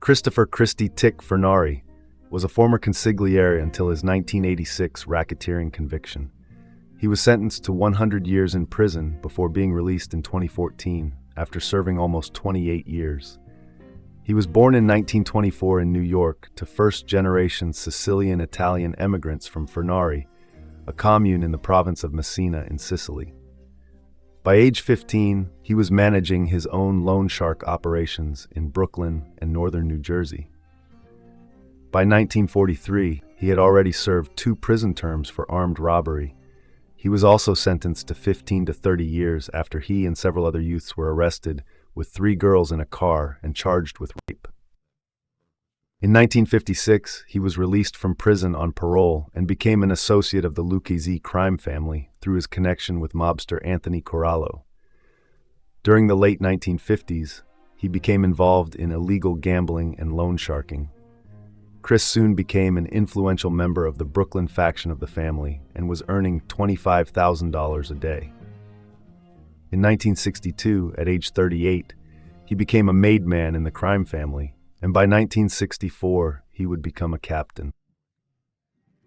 Christopher Christie Tick Furnari was a former consigliere until his 1986 racketeering conviction. He was sentenced to 100 years in prison before being released in 2014 after serving almost 28 years. He was born in 1924 in New York to first-generation Sicilian-Italian immigrants from Furnari, a commune in the province of Messina in Sicily. By age 15, he was managing his own loan shark operations in Brooklyn and northern New Jersey. By 1943, he had already served 2 prison terms for armed robbery. He was also sentenced to 15 to 30 years after he and several other youths were arrested with 3 girls in a car and charged with rape. In 1956, he was released from prison on parole and became an associate of the Lucchese crime family through his connection with mobster Anthony Corallo. During the late 1950s, he became involved in illegal gambling and loan sharking. Chris soon became an influential member of the Brooklyn faction of the family and was earning $25,000 a day. In 1962, at age 38, he became a made man in the crime family, and by 1964, he would become a captain.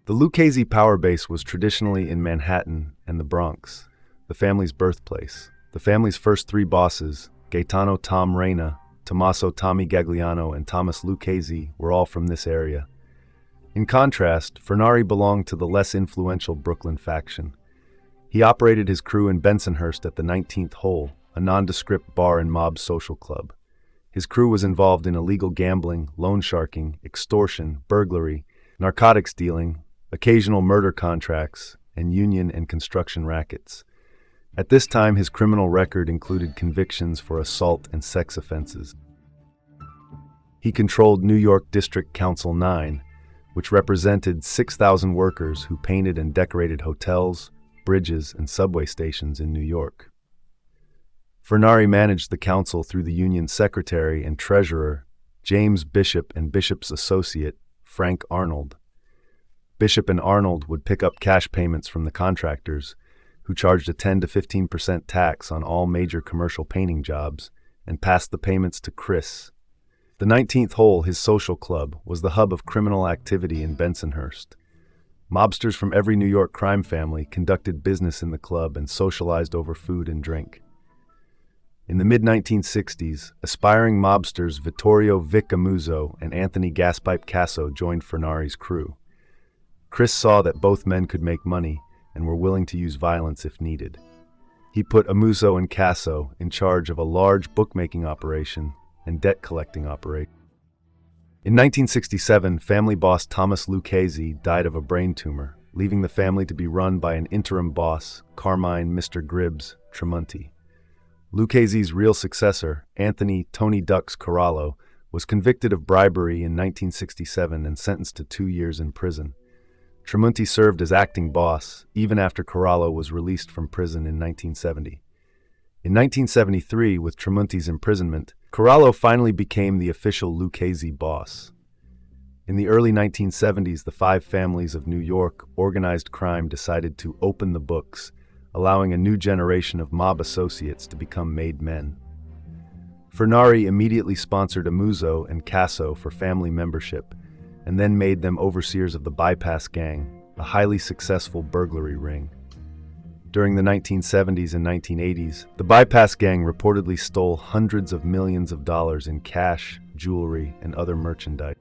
The Lucchese power base was traditionally in Manhattan and the Bronx, the family's birthplace. The family's first 3 bosses, Gaetano Tom Reina, Tommaso Tommy Gagliano, and Thomas Lucchese, were all from this area. In contrast, Furnari belonged to the less influential Brooklyn faction. He operated his crew in Bensonhurst at the 19th Hole, a nondescript bar and mob social club. His crew was involved in illegal gambling, loan sharking, extortion, burglary, narcotics dealing, occasional murder contracts, and union and construction rackets. At this time, his criminal record included convictions for assault and sex offenses. He controlled New York District Council 9, which represented 6,000 workers who painted and decorated hotels, bridges, and subway stations in New York. Furnari managed the council through the union's secretary and treasurer, James Bishop, and Bishop's associate, Frank Arnold. Bishop and Arnold would pick up cash payments from the contractors, who charged a 10 to 15% tax on all major commercial painting jobs, and passed the payments to Chris. The 19th Hole, his social club, was the hub of criminal activity in Bensonhurst. Mobsters from every New York crime family conducted business in the club and socialized over food and drink. In the mid-1960s, aspiring mobsters Vittorio Vic Amuzzo and Anthony Gaspipe Casso joined Furnari's crew. Chris saw that both men could make money and were willing to use violence if needed. He put Amuzzo and Casso in charge of a large bookmaking operation and debt-collecting operation. In 1967, family boss Thomas Lucchese died of a brain tumor, leaving the family to be run by an interim boss, Carmine Mr. Gribbs Tremonti. Lucchese's real successor, Anthony Tony Ducks Corallo, was convicted of bribery in 1967 and sentenced to 2 years in prison. Tremonti served as acting boss even after Corallo was released from prison in 1970. In 1973, with Tremonti's imprisonment, Corallo finally became the official Lucchese boss. In the early 1970s, the 5 families of New York organized crime decided to open the books, allowing a new generation of mob associates to become made men. Furnari immediately sponsored Amuzzo and Casso for family membership, and then made them overseers of the Bypass Gang, a highly successful burglary ring. During the 1970s and 1980s, the Bypass Gang reportedly stole hundreds of millions of dollars in cash, jewelry, and other merchandise.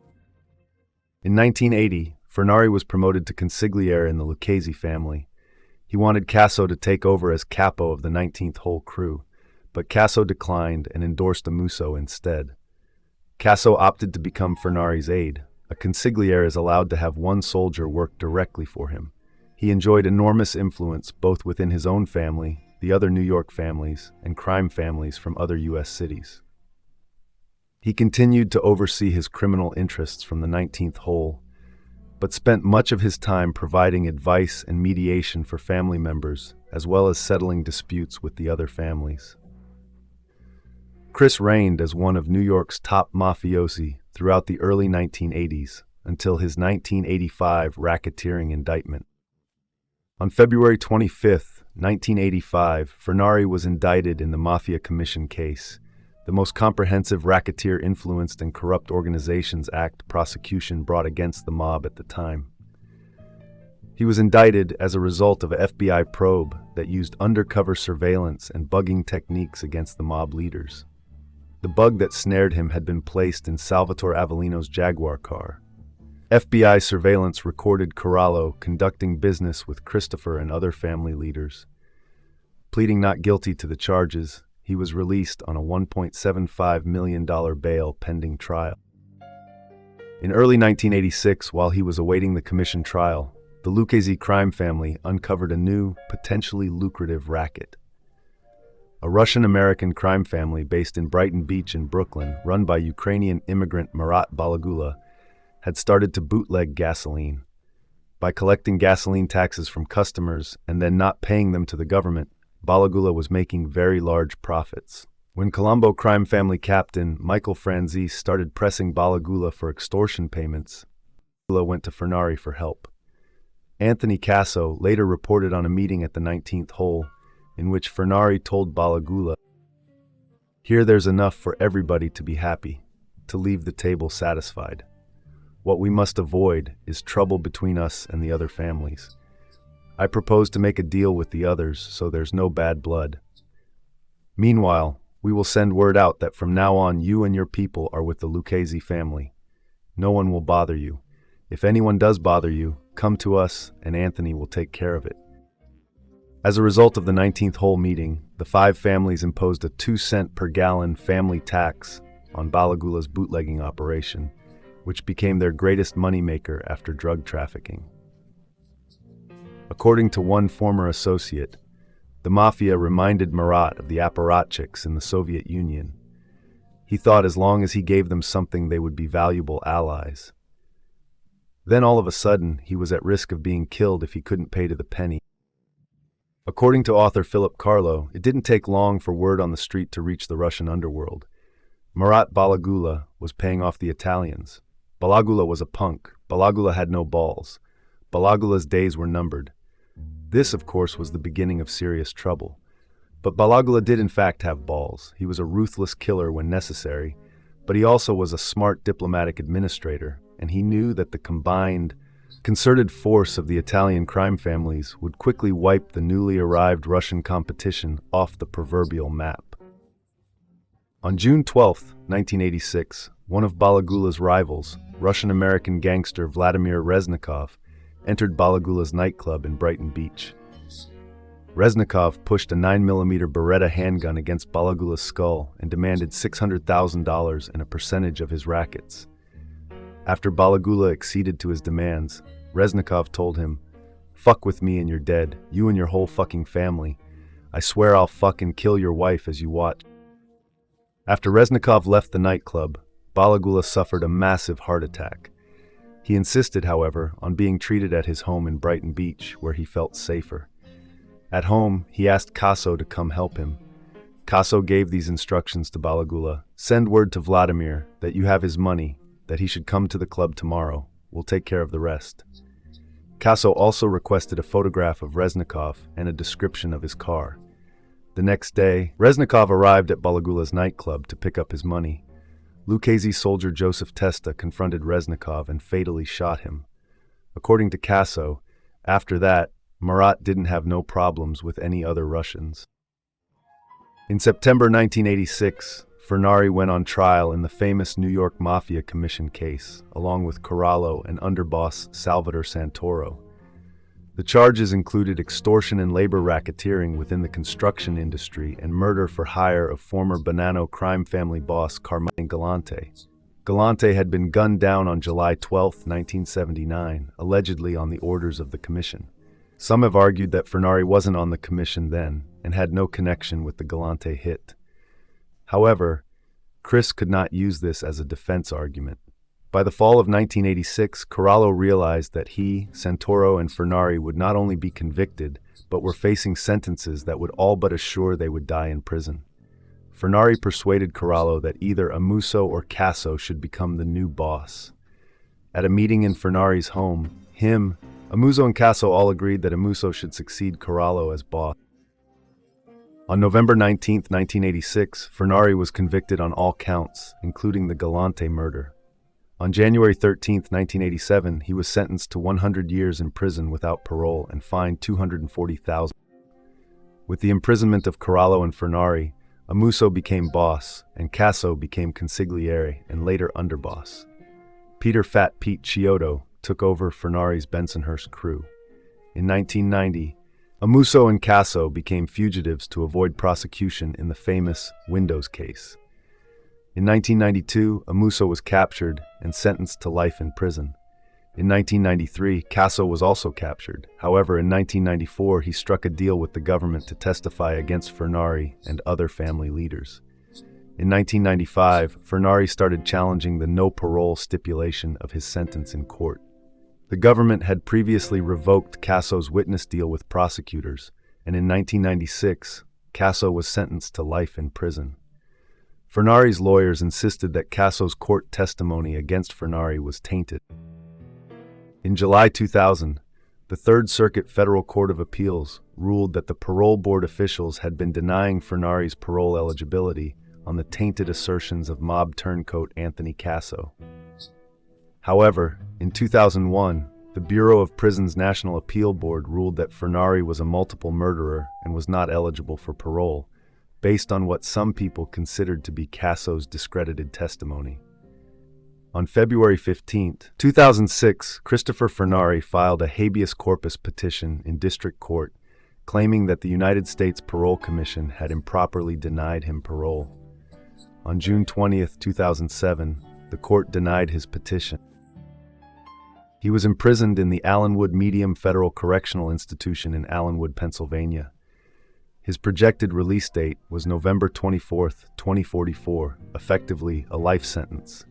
In 1980, Furnari was promoted to consigliere in the Lucchese family. He wanted Casso to take over as capo of the 19th Hole crew, but Casso declined and endorsed Amuzzo instead. Casso opted to become Furnari's aide. A consigliere is allowed to have one soldier work directly for him. He enjoyed enormous influence both within his own family, the other New York families, and crime families from other U.S. cities. He continued to oversee his criminal interests from the 19th Hole, but spent much of his time providing advice and mediation for family members, as well as settling disputes with the other families. Chris reigned as one of New York's top mafiosi throughout the early 1980s, until his 1985 racketeering indictment. On February 25, 1985, Furnari was indicted in the Mafia commission case, the most comprehensive racketeer-influenced and corrupt organizations act prosecution brought against the mob at the time. He was indicted as a result of an FBI probe that used undercover surveillance and bugging techniques against the mob leaders. The bug that snared him had been placed in Salvatore Avellino's Jaguar car. FBI surveillance recorded Corallo conducting business with Christopher and other family leaders. Pleading not guilty to the charges, he was released on a $1.75 million bail pending trial. In early 1986, while he was awaiting the commission trial, the Lucchese crime family uncovered a new, potentially lucrative racket. A Russian-American crime family based in Brighton Beach in Brooklyn, run by Ukrainian immigrant Marat Balagula, had started to bootleg gasoline. By collecting gasoline taxes from customers and then not paying them to the government, Balagula was making very large profits. When Colombo crime family captain Michael Franzese started pressing Balagula for extortion payments, Balagula went to Furnari for help. Anthony Casso later reported on a meeting at the 19th hole in which Furnari told Balagula, "Here there's enough for everybody to be happy, to leave the table satisfied. What we must avoid is trouble between us and the other families. I propose to make a deal with the others so there's no bad blood. Meanwhile, we will send word out that from now on you and your people are with the Lucchese family. No one will bother you. If anyone does bother you, come to us and Anthony will take care of it." As a result of the 19th hole meeting, the five families imposed a 2-cent per gallon family tax on Balagula's bootlegging operation, which became their greatest moneymaker after drug trafficking. According to one former associate, the Mafia reminded Marat of the apparatchiks in the Soviet Union. He thought as long as he gave them something they would be valuable allies. Then all of a sudden, he was at risk of being killed if he couldn't pay to the penny. According to author Philip Carlo, it didn't take long for word on the street to reach the Russian underworld. Marat Balagula was paying off the Italians. Balagula was a punk. Balagula had no balls. Balagula's days were numbered. This, of course, was the beginning of serious trouble. But Balagula did in fact have balls. He was a ruthless killer when necessary, but he also was a smart diplomatic administrator, and he knew that the combined, concerted force of the Italian crime families would quickly wipe the newly arrived Russian competition off the proverbial map. On June 12, 1986, one of Balagula's rivals, Russian-American gangster Vladimir Reznikov, entered Balagula's nightclub in Brighton Beach. Reznikov pushed a 9mm Beretta handgun against Balagula's skull and demanded $600,000 and a percentage of his rackets. After Balagula acceded to his demands, Reznikov told him, "Fuck with me and you're dead, you and your whole fucking family. I swear I'll fuck and kill your wife as you watch." After Reznikov left the nightclub, Balagula suffered a massive heart attack. He insisted, however, on being treated at his home in Brighton Beach, where he felt safer. At home, he asked Casso to come help him. Casso gave these instructions to Balagula: "Send word to Vladimir that you have his money, that he should come to the club tomorrow. We'll take care of the rest." Casso also requested a photograph of Reznikov and a description of his car. The next day, Reznikov arrived at Balagula's nightclub to pick up his money. Lucchese soldier Joseph Testa confronted Reznikov and fatally shot him. According to Casso, after that, Marat didn't have no problems with any other Russians. In September 1986, Furnari went on trial in the famous New York Mafia Commission case, along with Corallo and underboss Salvatore Santoro. The charges included extortion and labor racketeering within the construction industry and murder for hire of former Bonanno crime family boss Carmine Galante. Galante had been gunned down on July 12, 1979, allegedly on the orders of the commission. Some have argued that Furnari wasn't on the commission then and had no connection with the Galante hit. However, Chris could not use this as a defense argument. By the fall of 1986, Corallo realized that he, Santoro, and Furnari would not only be convicted, but were facing sentences that would all but assure they would die in prison. Furnari persuaded Corallo that either Amuso or Casso should become the new boss. At a meeting in Furnari's home, Amuso and Casso all agreed that Amuso should succeed Corallo as boss. On November 19, 1986, Furnari was convicted on all counts, including the Galante murder. On January 13, 1987, he was sentenced to 100 years in prison without parole and fined $240,000. With the imprisonment of Corallo and Furnari, Amuso became boss, and Casso became consigliere and later underboss. Peter Fat Pete Chiodo took over Furnari's Bensonhurst crew. In 1990, Amuso and Casso became fugitives to avoid prosecution in the famous Windows case. In 1992, Amuso was captured and sentenced to life in prison. In 1993, Casso was also captured. However, in 1994, he struck a deal with the government to testify against Furnari and other family leaders. In 1995, Furnari started challenging the no parole stipulation of his sentence in court. The government had previously revoked Casso's witness deal with prosecutors, and in 1996, Casso was sentenced to life in prison. Furnari's lawyers insisted that Casso's court testimony against Furnari was tainted. In July 2000, the Third Circuit Federal Court of Appeals ruled that the parole board officials had been denying Furnari's parole eligibility on the tainted assertions of mob turncoat Anthony Casso. However, in 2001, the Bureau of Prisons National Appeal Board ruled that Furnari was a multiple murderer and was not eligible for parole, based on what some people considered to be Casso's discredited testimony. On February 15, 2006, Christopher Furnari filed a habeas corpus petition in district court, claiming that the United States Parole Commission had improperly denied him parole. On June 20, 2007, the court denied his petition. He was imprisoned in the Allenwood Medium Federal Correctional Institution in Allenwood, Pennsylvania. His projected release date was November 24, 2044, effectively a life sentence.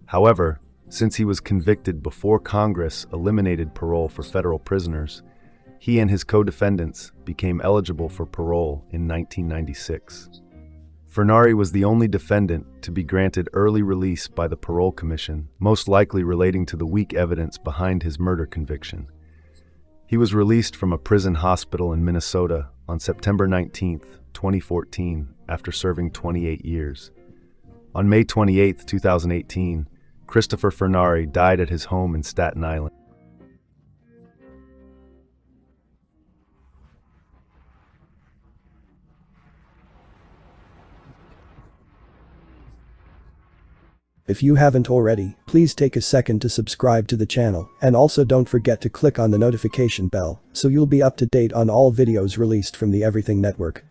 However, since he was convicted before Congress eliminated parole for federal prisoners, he and his co-defendants became eligible for parole in 1996. Furnari was the only defendant to be granted early release by the Parole Commission, most likely relating to the weak evidence behind his murder conviction. He was released from a prison hospital in Minnesota on September 19, 2014, after serving 28 years. On May 28, 2018, Christopher Furnari died at his home in Staten Island. If you haven't already, please take a second to subscribe to the channel, and also don't forget to click on the notification bell, so you'll be up to date on all videos released from the Everything Network.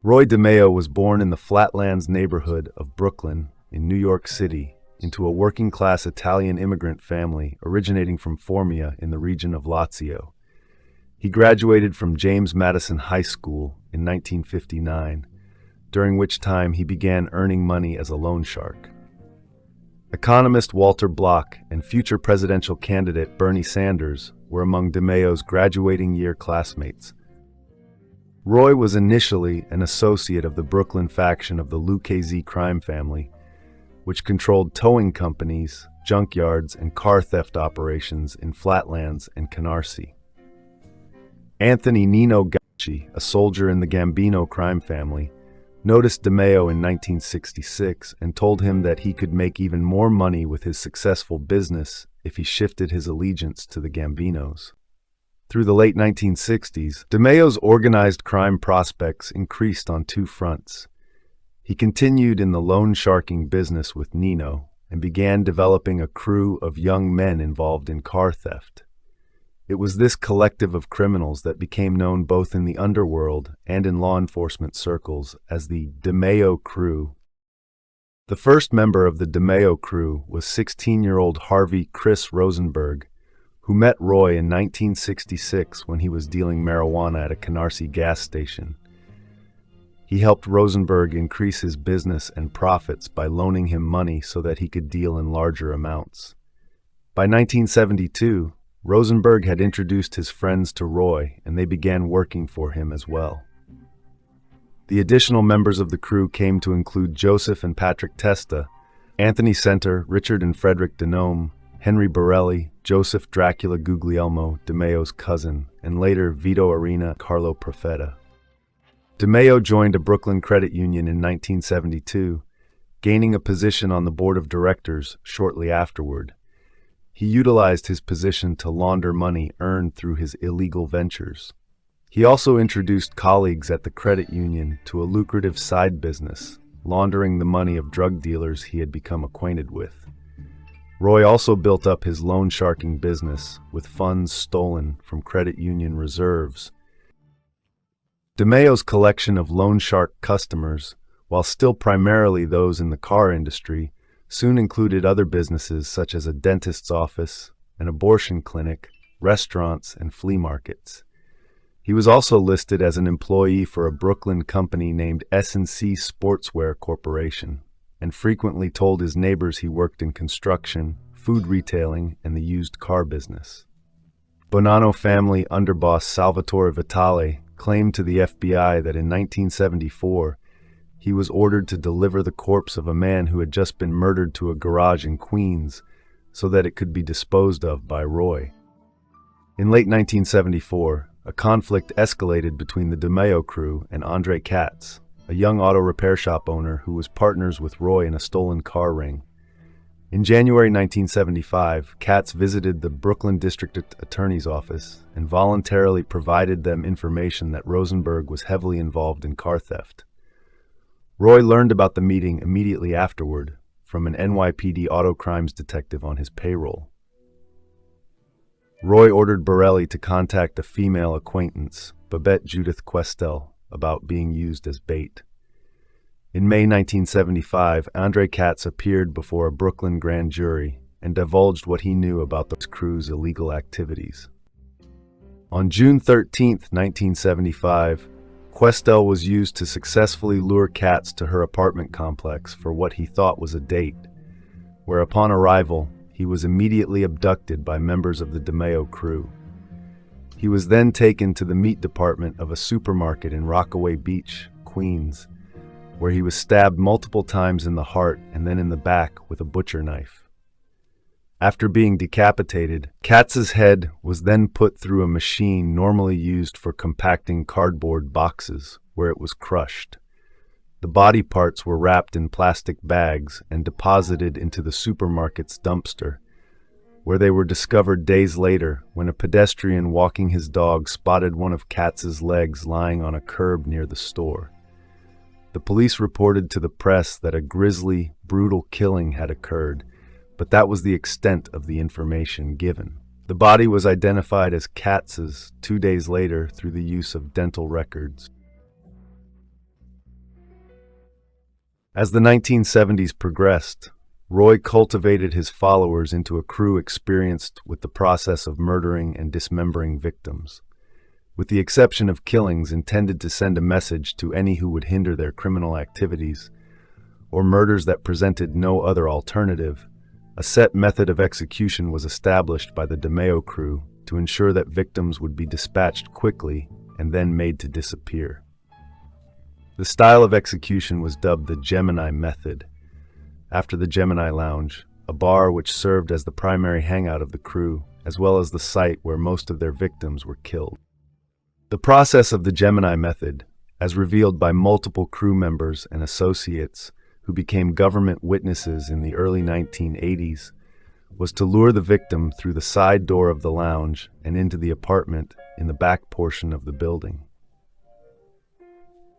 Roy DeMeo was born in the Flatlands neighborhood of Brooklyn in New York City into a working-class Italian immigrant family originating from Formia in the region of Lazio. He graduated from James Madison High School in 1959, during which time he began earning money as a loan shark. Economist Walter Block and future presidential candidate Bernie Sanders were among DeMeo's graduating year classmates. Roy was initially an associate of the Brooklyn faction of the Lucchese crime family, which controlled towing companies, junkyards, and car theft operations in Flatlands and Canarsie. Anthony Nino Gacci, a soldier in the Gambino crime family, noticed DeMeo in 1966 and told him that he could make even more money with his successful business if he shifted his allegiance to the Gambinos. Through the late 1960s, DeMeo's organized crime prospects increased on two fronts. He continued in the loan sharking business with Nino and began developing a crew of young men involved in car theft. It was this collective of criminals that became known both in the underworld and in law enforcement circles as the DeMeo Crew. The first member of the DeMeo Crew was 16-year-old Harvey Chris Rosenberg, who met Roy in 1966 when he was dealing marijuana at a Canarsie gas station. He helped Rosenberg increase his business and profits by loaning him money so that he could deal in larger amounts. By 1972, Rosenberg had introduced his friends to Roy, and they began working for him as well. The additional members of the crew came to include Joseph and Patrick Testa, Anthony Center, Richard and Frederick Denome, Henry Borelli, Joseph Dracula Guglielmo, DeMeo's cousin, and later Vito Arena Carlo Profeta. DeMeo joined a Brooklyn credit union in 1972, gaining a position on the board of directors shortly afterward. He utilized his position to launder money earned through his illegal ventures. He also introduced colleagues at the credit union to a lucrative side business, laundering the money of drug dealers he had become acquainted with. Roy also built up his loan sharking business with funds stolen from credit union reserves. DeMeo's collection of loan shark customers, while still primarily those in the car industry, soon included other businesses such as a dentist's office, an abortion clinic, restaurants, and flea markets. He was also listed as an employee for a Brooklyn company named S&C Sportswear Corporation, and frequently told his neighbors he worked in construction, food retailing, and the used car business. Bonanno family underboss Salvatore Vitale claimed to the FBI that in 1974, he was ordered to deliver the corpse of a man who had just been murdered to a garage in Queens so that it could be disposed of by Roy. In late 1974, a conflict escalated between the DeMeo crew and Andre Katz, a young auto repair shop owner who was partners with Roy in a stolen car ring. In January 1975, Katz visited the Brooklyn District Attorney's office and voluntarily provided them information that Rosenberg was heavily involved in car theft. Roy learned about the meeting immediately afterward from an NYPD auto crimes detective on his payroll. Roy ordered Borelli to contact a female acquaintance, Babette Judith Questel, about being used as bait. In May 1975, Andre Katz appeared before a Brooklyn grand jury and divulged what he knew about the crew's illegal activities. On June 13, 1975, Questel was used to successfully lure Katz to her apartment complex for what he thought was a date, where upon arrival, he was immediately abducted by members of the DeMeo crew. He was then taken to the meat department of a supermarket in Rockaway Beach, Queens, where he was stabbed multiple times in the heart and then in the back with a butcher knife. After being decapitated, Katz's head was then put through a machine normally used for compacting cardboard boxes, where it was crushed. The body parts were wrapped in plastic bags and deposited into the supermarket's dumpster, where they were discovered days later when a pedestrian walking his dog spotted one of Katz's legs lying on a curb near the store. The police reported to the press that a grisly, brutal killing had occurred, but that was the extent of the information given. The body was identified as Katz's 2 days later through the use of dental records. As the 1970s progressed, Roy cultivated his followers into a crew experienced with the process of murdering and dismembering victims. With the exception of killings intended to send a message to any who would hinder their criminal activities, or murders that presented no other alternative, a set method of execution was established by the DeMeo crew to ensure that victims would be dispatched quickly and then made to disappear. The style of execution was dubbed the Gemini method, after the Gemini Lounge, a bar which served as the primary hangout of the crew, as well as the site where most of their victims were killed. The process of the Gemini method, as revealed by multiple crew members and associates who became government witnesses in the early 1980s, was to lure the victim through the side door of the lounge and into the apartment in the back portion of the building.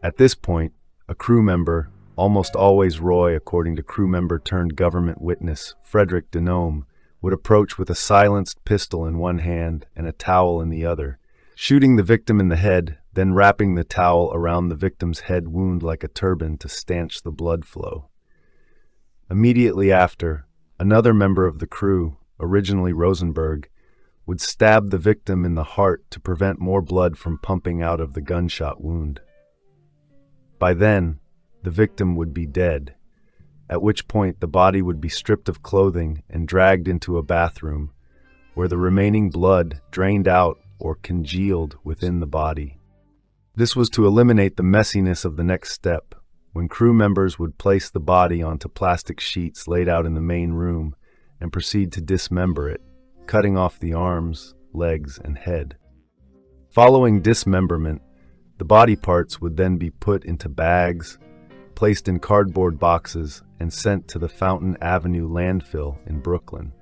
At this point, a crew member, almost always Roy according to crew member turned government witness Frederick Denome, would approach with a silenced pistol in one hand and a towel in the other, shooting the victim in the head, then wrapping the towel around the victim's head wound like a turban to stanch the blood flow. Immediately after, another member of the crew, originally Rosenberg, would stab the victim in the heart to prevent more blood from pumping out of the gunshot wound. By then, the victim would be dead, at which point the body would be stripped of clothing and dragged into a bathroom, where the remaining blood drained out or congealed within the body. This was to eliminate the messiness of the next step, when crew members would place the body onto plastic sheets laid out in the main room and proceed to dismember it, cutting off the arms, legs, and head. Following dismemberment, the body parts would then be put into bags, placed in cardboard boxes, and sent to the Fountain Avenue landfill in Brooklyn.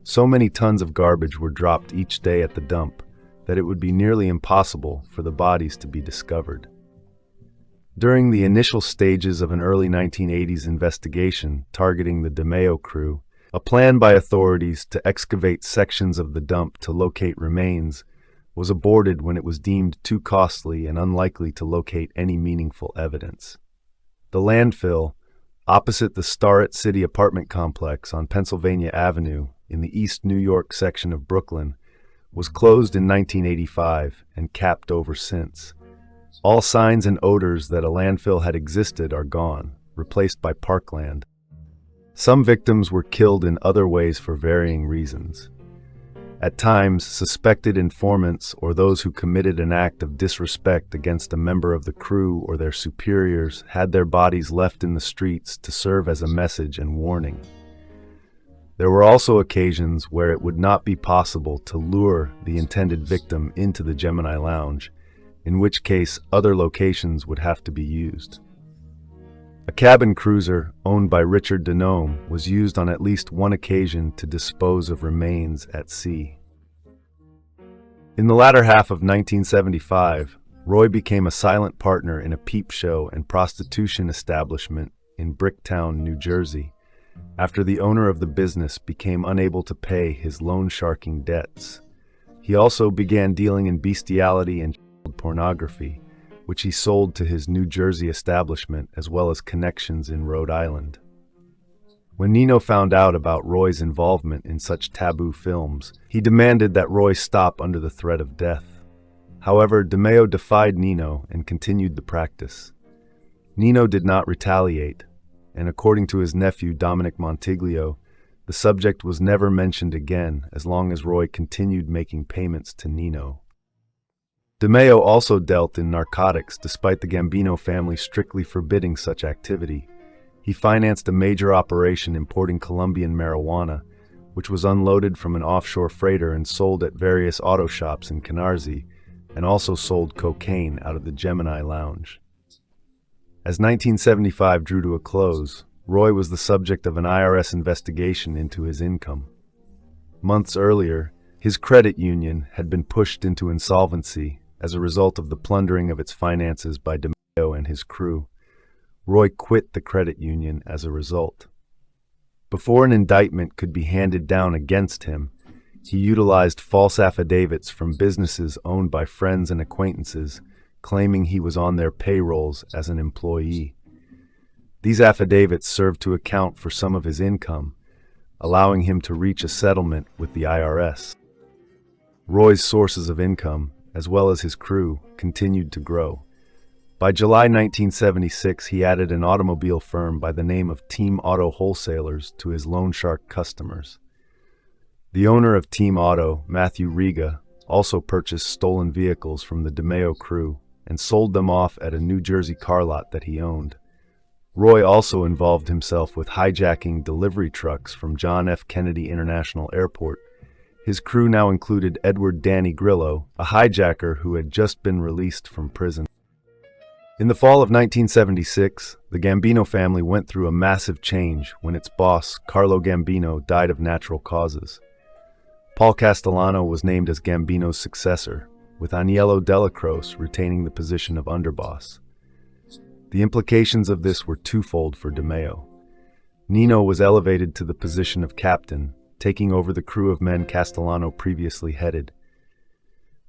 So many tons of garbage were dropped each day at the dump that it would be nearly impossible for the bodies to be discovered. During the initial stages of an early 1980s investigation targeting the DeMeo crew, a plan by authorities to excavate sections of the dump to locate remains was aborted when it was deemed too costly and unlikely to locate any meaningful evidence. The landfill, opposite the Starrett City apartment complex on Pennsylvania Avenue in the East New York section of Brooklyn, was closed in 1985 and capped over since. All signs and odors that a landfill had existed are gone, replaced by parkland. Some victims were killed in other ways for varying reasons. At times, suspected informants or those who committed an act of disrespect against a member of the crew or their superiors had their bodies left in the streets to serve as a message and warning. There were also occasions where it would not be possible to lure the intended victim into the Gemini Lounge, in which case other locations would have to be used. A cabin cruiser owned by Richard Denome was used on at least one occasion to dispose of remains at sea. In the latter half of 1975, Roy became a silent partner in a peep show and prostitution establishment in Bricktown, New Jersey, after the owner of the business became unable to pay his loan-sharking debts. He also began dealing in bestiality and child pornography, which he sold to his New Jersey establishment as well as connections in Rhode Island. When Nino found out about Roy's involvement in such taboo films, he demanded that Roy stop under the threat of death. However, DeMeo defied Nino and continued the practice. Nino did not retaliate, and according to his nephew Dominic Montiglio, the subject was never mentioned again as long as Roy continued making payments to Nino. DeMeo also dealt in narcotics despite the Gambino family strictly forbidding such activity. He financed a major operation importing Colombian marijuana, which was unloaded from an offshore freighter and sold at various auto shops in Canarsie, and also sold cocaine out of the Gemini Lounge. As 1975 drew to a close, Roy was the subject of an IRS investigation into his income. Months earlier, his credit union had been pushed into insolvency as a result of the plundering of its finances by DeMeo and his crew. Roy quit the credit union as a result. Before an indictment could be handed down against him, he utilized false affidavits from businesses owned by friends and acquaintances, claiming he was on their payrolls as an employee. These affidavits served to account for some of his income, allowing him to reach a settlement with the IRS. Roy's sources of income, as well as his crew, continued to grow. By July 1976, he added an automobile firm by the name of Team Auto Wholesalers to his loan shark customers. The owner of Team Auto, Matthew Riga, also purchased stolen vehicles from the DeMeo crew and sold them off at a New Jersey car lot that he owned. Roy also involved himself with hijacking delivery trucks from John F. Kennedy International Airport. His crew now included Edward Danny Grillo, a hijacker who had just been released from prison. In the fall of 1976, the Gambino family went through a massive change when its boss, Carlo Gambino, died of natural causes. Paul Castellano was named as Gambino's successor, with Aniello Delacroce retaining the position of underboss. The implications of this were twofold for DeMeo. Nino was elevated to the position of captain, taking over the crew of men Castellano previously headed.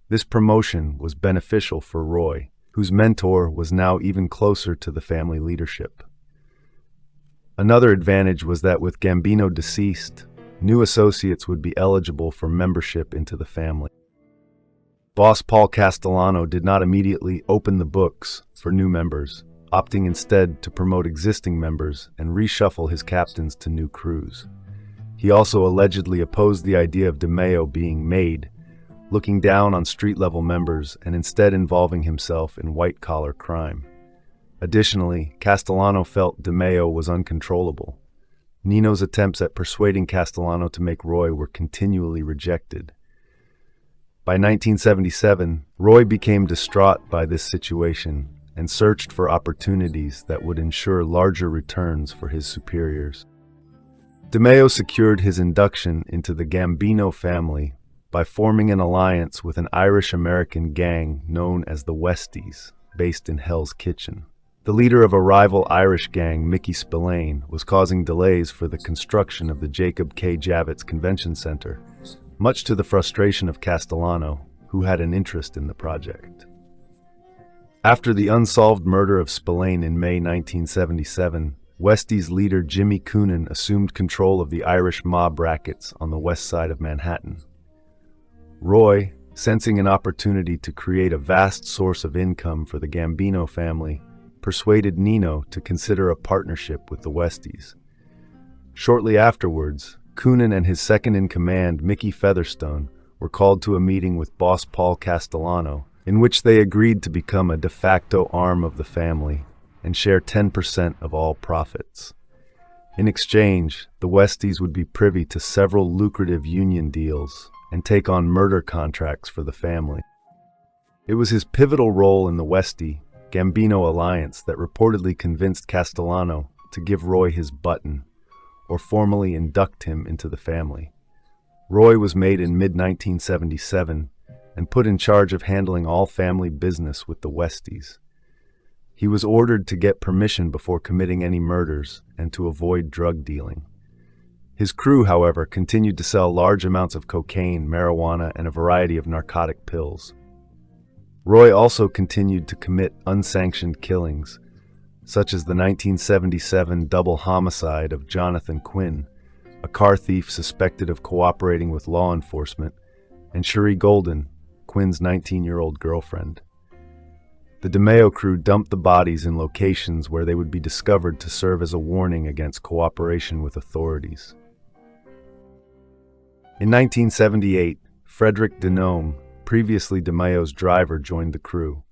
This promotion was beneficial for Roy, whose mentor was now even closer to the family leadership. Another advantage was that with Gambino deceased, new associates would be eligible for membership into the family. Boss Paul Castellano did not immediately open the books for new members, opting instead to promote existing members and reshuffle his captains to new crews. He also allegedly opposed the idea of DeMeo being made, looking down on street-level members and instead involving himself in white-collar crime. Additionally, Castellano felt DeMeo was uncontrollable. Nino's attempts at persuading Castellano to make Roy were continually rejected. By 1977, Roy became distraught by this situation and searched for opportunities that would ensure larger returns for his superiors. DeMeo secured his induction into the Gambino family by forming an alliance with an Irish-American gang known as the Westies, based in Hell's Kitchen. The leader of a rival Irish gang, Mickey Spillane, was causing delays for the construction of the Jacob K. Javits Convention Center, much to the frustration of Castellano, who had an interest in the project. After the unsolved murder of Spillane in May 1977, Westies leader Jimmy Coonan assumed control of the Irish mob rackets on the west side of Manhattan. Roy, sensing an opportunity to create a vast source of income for the Gambino family, persuaded Nino to consider a partnership with the Westies. Shortly afterwards, Coonan and his second-in-command, Mickey Featherstone, were called to a meeting with boss Paul Castellano, in which they agreed to become a de facto arm of the family and share 10% of all profits. In exchange, the Westies would be privy to several lucrative union deals and take on murder contracts for the family. It was his pivotal role in the Westie-Gambino alliance that reportedly convinced Castellano to give Roy his button, or formally induct him into the family. Roy was made in mid-1977 and put in charge of handling all family business with the Westies. He was ordered to get permission before committing any murders and to avoid drug dealing. His crew, however, continued to sell large amounts of cocaine, marijuana, and a variety of narcotic pills. Roy also continued to commit unsanctioned killings, such as the 1977 double homicide of Jonathan Quinn, a car thief suspected of cooperating with law enforcement, and Cherie Golden, Quinn's 19-year-old girlfriend. The DeMeo crew dumped the bodies in locations where they would be discovered to serve as a warning against cooperation with authorities. In 1978, Frederick Denome, previously DeMeo's driver, joined the crew.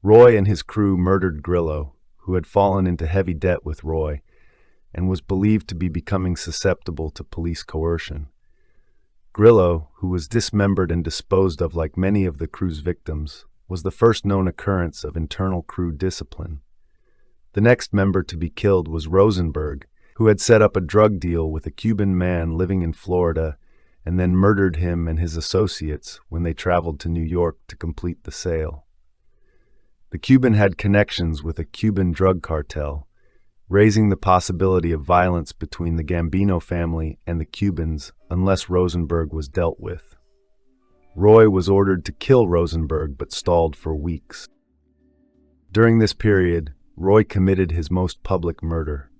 Roy and his crew murdered Grillo, who had fallen into heavy debt with Roy and was believed to be becoming susceptible to police coercion. Grillo, who was dismembered and disposed of like many of the crew's victims, was the first known occurrence of internal crew discipline. The next member to be killed was Rosenberg, who had set up a drug deal with a Cuban man living in Florida and then murdered him and his associates when they traveled to New York to complete the sale. The Cuban had connections with a Cuban drug cartel, raising the possibility of violence between the Gambino family and the Cubans unless Rosenberg was dealt with. Roy was ordered to kill Rosenberg but stalled for weeks. During this period, Roy committed his most public murder.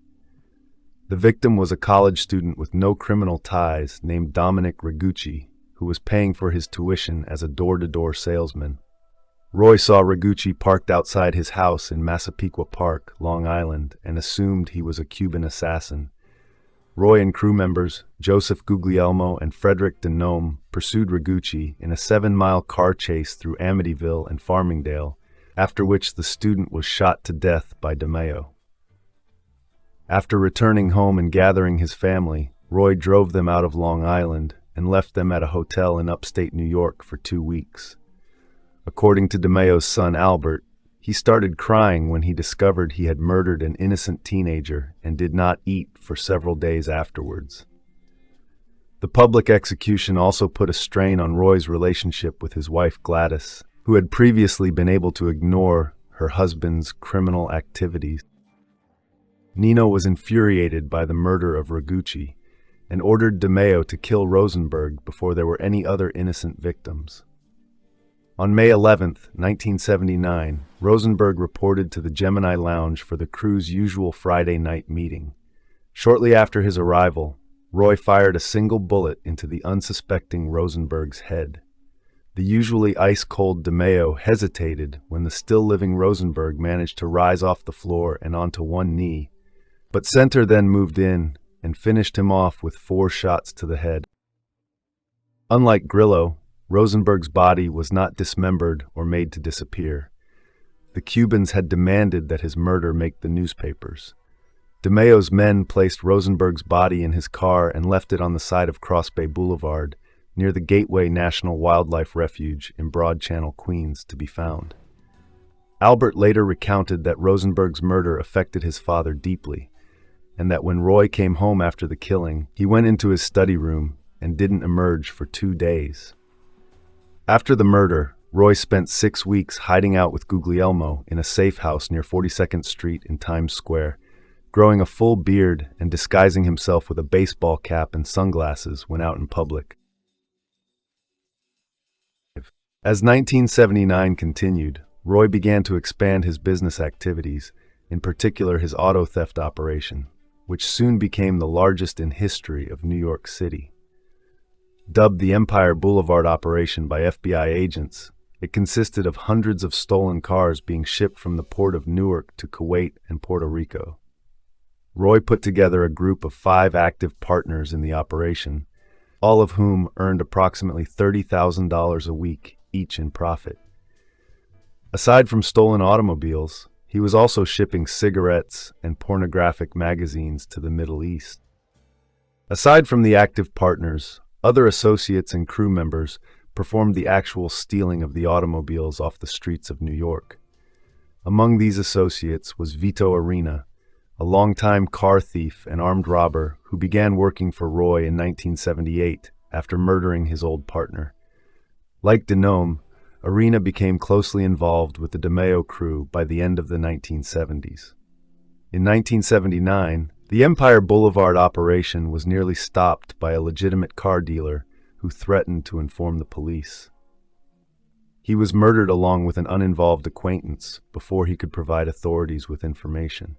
The victim was a college student with no criminal ties named Dominic Rigucci, who was paying for his tuition as a door-to-door salesman. Roy saw Rigucci parked outside his house in Massapequa Park, Long Island, and assumed he was a Cuban assassin. Roy and crew members, Joseph Guglielmo and Frederick Denome, pursued Rigucci in a 7-mile car chase through Amityville and Farmingdale, after which the student was shot to death by DeMeo. After returning home and gathering his family, Roy drove them out of Long Island and left them at a hotel in upstate New York for 2 weeks. According to DeMeo's son Albert, he started crying when he discovered he had murdered an innocent teenager and did not eat for several days afterwards. The public execution also put a strain on Roy's relationship with his wife Gladys, who had previously been able to ignore her husband's criminal activities. Nino was infuriated by the murder of Rigucci and ordered DeMeo to kill Rosenberg before there were any other innocent victims. On May 11, 1979, Rosenberg reported to the Gemini Lounge for the crew's usual Friday night meeting. Shortly after his arrival, Roy fired a single bullet into the unsuspecting Rosenberg's head. The usually ice-cold DeMeo hesitated when the still-living Rosenberg managed to rise off the floor and onto one knee, but Center then moved in and finished him off with 4 shots to the head. Unlike Grillo, Rosenberg's body was not dismembered or made to disappear. The Cubans had demanded that his murder make the newspapers. DeMayo's men placed Rosenberg's body in his car and left it on the side of Cross Bay Boulevard, near the Gateway National Wildlife Refuge in Broad Channel, Queens, to be found. Albert later recounted that Rosenberg's murder affected his father deeply, and that when Roy came home after the killing, he went into his study room and didn't emerge for 2 days. After the murder, Roy spent 6 weeks hiding out with Guglielmo in a safe house near 42nd Street in Times Square, growing a full beard and disguising himself with a baseball cap and sunglasses when out in public. As 1979 continued, Roy began to expand his business activities, in particular his auto theft operation, which soon became the largest in history of New York City. Dubbed the Empire Boulevard operation by FBI agents, it consisted of hundreds of stolen cars being shipped from the port of Newark to Kuwait and Puerto Rico. Roy put together a group of 5 active partners in the operation, all of whom earned approximately $30,000 a week each in profit. Aside from stolen automobiles, he was also shipping cigarettes and pornographic magazines to the Middle East. Aside from the active partners, other associates and crew members performed the actual stealing of the automobiles off the streets of New York. Among these associates was Vito Arena, a longtime car thief and armed robber who began working for Roy in 1978 after murdering his old partner. Like Denome, Arena became closely involved with the DeMayo crew by the end of the 1970s. In 1979, the Empire Boulevard operation was nearly stopped by a legitimate car dealer who threatened to inform the police. He was murdered along with an uninvolved acquaintance before he could provide authorities with information.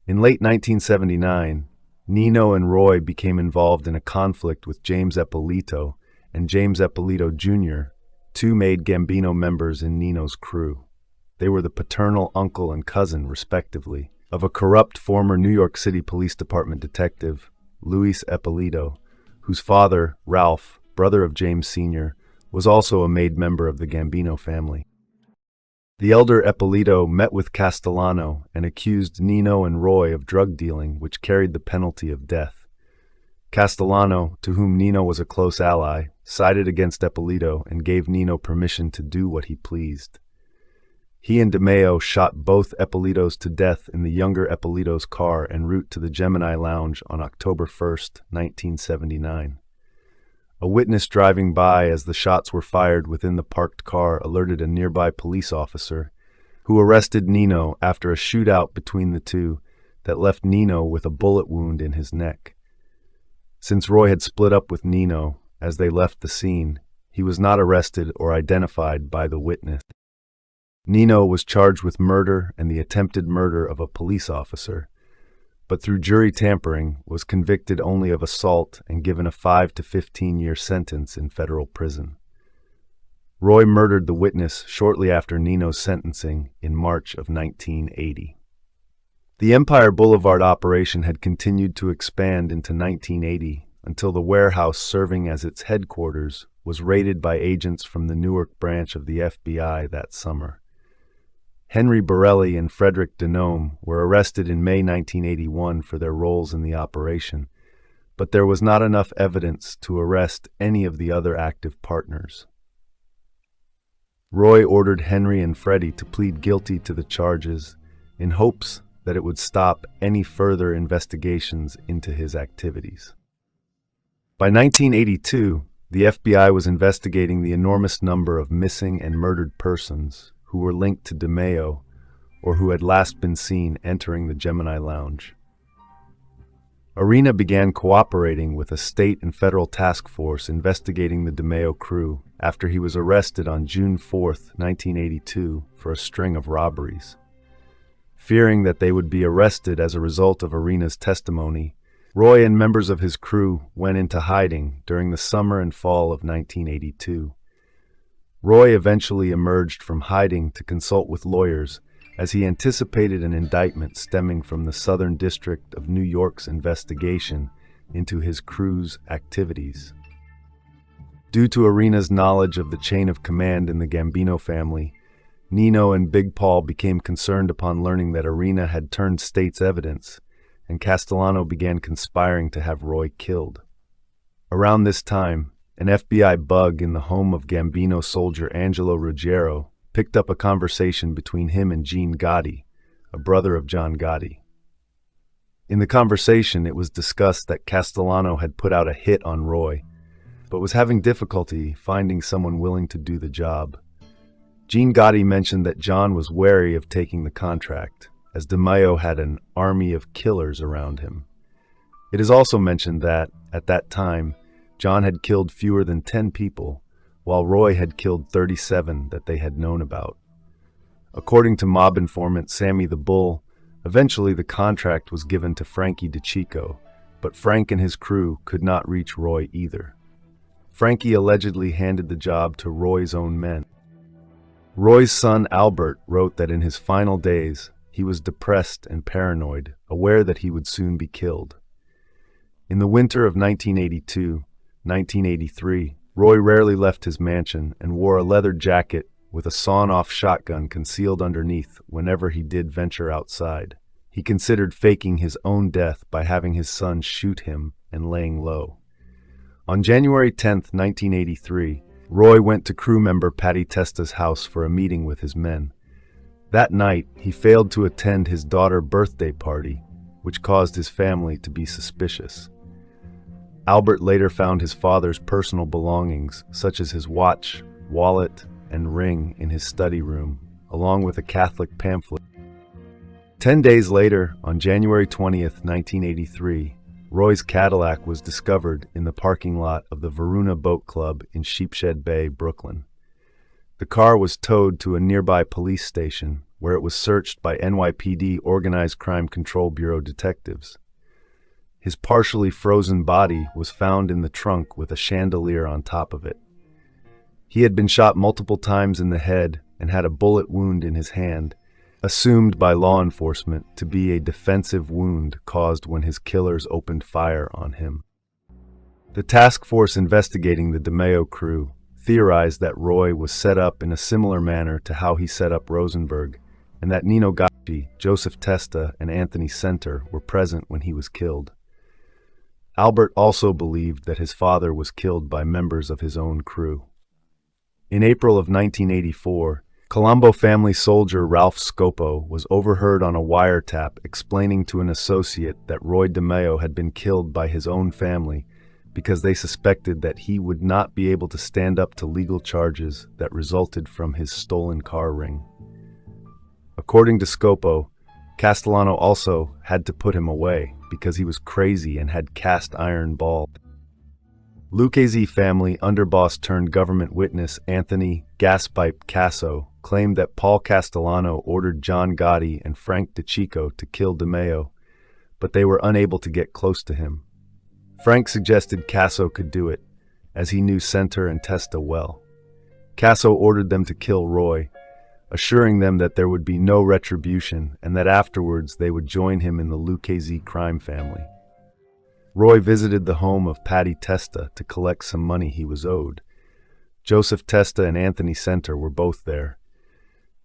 In late 1979, Nino and Roy became involved in a conflict with James Eppolito and James Eppolito Jr., 2 made Gambino members in Nino's crew. They were the paternal uncle and cousin, respectively, of a corrupt former New York City Police Department detective, Luis Eppolito, whose father, Ralph, brother of James Sr., was also a made member of the Gambino family. The elder Eppolito met with Castellano and accused Nino and Roy of drug dealing, which carried the penalty of death. Castellano, to whom Nino was a close ally, sided against Eppolito and gave Nino permission to do what he pleased. He and DeMayo shot both Eppolitos to death in the younger Eppolito's car en route to the Gemini Lounge on October 1st, 1979. A witness driving by as the shots were fired within the parked car alerted a nearby police officer, who arrested Nino after a shootout between the two that left Nino with a bullet wound in his neck. Since Roy had split up with Nino as they left the scene, he was not arrested or identified by the witness. Nino was charged with murder and the attempted murder of a police officer, but through jury tampering was convicted only of assault and given a 5 to 15-year sentence in federal prison. Roy murdered the witness shortly after Nino's sentencing in March of 1980. The Empire Boulevard operation had continued to expand into 1980 until the warehouse serving as its headquarters was raided by agents from the Newark branch of the FBI that summer. Henry Borelli and Frederick Denome were arrested in May 1981 for their roles in the operation, but there was not enough evidence to arrest any of the other active partners. Roy ordered Henry and Freddie to plead guilty to the charges in hopes that it would stop any further investigations into his activities. By 1982, the FBI was investigating the enormous number of missing and murdered persons who were linked to DeMayo or who had last been seen entering the Gemini Lounge. Arena began cooperating with a state and federal task force investigating the DeMayo crew after he was arrested on June 4, 1982, for a string of robberies. Fearing that they would be arrested as a result of Arena's testimony, Roy and members of his crew went into hiding during the summer and fall of 1982. Roy eventually emerged from hiding to consult with lawyers as he anticipated an indictment stemming from the Southern District of New York's investigation into his crew's activities. Due to Arena's knowledge of the chain of command in the Gambino family, Nino and Big Paul became concerned upon learning that Arena had turned state's evidence, and Castellano began conspiring to have Roy killed. Around this time, an FBI bug in the home of Gambino soldier Angelo Ruggiero picked up a conversation between him and Gene Gotti, a brother of John Gotti. In the conversation, it was discussed that Castellano had put out a hit on Roy, but was having difficulty finding someone willing to do the job. Gene Gotti mentioned that John was wary of taking the contract, as DeMaio had an army of killers around him. It is also mentioned that, at that time, John had killed fewer than 10 people, while Roy had killed 37 that they had known about. According to mob informant Sammy the Bull, eventually the contract was given to Frankie DeChico, but Frank and his crew could not reach Roy either. Frankie allegedly handed the job to Roy's own men. Roy's son Albert wrote that in his final days, he was depressed and paranoid, aware that he would soon be killed. In the winter of 1982-1983, Roy rarely left his mansion and wore a leather jacket with a sawn-off shotgun concealed underneath whenever he did venture outside. He considered faking his own death by having his son shoot him and laying low. On January 10, 1983, Roy went to crew member Patty Testa's house for a meeting with his men. That night, he failed to attend his daughter's birthday party, which caused his family to be suspicious. Albert later found his father's personal belongings, such as his watch, wallet, and ring in his study room, along with a Catholic pamphlet. 10 days later, on January 20, 1983, Roy's Cadillac was discovered in the parking lot of the Varuna Boat Club in Sheepshead Bay, Brooklyn. The car was towed to a nearby police station, where it was searched by NYPD Organized Crime Control Bureau detectives. His partially frozen body was found in the trunk with a chandelier on top of it. He had been shot multiple times in the head and had a bullet wound in his hand, assumed by law enforcement to be a defensive wound caused when his killers opened fire on him. The task force investigating the DeMaio crew theorized that Roy was set up in a similar manner to how he set up Rosenberg, and that Nino Gacci, Joseph Testa, and Anthony Center were present when he was killed. Albert also believed that his father was killed by members of his own crew. In April of 1984, Colombo family soldier Ralph Scopo was overheard on a wiretap explaining to an associate that Roy DeMaio had been killed by his own family because they suspected that he would not be able to stand up to legal charges that resulted from his stolen car ring. According to Scopo, Castellano also had to put him away because he was crazy and had cast iron balls. Lucchese family underboss turned government witness Anthony Gaspipe Casso claimed that Paul Castellano ordered John Gotti and Frank DeChico to kill DeMaio, but they were unable to get close to him. Frank suggested Casso could do it, as he knew Center and Testa well. Casso ordered them to kill Roy, assuring them that there would be no retribution and that afterwards they would join him in the Lucchese crime family. Roy visited the home of Patty Testa to collect some money he was owed. Joseph Testa and Anthony Center were both there.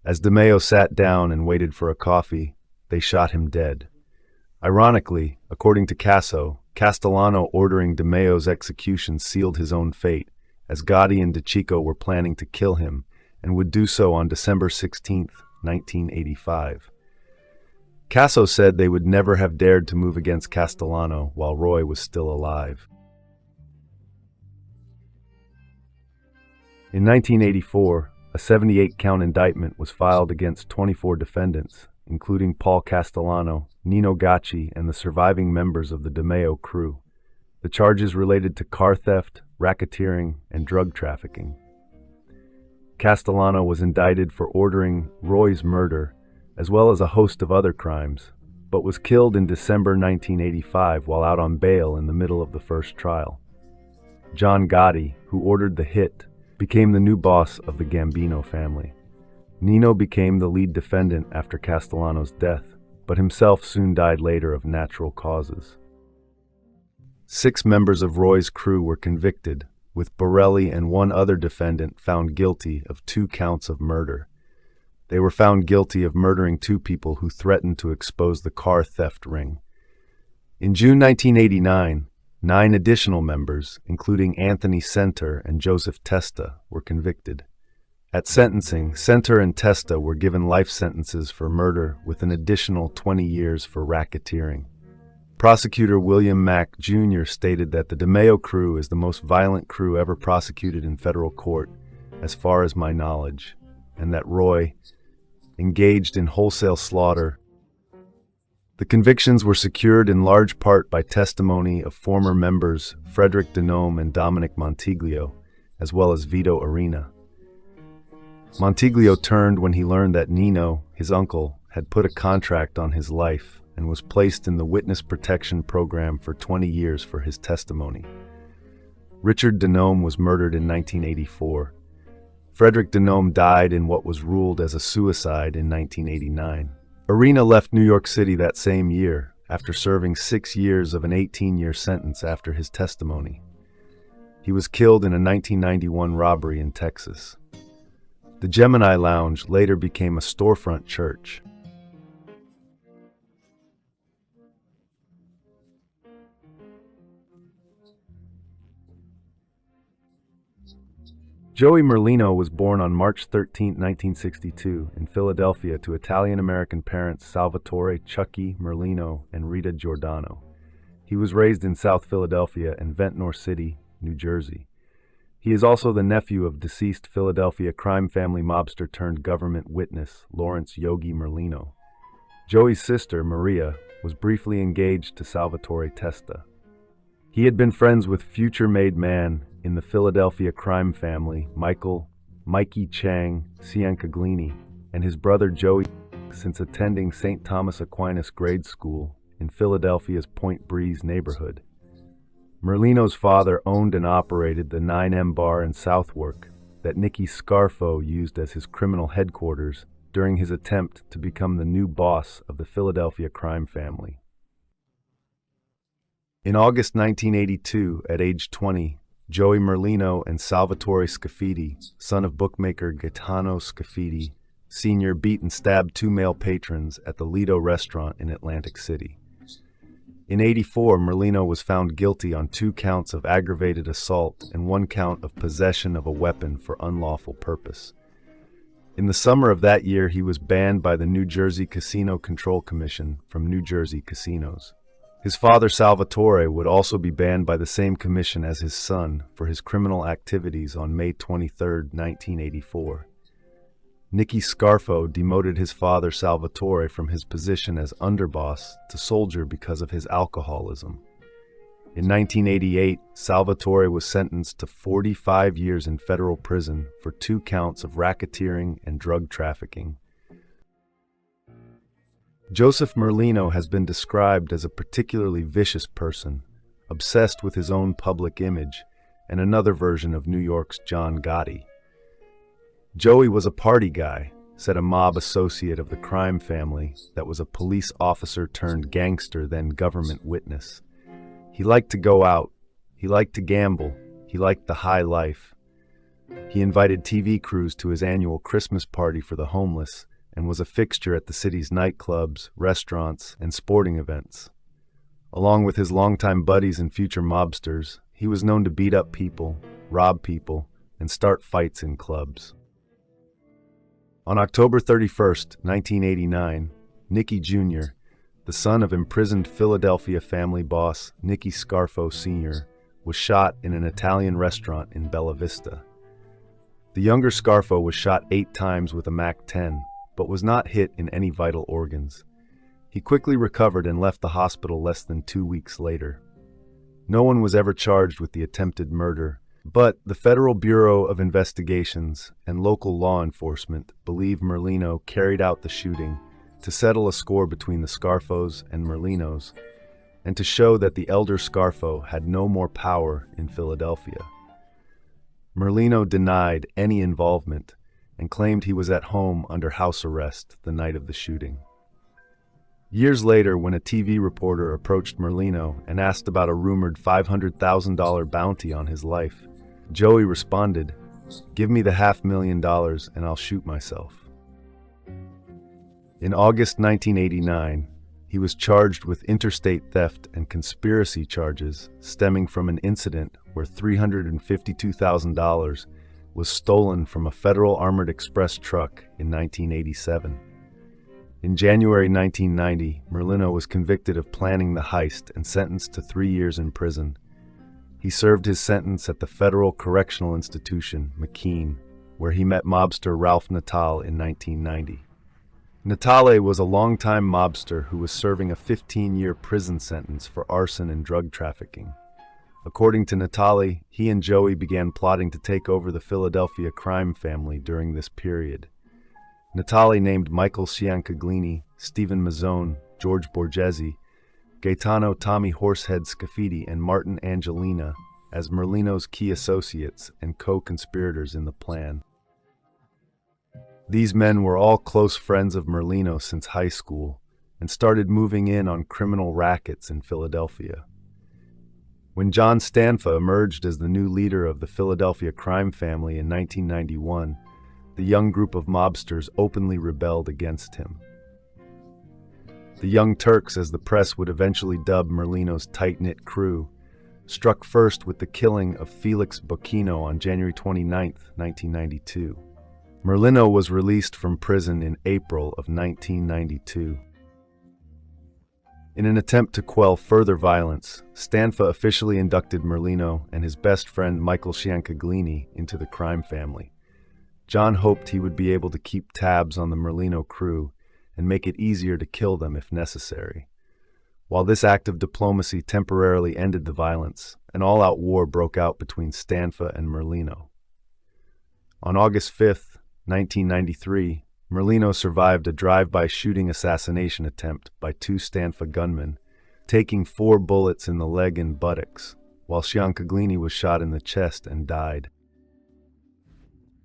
As DeMaio sat down and waited for a coffee, they shot him dead. Ironically, according to Casso, Castellano ordering DeMaio's execution sealed his own fate, as Gotti and DeChico were planning to kill him and would do so on December 16, 1985. Casso said they would never have dared to move against Castellano while Roy was still alive. In 1984, a 78-count indictment was filed against 24 defendants, including Paul Castellano, Nino Gacci, and the surviving members of the DeMaio crew. The charges related to car theft, racketeering, and drug trafficking. Castellano was indicted for ordering Roy's murder, as well as a host of other crimes, but was killed in December 1985 while out on bail in the middle of the first trial. John Gotti, who ordered the hit, became the new boss of the Gambino family. Nino became the lead defendant after Castellano's death, but himself soon died later of natural causes. 6 members of Roy's crew were convicted, with Borelli and one other defendant found guilty of 2 counts of murder. They were found guilty of murdering two people who threatened to expose the car theft ring. In June 1989, 9 additional members, including Anthony Center and Joseph Testa, were convicted. At sentencing, Center and Testa were given life sentences for murder with an additional 20 years for racketeering. Prosecutor William Mack, Jr. stated that the DeMeo crew is the most violent crew ever prosecuted in federal court, as far as my knowledge, and that Roy engaged in wholesale slaughter. The convictions were secured in large part by testimony of former members Frederick Denome and Dominic Montiglio, as well as Vito Arena. Montiglio turned when he learned that Nino, his uncle, had put a contract on his life and was placed in the Witness Protection Program for 20 years for his testimony. Richard Denome was murdered in 1984. Frederick Denome died in what was ruled as a suicide in 1989. Arena left New York City that same year after serving 6 years of an 18-year sentence after his testimony. He was killed in a 1991 robbery in Texas. The Gemini Lounge later became a storefront church. Joey Merlino was born on March 13, 1962, in Philadelphia to Italian-American parents Salvatore Chucky Merlino and Rita Giordano. He was raised in South Philadelphia and Ventnor City, New Jersey. He is also the nephew of deceased Philadelphia crime family mobster turned government witness Lawrence Yogi Merlino. Joey's sister, Maria, was briefly engaged to Salvatore Testa. He had been friends with future made man in the Philadelphia crime family, Mikey Chang Ciancaglini, and his brother Joey since attending St. Thomas Aquinas grade school in Philadelphia's Point Breeze neighborhood. Merlino's father owned and operated the 9M bar in Southwark that Nicky Scarfo used as his criminal headquarters during his attempt to become the new boss of the Philadelphia crime family. In August 1982, at age 20, Joey Merlino and Salvatore Scafidi, son of bookmaker Gaetano Scafidi, Sr., beat and stabbed 2 male patrons at the Lido restaurant in Atlantic City. In '84, Merlino was found guilty on 2 counts of aggravated assault and 1 count of possession of a weapon for unlawful purpose. In the summer of that year, he was banned by the New Jersey Casino Control Commission from New Jersey casinos. His father, Salvatore, would also be banned by the same commission as his son for his criminal activities on May 23, 1984. Nicky Scarfo demoted his father, Salvatore, from his position as underboss to soldier because of his alcoholism. In 1988, Salvatore was sentenced to 45 years in federal prison for 2 counts of racketeering and drug trafficking. Joseph Merlino has been described as a particularly vicious person, obsessed with his own public image, and another version of New York's John Gotti. Joey was a party guy, said a mob associate of the crime family that was a police officer turned gangster then government witness. He liked to go out, he liked to gamble, he liked the high life. He invited TV crews to his annual Christmas party for the homeless, and was a fixture at the city's nightclubs, restaurants, and sporting events. Along with his longtime buddies and future mobsters, he was known to beat up people, rob people, and start fights in clubs. On October 31, 1989, Nicky Jr., the son of imprisoned Philadelphia family boss Nicky Scarfo Sr., was shot in an Italian restaurant in Bella Vista. The younger Scarfo was shot 8 times with a MAC-10, but was not hit in any vital organs. He quickly recovered and left the hospital less than 2 weeks later. No one was ever charged with the attempted murder, but the Federal Bureau of Investigations and local law enforcement believe Merlino carried out the shooting to settle a score between the Scarfos and Merlinos, and to show that the elder Scarfo had no more power in Philadelphia. Merlino denied any involvement and claimed he was at home under house arrest the night of the shooting. Years later, when a TV reporter approached Merlino and asked about a rumored $500,000 bounty on his life, Joey responded, "Give me the $500,000 and I'll shoot myself." In August 1989, he was charged with interstate theft and conspiracy charges stemming from an incident where $352,000 was stolen from a Federal Armored Express truck in 1987. In January 1990, Merlino was convicted of planning the heist and sentenced to 3 years in prison. He served his sentence at the Federal Correctional Institution, McKean, where he met mobster Ralph Natal in 1990. Natale was a longtime mobster who was serving a 15-year prison sentence for arson and drug trafficking. According to Natale, he and Joey began plotting to take over the Philadelphia crime family during this period. Natale named Michael Ciancaglini, Stephen Mazzone, George Borghese, Gaetano Tommy Horsehead Scafidi, and Martin Angelina as Merlino's key associates and co-conspirators in the plan. These men were all close friends of Merlino since high school and started moving in on criminal rackets in Philadelphia. When John Stanfa emerged as the new leader of the Philadelphia crime family in 1991, the young group of mobsters openly rebelled against him. The Young Turks, as the press would eventually dub Merlino's tight-knit crew, struck first with the killing of Felix Bocchino on January 29, 1992. Merlino was released from prison in April of 1992. In an attempt to quell further violence, Stanfa officially inducted Merlino and his best friend Michael Ciancaglini into the crime family. John hoped he would be able to keep tabs on the Merlino crew and make it easier to kill them if necessary. While this act of diplomacy temporarily ended the violence, an all-out war broke out between Stanfa and Merlino. On August 5, 1993, Merlino survived a drive-by shooting assassination attempt by 2 Stanfa gunmen, taking 4 bullets in the leg and buttocks, while Ciancaglini was shot in the chest and died.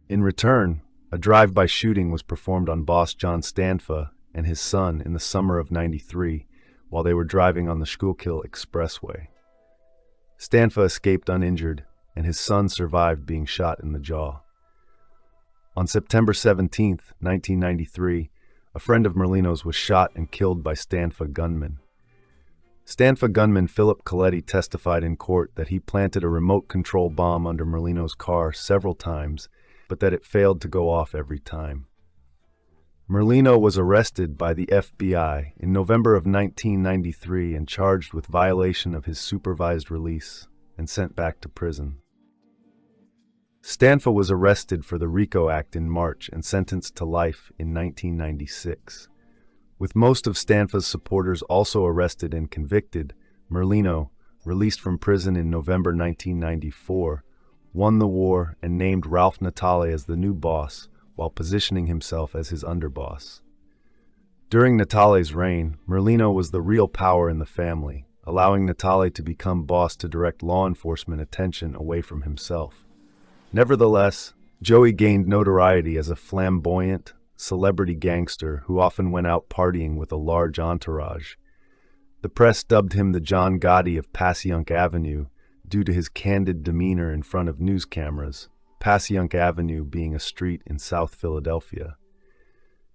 In return, a drive-by shooting was performed on boss John Stanfa and his son in the summer of '93 while they were driving on the Schuylkill Expressway. Stanfa escaped uninjured, and his son survived being shot in the jaw. On September 17, 1993, a friend of Merlino's was shot and killed by Stanfa gunmen. Stanfa gunman Philip Coletti testified in court that he planted a remote control bomb under Merlino's car several times, but that it failed to go off every time. Merlino was arrested by the FBI in November of 1993 and charged with violation of his supervised release and sent back to prison. Stanfa was arrested for the RICO Act in March and sentenced to life in 1996. With most of Stanfa's supporters also arrested and convicted, Merlino, released from prison in November 1994, won the war and named Ralph Natale as the new boss while positioning himself as his underboss. During Natale's reign, Merlino was the real power in the family, allowing Natale to become boss to direct law enforcement attention away from himself. Nevertheless, Joey gained notoriety as a flamboyant, celebrity gangster who often went out partying with a large entourage. The press dubbed him the John Gotti of Passyunk Avenue due to his candid demeanor in front of news cameras, Passyunk Avenue being a street in South Philadelphia.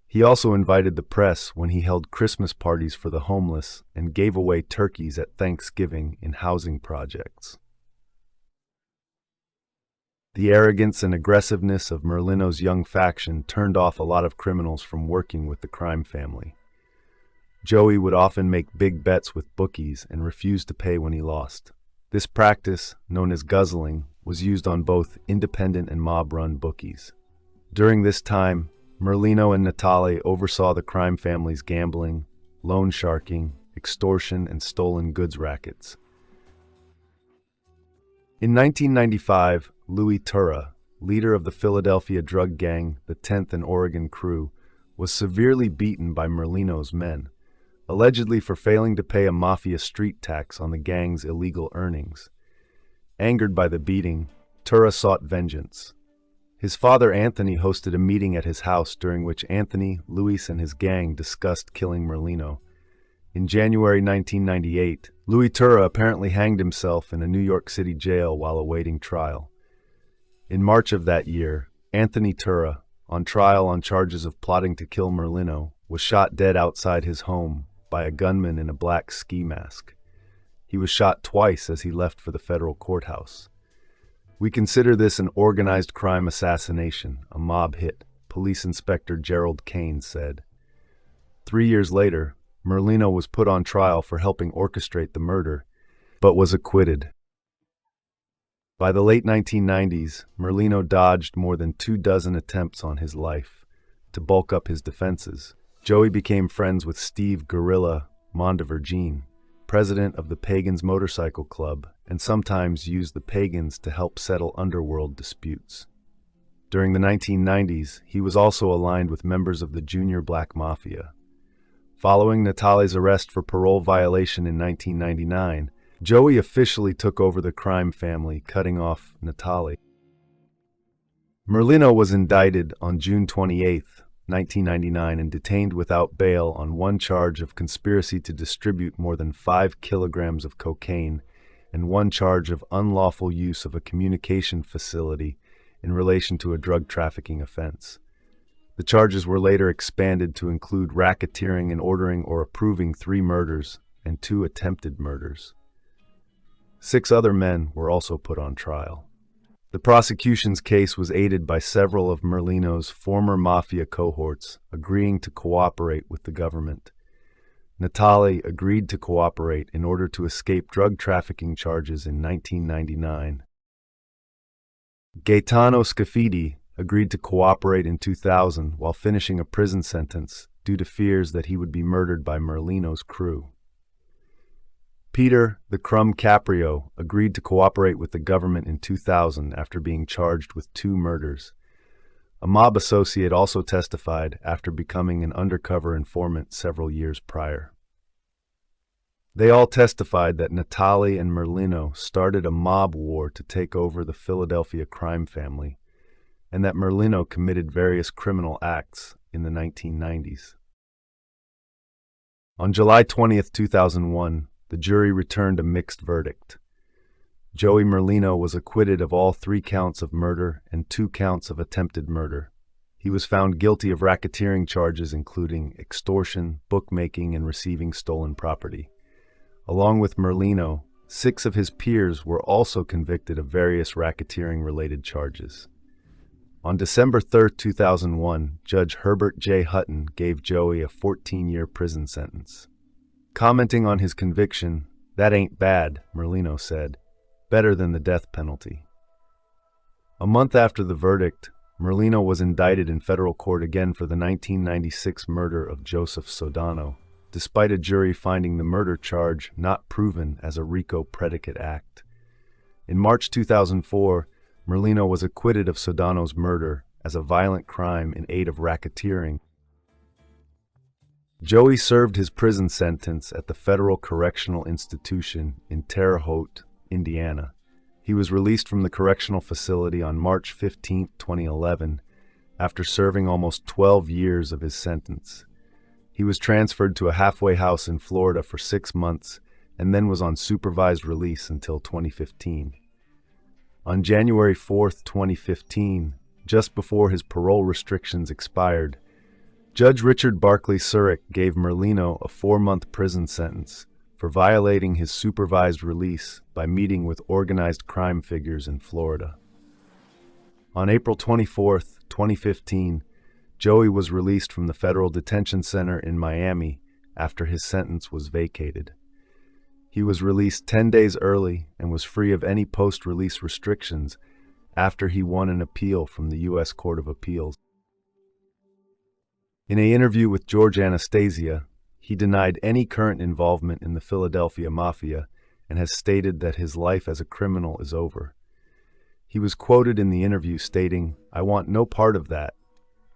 He also invited the press when he held Christmas parties for the homeless and gave away turkeys at Thanksgiving in housing projects. The arrogance and aggressiveness of Merlino's young faction turned off a lot of criminals from working with the crime family. Joey would often make big bets with bookies and refuse to pay when he lost. This practice, known as guzzling, was used on both independent and mob-run bookies. During this time, Merlino and Natale oversaw the crime family's gambling, loan sharking, extortion, and stolen goods rackets. In 1995, Louis Tura, leader of the Philadelphia drug gang, the 10th and Oregon Crew, was severely beaten by Merlino's men, allegedly for failing to pay a Mafia street tax on the gang's illegal earnings. Angered by the beating, Tura sought vengeance. His father Anthony hosted a meeting at his house during which Anthony, Luis, and his gang discussed killing Merlino. In January 1998, Louis Tura apparently hanged himself in a New York City jail while awaiting trial. In March of that year, Anthony Tura, on trial on charges of plotting to kill Merlino, was shot dead outside his home by a gunman in a black ski mask. He was shot twice as he left for the federal courthouse. "We consider this an organized crime assassination, a mob hit," Police Inspector Gerald Kane said. 3 years later, Merlino was put on trial for helping orchestrate the murder, but was acquitted. By the late 1990s, Merlino dodged more than 24 attempts on his life. To bulk up his defenses, Joey became friends with Steve "Gorilla" Mondevergine, president of the Pagans Motorcycle Club, and sometimes used the Pagans to help settle underworld disputes. During the 1990s, he was also aligned with members of the Junior Black Mafia. Following Natale's arrest for parole violation in 1999, Joey officially took over the crime family, cutting off Natale. Merlino was indicted on June 28, 1999, and detained without bail on one charge of conspiracy to distribute more than 5 kilograms of cocaine and one charge of unlawful use of a communication facility in relation to a drug trafficking offense. The charges were later expanded to include racketeering and ordering or approving 3 murders and 2 attempted murders. 6 other men were also put on trial. The prosecution's case was aided by several of Merlino's former Mafia cohorts agreeing to cooperate with the government. Natale agreed to cooperate in order to escape drug trafficking charges in 1999. Gaetano Scafidi agreed to cooperate in 2000 while finishing a prison sentence due to fears that he would be murdered by Merlino's crew. Peter "the Crumb" Caprio agreed to cooperate with the government in 2000 after being charged with 2 murders. A mob associate also testified after becoming an undercover informant several years prior. They all testified that Natale and Merlino started a mob war to take over the Philadelphia crime family, and that Merlino committed various criminal acts in the 1990s. On July 20, 2001, the jury returned a mixed verdict. Joey Merlino was acquitted of all 3 counts of murder and 2 counts of attempted murder. He was found guilty of racketeering charges including extortion, bookmaking, and receiving stolen property. Along with Merlino, 6 of his peers were also convicted of various racketeering-related charges. On December 3, 2001, Judge Herbert J. Hutton gave Joey a 14-year prison sentence. Commenting on his conviction, "That ain't bad," Merlino said. "Better than the death penalty." A month after the verdict, Merlino was indicted in federal court again for the 1996 murder of Joseph Sodano, despite a jury finding the murder charge not proven as a RICO predicate act. In March 2004, Merlino was acquitted of Sodano's murder as a violent crime in aid of racketeering. Joey served his prison sentence at the Federal Correctional Institution in Terre Haute, Indiana. He was released from the correctional facility on March 15, 2011, after serving almost 12 years of his sentence. He was transferred to a halfway house in Florida for 6 months and then was on supervised release until 2015. On January 4, 2015, just before his parole restrictions expired, Judge Richard Barclay Surik gave Merlino a 4-month prison sentence for violating his supervised release by meeting with organized crime figures in Florida. On April 24, 2015, Joey was released from the Federal Detention Center in Miami after his sentence was vacated. He was released 10 days early and was free of any post-release restrictions after he won an appeal from the U.S. Court of Appeals. In an interview with George Anastasia, he denied any current involvement in the Philadelphia Mafia and has stated that his life as a criminal is over. He was quoted in the interview stating, "I want no part of that,"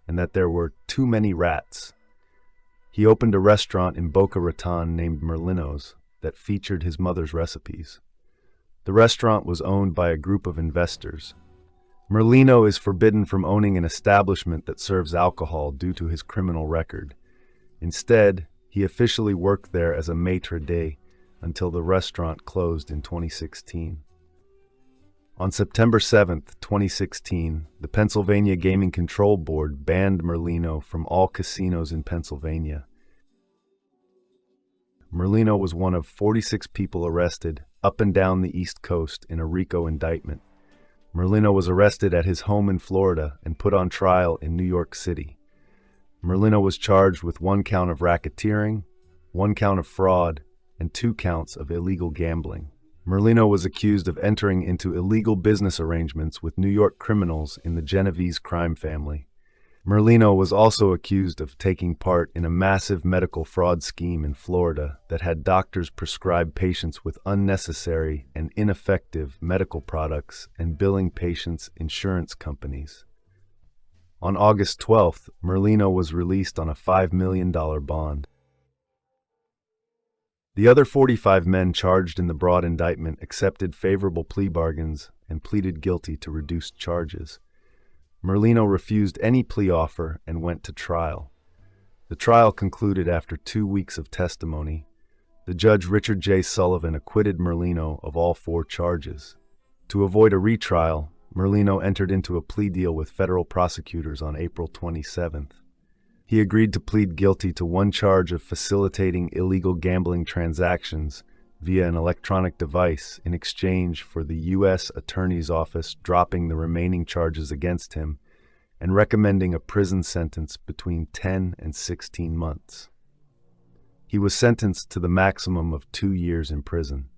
and that there were too many rats. He opened a restaurant in Boca Raton named Merlino's that featured his mother's recipes. The restaurant was owned by a group of investors. Merlino is forbidden from owning an establishment that serves alcohol due to his criminal record. Instead, he officially worked there as a maitre d' until the restaurant closed in 2016. On September 7, 2016, the Pennsylvania Gaming Control Board banned Merlino from all casinos in Pennsylvania. Merlino was one of 46 people arrested up and down the East Coast in a RICO indictment. Merlino was arrested at his home in Florida and put on trial in New York City. Merlino was charged with 1 count of racketeering, 1 count of fraud, and 2 counts of illegal gambling. Merlino was accused of entering into illegal business arrangements with New York criminals in the Genovese crime family. Merlino was also accused of taking part in a massive medical fraud scheme in Florida that had doctors prescribe patients with unnecessary and ineffective medical products and billing patients' insurance companies. On August 12th, Merlino was released on a $5 million bond. The other 45 men charged in the broad indictment accepted favorable plea bargains and pleaded guilty to reduced charges. Merlino refused any plea offer and went to trial. The trial concluded after 2 weeks of testimony. The judge Richard J. Sullivan acquitted Merlino of all 4 charges. To avoid a retrial, Merlino entered into a plea deal with federal prosecutors on April 27th. He agreed to plead guilty to 1 charge of facilitating illegal gambling transactions via an electronic device in exchange for the U.S. Attorney's Office dropping the remaining charges against him and recommending a prison sentence between 10 and 16 months. He was sentenced to the maximum of 2 years in prison.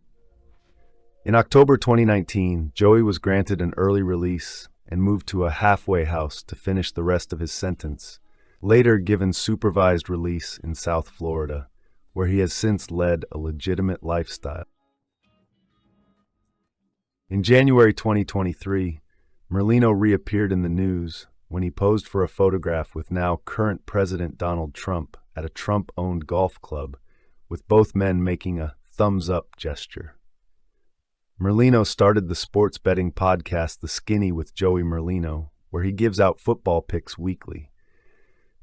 In October 2019, Joey was granted an early release and moved to a halfway house to finish the rest of his sentence, later given supervised release in South Florida, where he has since led a legitimate lifestyle. In January 2023, Merlino reappeared in the news when he posed for a photograph with now current President Donald Trump at a Trump-owned golf club, with both men making a thumbs-up gesture. Merlino started the sports betting podcast The Skinny with Joey Merlino, where he gives out football picks weekly.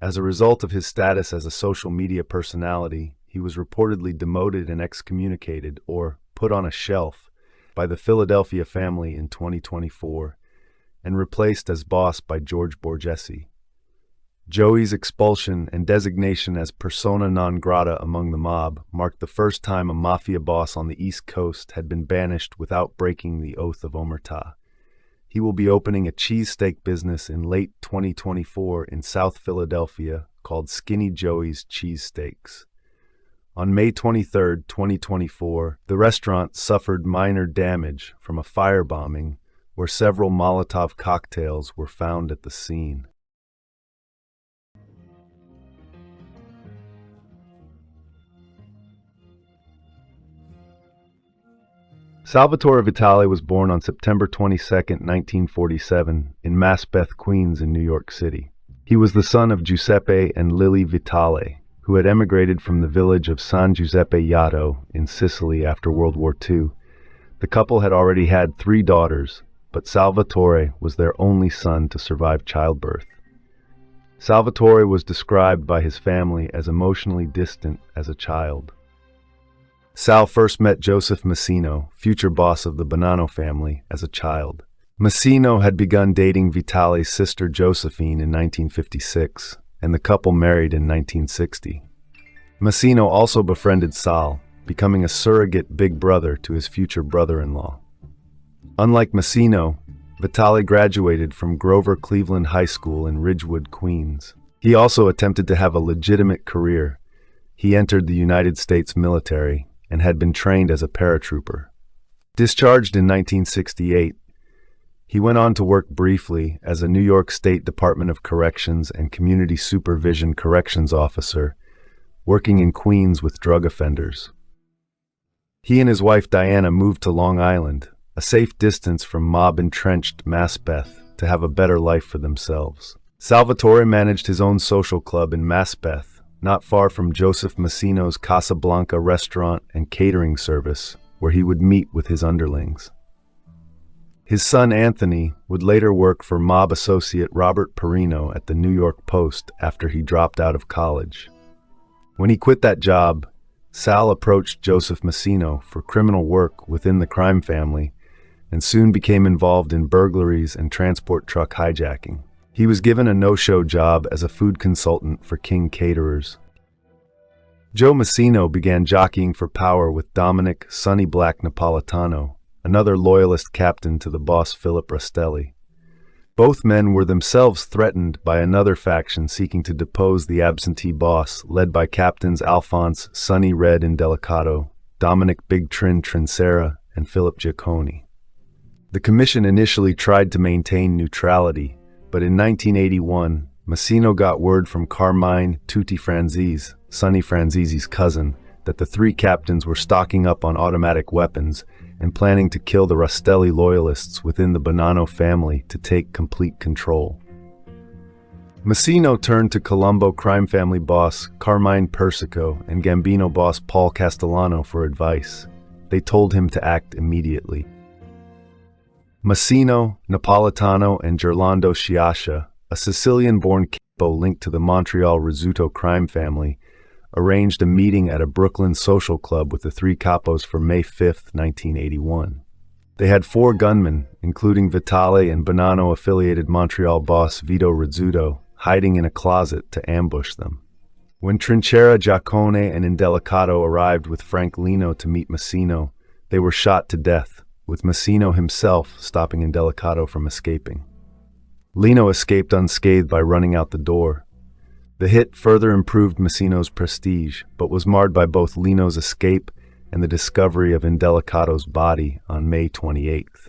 As a result of his status as a social media personality, he was reportedly demoted and excommunicated, or put on a shelf, by the Philadelphia family in 2024, and replaced as boss by George Borgesi. Joey's expulsion and designation as persona non grata among the mob marked the first time a Mafia boss on the East Coast had been banished without breaking the oath of omertà. He will be opening a cheesesteak business in late 2024 in South Philadelphia called Skinny Joey's Cheesesteaks. On May 23, 2024, the restaurant suffered minor damage from a firebombing where several Molotov cocktails were found at the scene. Salvatore Vitale was born on September 22, 1947, in Maspeth, Queens in New York City. He was the son of Giuseppe and Lily Vitale, who had emigrated from the village of San Giuseppe Jato in Sicily after World War II. The couple had already had 3 daughters, but Salvatore was their only son to survive childbirth. Salvatore was described by his family as emotionally distant as a child. Sal first met Joseph Massino, future boss of the Bonanno family, as a child. Massino had begun dating Vitale's sister Josephine in 1956, and the couple married in 1960. Massino also befriended Sal, becoming a surrogate big brother to his future brother-in-law. Unlike Massino, Vitale graduated from Grover Cleveland High School in Ridgewood, Queens. He also attempted to have a legitimate career. He entered the United States military and had been trained as a paratrooper. Discharged in 1968, he went on to work briefly as a New York State Department of Corrections and Community Supervision corrections officer, working in Queens with drug offenders. He and his wife Diana moved to Long Island, a safe distance from mob-entrenched Maspeth, to have a better life for themselves. Salvatore managed his own social club in Maspeth, not far from Joseph Massino's Casablanca restaurant and catering service, where he would meet with his underlings. His son Anthony would later work for mob associate Robert Perino at the New York Post after he dropped out of college. When he quit that job, Sal approached Joseph Massino for criminal work within the crime family and soon became involved in burglaries and transport truck hijacking. He was given a no-show job as a food consultant for King Caterers. Joe Massino began jockeying for power with Dominic "Sonny Black" Napolitano, another loyalist captain to the boss Philip Rastelli. Both men were themselves threatened by another faction seeking to depose the absentee boss, led by captains Alphonse "Sonny Red" Indelicato, Dominic "Big Trin" Trincera, and Philip Giacconi. The commission initially tried to maintain neutrality, but in 1981, Massino got word from Carmine "Tutti" Franzese, Sonny Franzese's cousin, that the three captains were stocking up on automatic weapons and planning to kill the Rastelli loyalists within the Bonanno family to take complete control. Massino turned to Colombo crime family boss Carmine Persico and Gambino boss Paul Castellano for advice. They told him to act immediately. Massino, Napolitano, and Gerlando Sciascia, a Sicilian-born capo linked to the Montreal Rizzuto crime family, arranged a meeting at a Brooklyn social club with the three capos for May 5, 1981. They had 4 gunmen, including Vitale and Bonanno-affiliated Montreal boss Vito Rizzuto, hiding in a closet to ambush them. When Trincera, Giaccone, and Indelicato arrived with Frank Lino to meet Massino, they were shot to death, with Massino himself stopping Indelicato from escaping. Lino escaped unscathed by running out the door. The hit further improved Massino's prestige, but was marred by both Lino's escape and the discovery of Indelicato's body on May 28th.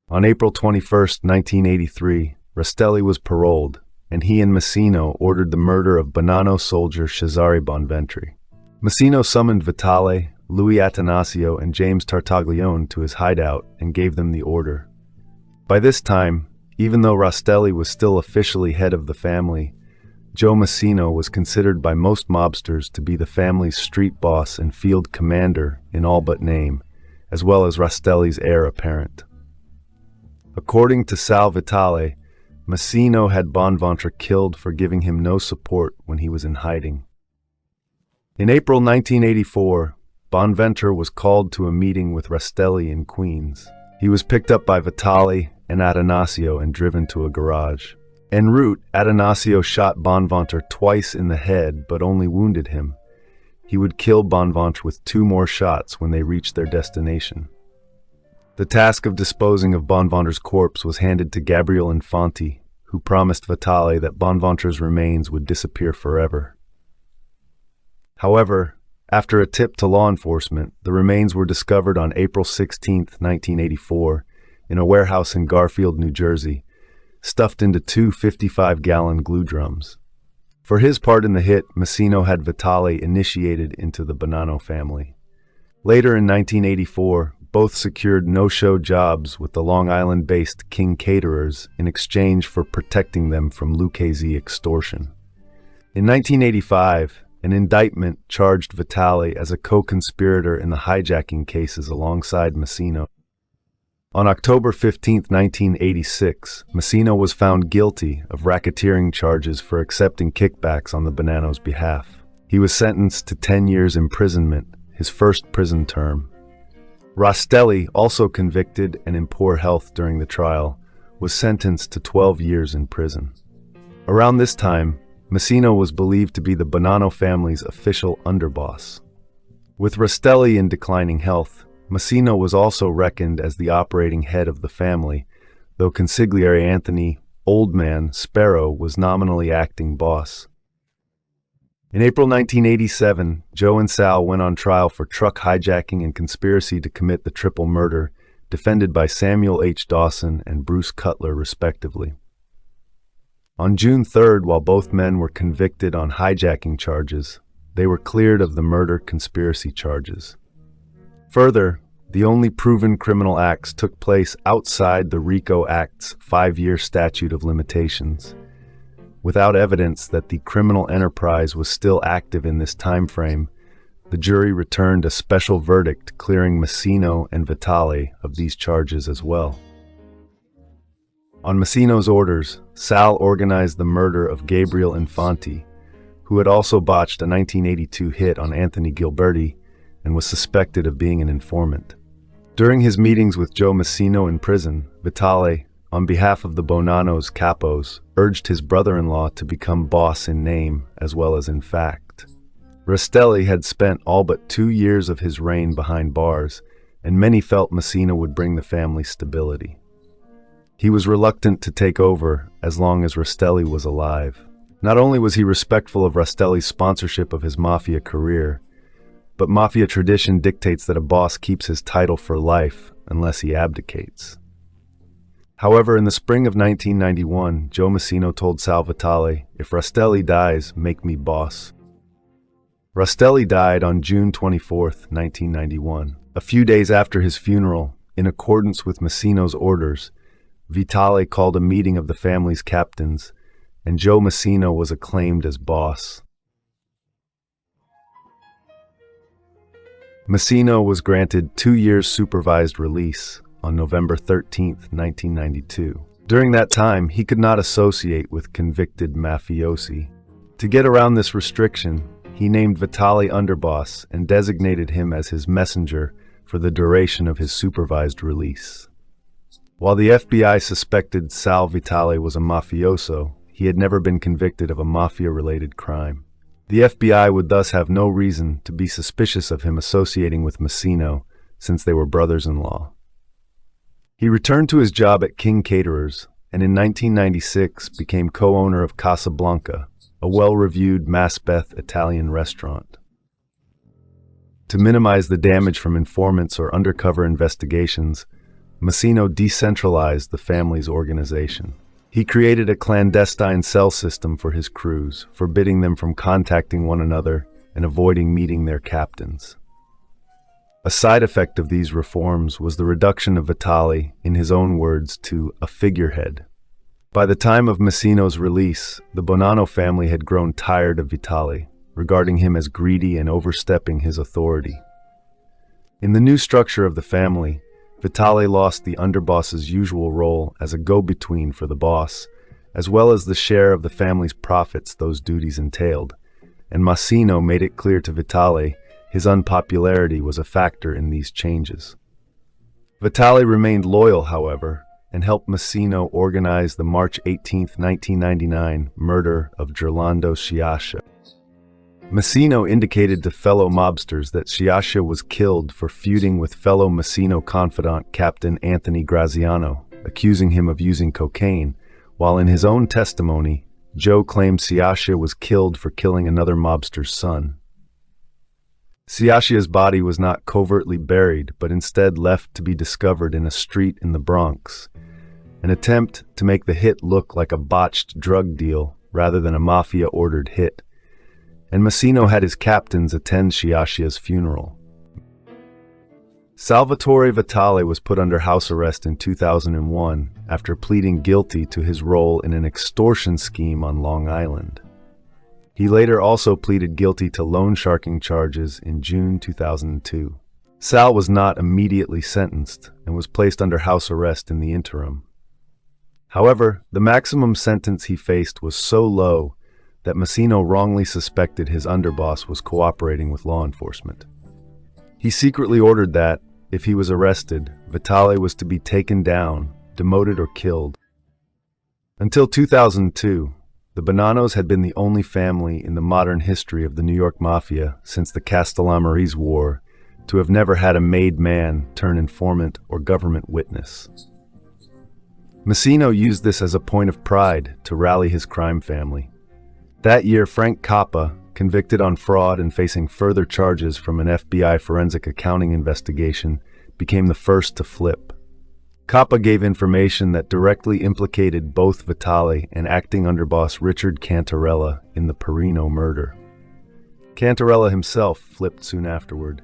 On April 21, 1983, Rastelli was paroled, and he and Massino ordered the murder of Bonanno soldier Cesare Bonventri. Massino summoned Vitale, Louis Atanasio, and James Tartaglione to his hideout and gave them the order. By this time, even though Rastelli was still officially head of the family, Joe Massino was considered by most mobsters to be the family's street boss and field commander in all but name, as well as Rastelli's heir apparent. According to Sal Vitale, Massino had Bonventre killed for giving him no support when he was in hiding. In April 1984, Bonventre was called to a meeting with Rastelli in Queens. He was picked up by Vitale and Atanasio and driven to a garage. En route, Atanasio shot Bonventre twice in the head but only wounded him. He would kill Bonventre with 2 more shots when they reached their destination. The task of disposing of Bonventre's corpse was handed to Gabriel Infanti, who promised Vitale that Bonventre's remains would disappear forever. However, after a tip to law enforcement, the remains were discovered on April 16, 1984, in a warehouse in Garfield, New Jersey, stuffed into 2 55-gallon glue drums. For his part in the hit, Massino had Vitale initiated into the Bonanno family. Later in 1984, both secured no-show jobs with the Long Island-based King Caterers in exchange for protecting them from Lucchese extortion. In 1985, an indictment charged Vitale as a co-conspirator in the hijacking cases alongside Massino. On October 15, 1986, Massino was found guilty of racketeering charges for accepting kickbacks on the Bonanno's behalf. He was sentenced to 10 years imprisonment, his first prison term. Rastelli, also convicted and in poor health during the trial, was sentenced to 12 years in prison. Around this time, Massino was believed to be the Bonanno family's official underboss. With Rastelli in declining health, Massino was also reckoned as the operating head of the family, though consigliere Anthony "Old Man" Sparrow was nominally acting boss. In April 1987, Joe and Sal went on trial for truck hijacking and conspiracy to commit the triple murder, defended by Samuel H. Dawson and Bruce Cutler, respectively. On June 3rd, while both men were convicted on hijacking charges, they were cleared of the murder conspiracy charges. Further, the only proven criminal acts took place outside the RICO Act's 5-year statute of limitations. Without evidence that the criminal enterprise was still active in this time frame, the jury returned a special verdict clearing Massino and Vitale of these charges as well. On Massino's orders, Sal organized the murder of Gabriel Infanti, who had also botched a 1982 hit on Anthony Gilberti and was suspected of being an informant. During his meetings with Joe Massino in prison, Vitale, on behalf of the Bonanno's capos, urged his brother-in-law to become boss in name as well as in fact. Rastelli had spent all but 2 years of his reign behind bars, and many felt Massino would bring the family stability. He was reluctant to take over as long as Rastelli was alive. Not only was he respectful of Rastelli's sponsorship of his Mafia career, but Mafia tradition dictates that a boss keeps his title for life unless he abdicates. However, in the spring of 1991, Joe Massino told Sal Vitale, "If Rastelli dies, make me boss." Rastelli died on June 24, 1991. A few days after his funeral, in accordance with Massino's orders, Vitale called a meeting of the family's captains, and Joe Massino was acclaimed as boss. Massino was granted 2 years supervised release on November 13, 1992. During that time, he could not associate with convicted mafiosi. To get around this restriction, he named Vitale underboss and designated him as his messenger for the duration of his supervised release. While the FBI suspected Sal Vitale was a mafioso, he had never been convicted of a mafia-related crime. The FBI would thus have no reason to be suspicious of him associating with Massino, since they were brothers-in-law. He returned to his job at King Caterers, and in 1996 became co-owner of Casablanca, a well-reviewed Macbeth Italian restaurant. To minimize the damage from informants or undercover investigations, Massino decentralized the family's organization. He created a clandestine cell system for his crews, forbidding them from contacting one another and avoiding meeting their captains. A side effect of these reforms was the reduction of Vitale, in his own words, to a figurehead. By the time of Massino's release, the Bonanno family had grown tired of Vitale, regarding him as greedy and overstepping his authority. In the new structure of the family, Vitale lost the underboss's usual role as a go-between for the boss, as well as the share of the family's profits those duties entailed, and Massino made it clear to Vitale his unpopularity was a factor in these changes. Vitale remained loyal, however, and helped Massino organize the March 18, 1999 murder of Gerlando Sciascia. Massino indicated to fellow mobsters that Sciascia was killed for feuding with fellow Massino confidant Captain Anthony Graziano, accusing him of using cocaine, while in his own testimony, Joe claimed Sciascia was killed for killing another mobster's son. Sciascia's body was not covertly buried, but instead left to be discovered in a street in the Bronx, an attempt to make the hit look like a botched drug deal rather than a mafia-ordered hit, and Massino had his captains attend Sciascia's funeral. Salvatore Vitale was put under house arrest in 2001 after pleading guilty to his role in an extortion scheme on Long Island. He later also pleaded guilty to loan sharking charges in June 2002. Sal was not immediately sentenced and was placed under house arrest in the interim. However, the maximum sentence he faced was so low that Massino wrongly suspected his underboss was cooperating with law enforcement. He secretly ordered that, if he was arrested, Vitale was to be taken down, demoted or killed. Until 2002, the Bonannos had been the only family in the modern history of the New York Mafia since the Castellamarese War to have never had a made man turn informant or government witness. Massino used this as a point of pride to rally his crime family. That year, Frank Cappa, convicted on fraud and facing further charges from an FBI forensic accounting investigation, became the first to flip. Cappa gave information that directly implicated both Vitale and acting underboss Richard Cantarella in the Perino murder. Cantarella himself flipped soon afterward.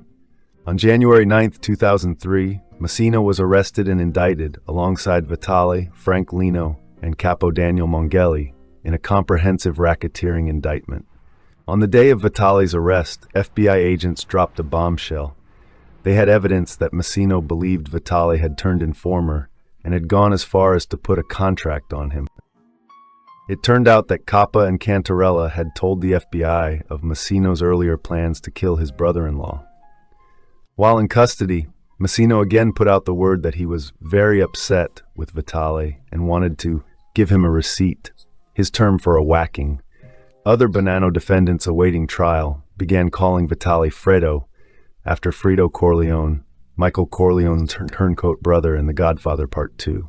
On January 9, 2003, Massino was arrested and indicted alongside Vitale, Frank Lino, and Capo Daniel Mongeli in a comprehensive racketeering indictment. On the day of Vitale's arrest, FBI agents dropped a bombshell. They had evidence that Massino believed Vitale had turned informer and had gone as far as to put a contract on him. It turned out that Cappa and Cantarella had told the FBI of Massino's earlier plans to kill his brother-in-law. While in custody, Massino again put out the word that he was very upset with Vitale and wanted to give him a receipt, his term for a whacking. Other Bonanno defendants awaiting trial began calling Vitale Fredo, after Fredo Corleone, Michael Corleone's turncoat brother in The Godfather Part 2.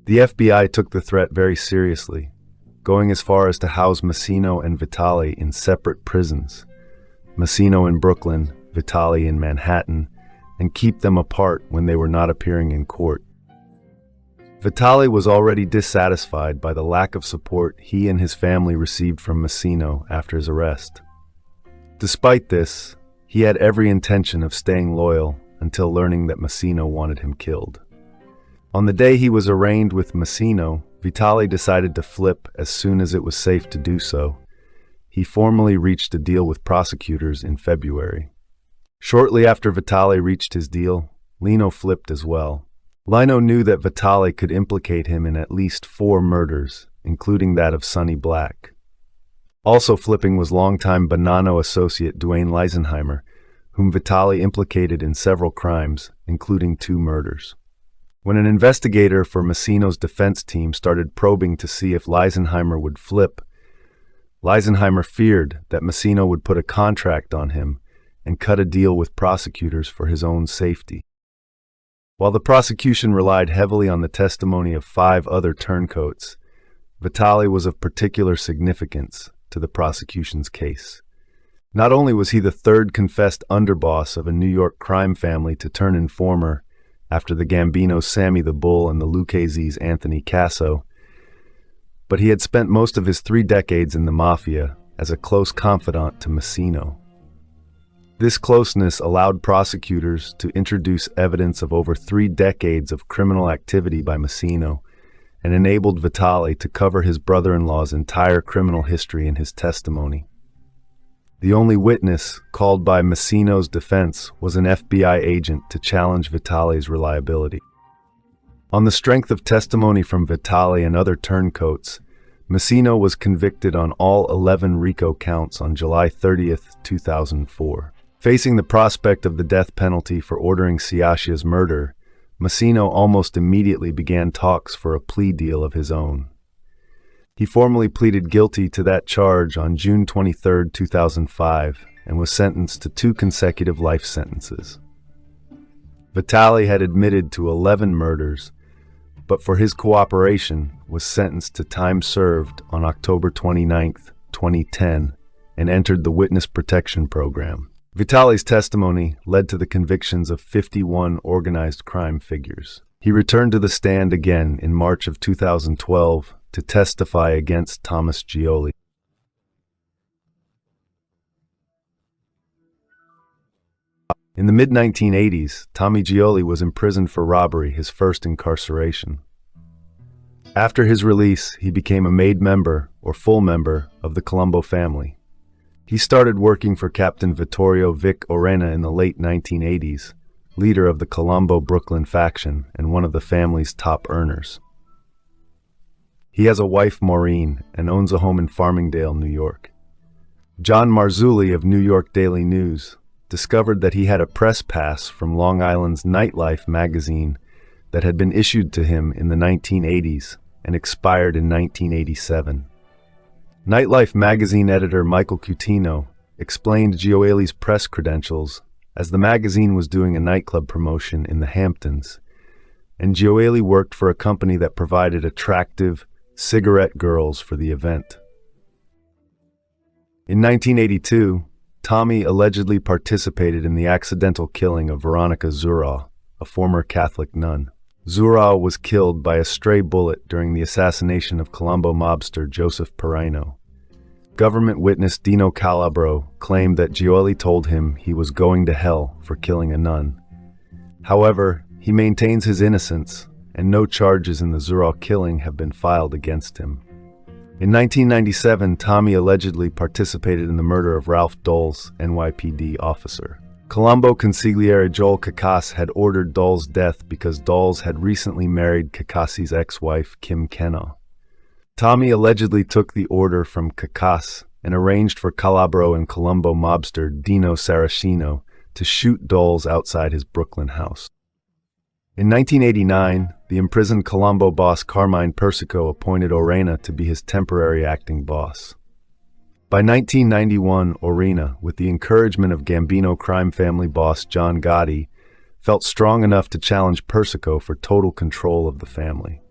The FBI took the threat very seriously, going as far as to house Massino and Vitale in separate prisons, Massino in Brooklyn, Vitale in Manhattan, and keep them apart when they were not appearing in court. Vitale was already dissatisfied by the lack of support he and his family received from Massino after his arrest. Despite this, he had every intention of staying loyal until learning that Massino wanted him killed. On the day he was arraigned with Massino, Vitale decided to flip as soon as it was safe to do so. He formally reached a deal with prosecutors in February. Shortly after Vitale reached his deal, Lino flipped as well. Lino knew that Vitale could implicate him in at least 4 murders, including that of Sonny Black. Also flipping was longtime Bonanno associate Duane Leisenheimer, whom Vitale implicated in several crimes, including 2 murders. When an investigator for Massino's defense team started probing to see if Leisenheimer would flip, Leisenheimer feared that Massino would put a contract on him and cut a deal with prosecutors for his own safety. While the prosecution relied heavily on the testimony of 5 other turncoats, Vitale was of particular significance to the prosecution's case. Not only was he the 3rd confessed underboss of a New York crime family to turn informer after the Gambinos Sammy the Bull and the Lucchese's Anthony Casso, but he had spent most of his 3 decades in the Mafia as a close confidant to Massino. This closeness allowed prosecutors to introduce evidence of over 3 decades of criminal activity by Massino and enabled Vitale to cover his brother-in-law's entire criminal history in his testimony. The only witness called by Massino's defense was an FBI agent to challenge Vitale's reliability. On the strength of testimony from Vitale and other turncoats, Massino was convicted on all 11 RICO counts on July 30, 2004. Facing the prospect of the death penalty for ordering Sciascia's murder, Massino almost immediately began talks for a plea deal of his own. He formally pleaded guilty to that charge on June 23, 2005, and was sentenced to 2 consecutive life sentences. Vitale had admitted to 11 murders, but for his cooperation was sentenced to time served on October 29, 2010, and entered the Witness Protection Program. Vitale's testimony led to the convictions of 51 organized crime figures. He returned to the stand again in March of 2012 to testify against Thomas Gioli. In the mid-1980s, Tommy Gioli was imprisoned for robbery, his first incarceration. After his release, he became a made member, or full member, of the Colombo family. He started working for Captain Vittorio Vic Orena in the late 1980s, leader of the Colombo Brooklyn faction and one of the family's top earners. He has a wife, Maureen, and owns a home in Farmingdale, New York. John Marzulli of New York Daily News discovered that he had a press pass from Long Island's Nightlife magazine that had been issued to him in the 1980s and expired in 1987. Nightlife magazine editor Michael Cutino explained Gioli's press credentials as the magazine was doing a nightclub promotion in the Hamptons, and Gioli worked for a company that provided attractive cigarette girls for the event. In 1982, Tommy allegedly participated in the accidental killing of Veronica Zuraw, a former Catholic nun. Zuraw was killed by a stray bullet during the assassination of Colombo mobster Joseph Perino. Government witness Dino Calabro claimed that Gioli told him he was going to hell for killing a nun. However, he maintains his innocence, and no charges in the Zuraw killing have been filed against him. In 1997, Tommy allegedly participated in the murder of Ralph Dole's NYPD officer. Colombo consigliere Joel Cacace had ordered Dole's death because Doles had recently married Cacace's ex-wife, Kim Kenna. Tommy allegedly took the order from Cacace and arranged for Calabro and Colombo mobster Dino Saracino to shoot dolls outside his Brooklyn house. In 1989, the imprisoned Colombo boss Carmine Persico appointed Orena to be his temporary acting boss. By 1991, Orena, with the encouragement of Gambino crime family boss John Gotti, felt strong enough to challenge Persico for total control of the family.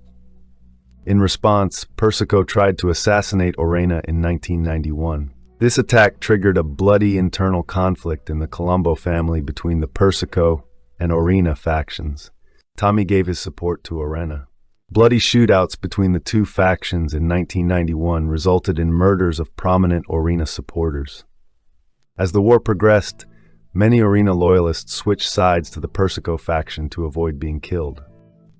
In response, Persico tried to assassinate Orena in 1991. This attack triggered a bloody internal conflict in the Colombo family between the Persico and Orena factions. Tommy gave his support to Orena. Bloody shootouts between the two factions in 1991 resulted in murders of prominent Orena supporters. As the war progressed, many Orena loyalists switched sides to the Persico faction to avoid being killed.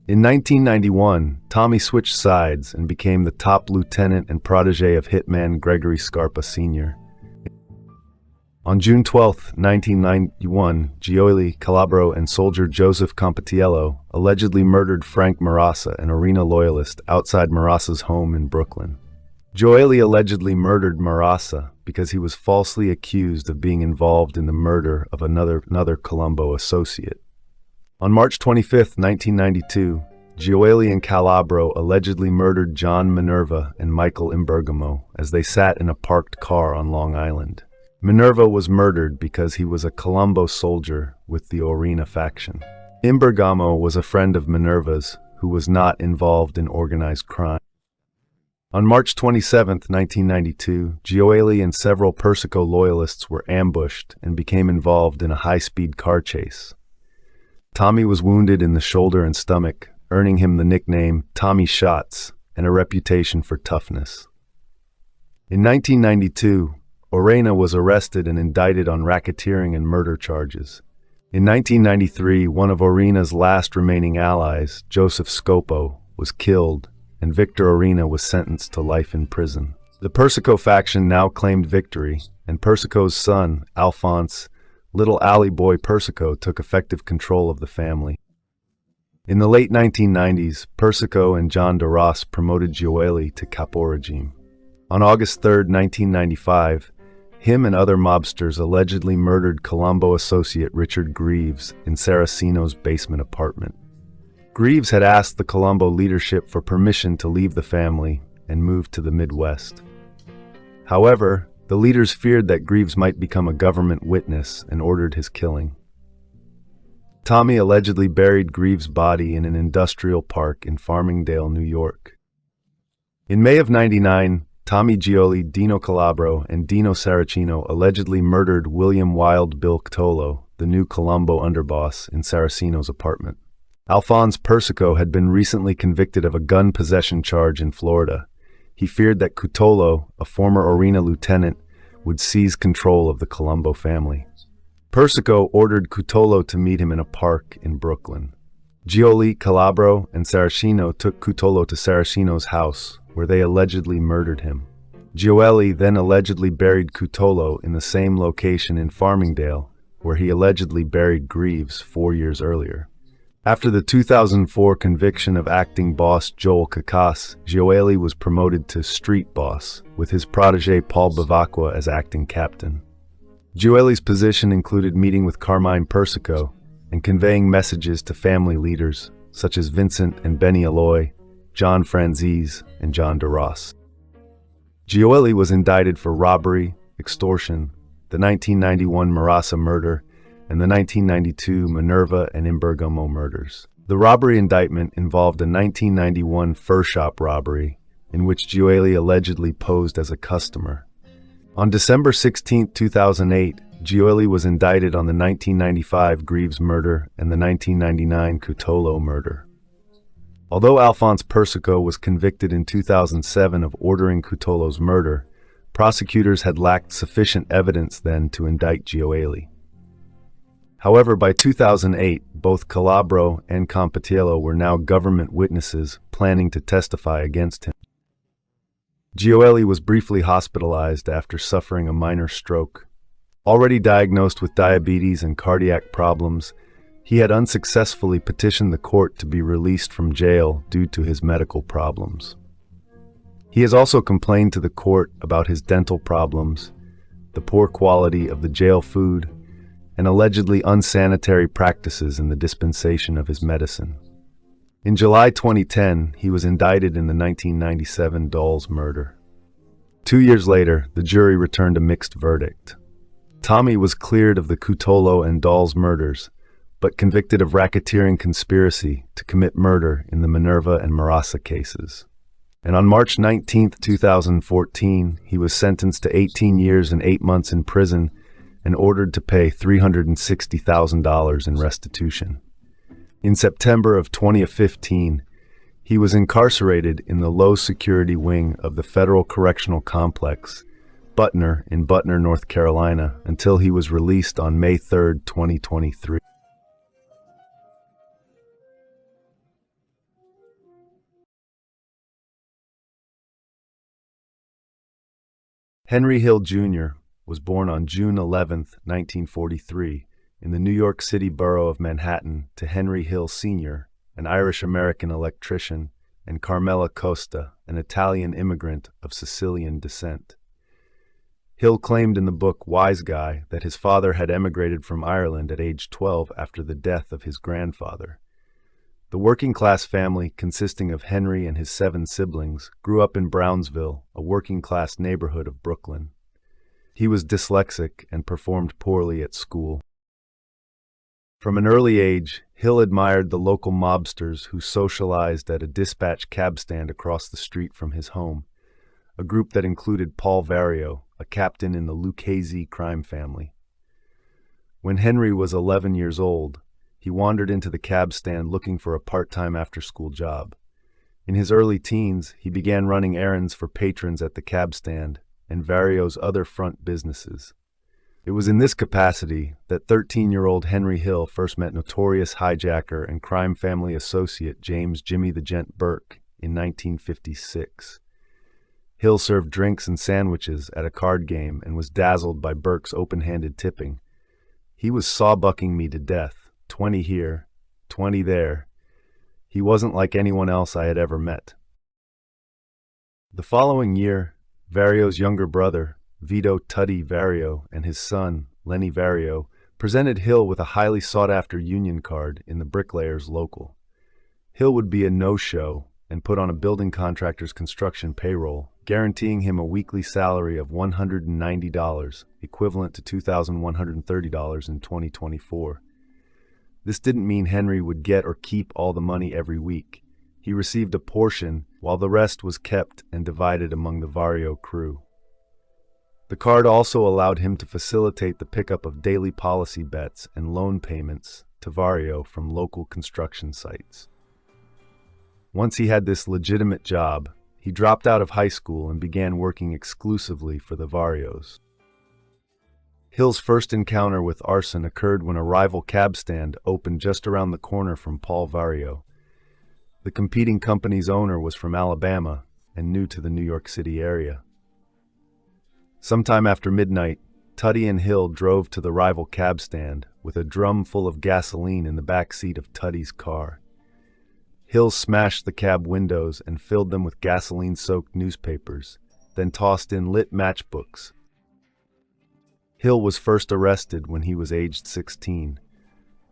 In 1991, Tommy switched sides and became the top lieutenant and protege of hitman Gregory Scarpa Sr. On June 12, 1991, Gioeli Calabro and soldier Joseph Compatiello allegedly murdered Frank Marassa, an Orena loyalist, outside Marassa's home in Brooklyn. Gioeli allegedly murdered Marassa because he was falsely accused of being involved in the murder of another Colombo associate. On March 25, 1992, Gioeli and Calabro allegedly murdered John Minerva and Michael Imbergamo as they sat in a parked car on Long Island. Minerva was murdered because he was a Colombo soldier with the Orena faction. Imbergamo was a friend of Minerva's who was not involved in organized crime. On March 27, 1992, Gioeli and several Persico loyalists were ambushed and became involved in a high-speed car chase. Tommy was wounded in the shoulder and stomach, earning him the nickname Tommy Shots and a reputation for toughness. In 1992, Orena was arrested and indicted on racketeering and murder charges. In 1993, one of Orena's last remaining allies, Joseph Scopo, was killed, and Victor Orena was sentenced to life in prison. The Persico faction now claimed victory, and Persico's son, Alphonse, Little Alley Boy Persico, took effective control of the family. In the late 1990s, Persico and John DeRoss promoted Gioeli to capo regime. On August 3, 1995, him and other mobsters allegedly murdered Colombo associate Richard Greaves in Saraceno's basement apartment. Greaves had asked the Colombo leadership for permission to leave the family and move to the Midwest. However, the leaders feared that Greaves might become a government witness and ordered his killing. Tommy allegedly buried Greaves' body in an industrial park in Farmingdale, New York. In May of '99, Tommy Gioeli, Dino Calabro, and Dino Saraceno allegedly murdered William Wild Bill Cutolo, the new Colombo underboss, in Saraceno's apartment. Alphonse Persico had been recently convicted of a gun possession charge in Florida. He feared that Cutolo, a former Orena lieutenant, would seize control of the Colombo family. Persico ordered Cutolo to meet him in a park in Brooklyn. Gioeli, Calabro, and Saraceno took Cutolo to Saraceno's house, where they allegedly murdered him. Gioeli then allegedly buried Cutolo in the same location in Farmingdale, where he allegedly buried Greaves 4 years earlier. After the 2004 conviction of acting boss Joel Kakas, Gioeli was promoted to street boss, with his protege Paul Bavacqua as acting captain. Gioeli's position included meeting with Carmine Persico and conveying messages to family leaders such as Vincent and Benny Alloy, John Franzese, and John DeRoss. Gioeli was indicted for robbery, extortion, the 1991 Marassa murder, and the 1992 Minerva and Imbergamo murders. The robbery indictment involved a 1991 fur shop robbery in which Gioeli allegedly posed as a customer. On December 16, 2008, Gioeli was indicted on the 1995 Greaves murder and the 1999 Cutolo murder. Although Alphonse Persico was convicted in 2007 of ordering Cutolo's murder, prosecutors had lacked sufficient evidence then to indict Gioeli. However, by 2008, both Calabro and Compatiello were now government witnesses planning to testify against him. Gioeli was briefly hospitalized after suffering a minor stroke. Already diagnosed with diabetes and cardiac problems, he had unsuccessfully petitioned the court to be released from jail due to his medical problems. He has also complained to the court about his dental problems, the poor quality of the jail food, and allegedly unsanitary practices in the dispensation of his medicine. In July 2010, he was indicted in the 1997 Dawes murder. 2 years later, the jury returned a mixed verdict. Tommy was cleared of the Cutolo and Dawes murders, but convicted of racketeering conspiracy to commit murder in the Minerva and Marassa cases. And on March 19, 2014, he was sentenced to 18 years and 8 months in prison and ordered to pay $360,000 in restitution. In September of 2015, he was incarcerated in the low-security wing of the Federal Correctional Complex, Butner, in Butner, North Carolina, until he was released on May 3, 2023. Henry Hill, Jr. was born on June 11, 1943, in the New York City borough of Manhattan to Henry Hill, Sr., an Irish-American electrician, and Carmela Costa, an Italian immigrant of Sicilian descent. Hill claimed in the book Wise Guy that his father had emigrated from Ireland at age 12 after the death of his grandfather. The working-class family, consisting of Henry and his 7 siblings, grew up in Brownsville, a working-class neighborhood of Brooklyn. He was dyslexic and performed poorly at school. From an early age, Hill admired the local mobsters who socialized at a dispatch cab stand across the street from his home, a group that included Paul Vario, a captain in the Lucchese crime family. When Henry was 11 years old, he wandered into the cab stand looking for a part-time after-school job. In his early teens, he began running errands for patrons at the cab stand and Vario's other front businesses. It was in this capacity that 13-year-old Henry Hill first met notorious hijacker and crime family associate James "Jimmy the Gent" Burke in 1956. Hill served drinks and sandwiches at a card game and was dazzled by Burke's open-handed tipping. "He was sawbucking me to death. 20 here, 20 there. He wasn't like anyone else I had ever met." The following year, Vario's younger brother, Vito "Tuddy" Vario, and his son, Lenny Vario, presented Hill with a highly sought-after union card in the bricklayers' local. Hill would be a no-show and put on a building contractor's construction payroll, guaranteeing him a weekly salary of $190, equivalent to $2,130 in 2024. This didn't mean Henry would get or keep all the money every week. He received a portion, while the rest was kept and divided among the Vario crew. The card also allowed him to facilitate the pickup of daily policy bets and loan payments to Vario from local construction sites. Once he had this legitimate job, he dropped out of high school and began working exclusively for the Varios. Hill's first encounter with arson occurred when a rival cab stand opened just around the corner from Paul Vario. The competing company's owner was from Alabama and new to the New York City area. Sometime after midnight, Tuddy and Hill drove to the rival cab stand with a drum full of gasoline in the back seat of Tuddy's car. Hill smashed the cab windows and filled them with gasoline-soaked newspapers, then tossed in lit matchbooks. Hill was first arrested when he was aged 16.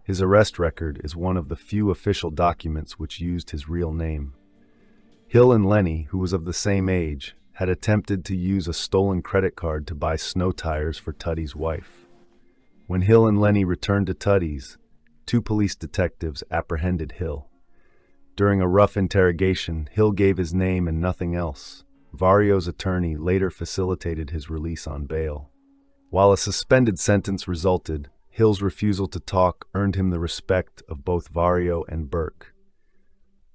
His arrest record is one of the few official documents which used his real name. Hill and Lenny, who was of the same age, had attempted to use a stolen credit card to buy snow tires for Tuddy's wife. When Hill and Lenny returned to Tuddy's, 2 police detectives apprehended Hill. During a rough interrogation, Hill gave his name and nothing else. Vario's attorney later facilitated his release on bail. While a suspended sentence resulted, Hill's refusal to talk earned him the respect of both Vario and Burke.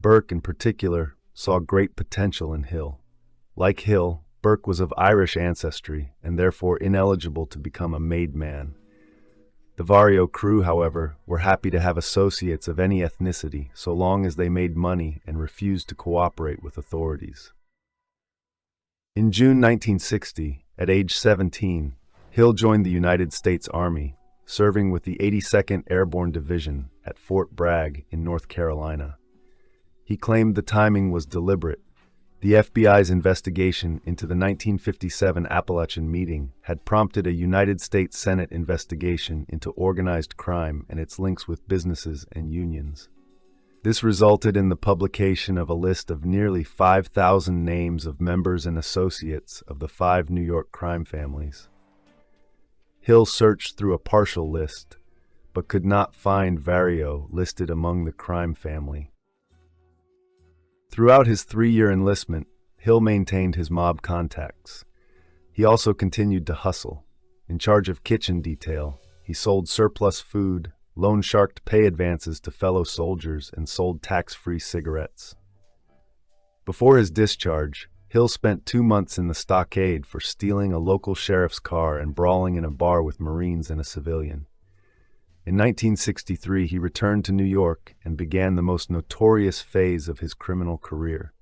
Burke, in particular, saw great potential in Hill. Like Hill, Burke was of Irish ancestry and therefore ineligible to become a made man. The Vario crew, however, were happy to have associates of any ethnicity so long as they made money and refused to cooperate with authorities. In June 1960, at age 17, Hill joined the United States Army, serving with the 82nd Airborne Division at Fort Bragg in North Carolina. He claimed the timing was deliberate. The FBI's investigation into the 1957 Appalachian meeting had prompted a United States Senate investigation into organized crime and its links with businesses and unions. This resulted in the publication of a list of nearly 5,000 names of members and associates of the 5 New York crime families. Hill searched through a partial list, but could not find Vario listed among the crime family. Throughout his 3-year enlistment, Hill maintained his mob contacts. He also continued to hustle. In charge of kitchen detail, he sold surplus food, loan sharked pay advances to fellow soldiers, and sold tax-free cigarettes. Before his discharge, Hill spent 2 months in the stockade for stealing a local sheriff's car and brawling in a bar with Marines and a civilian. In 1963, he returned to New York and began the most notorious phase of his criminal career: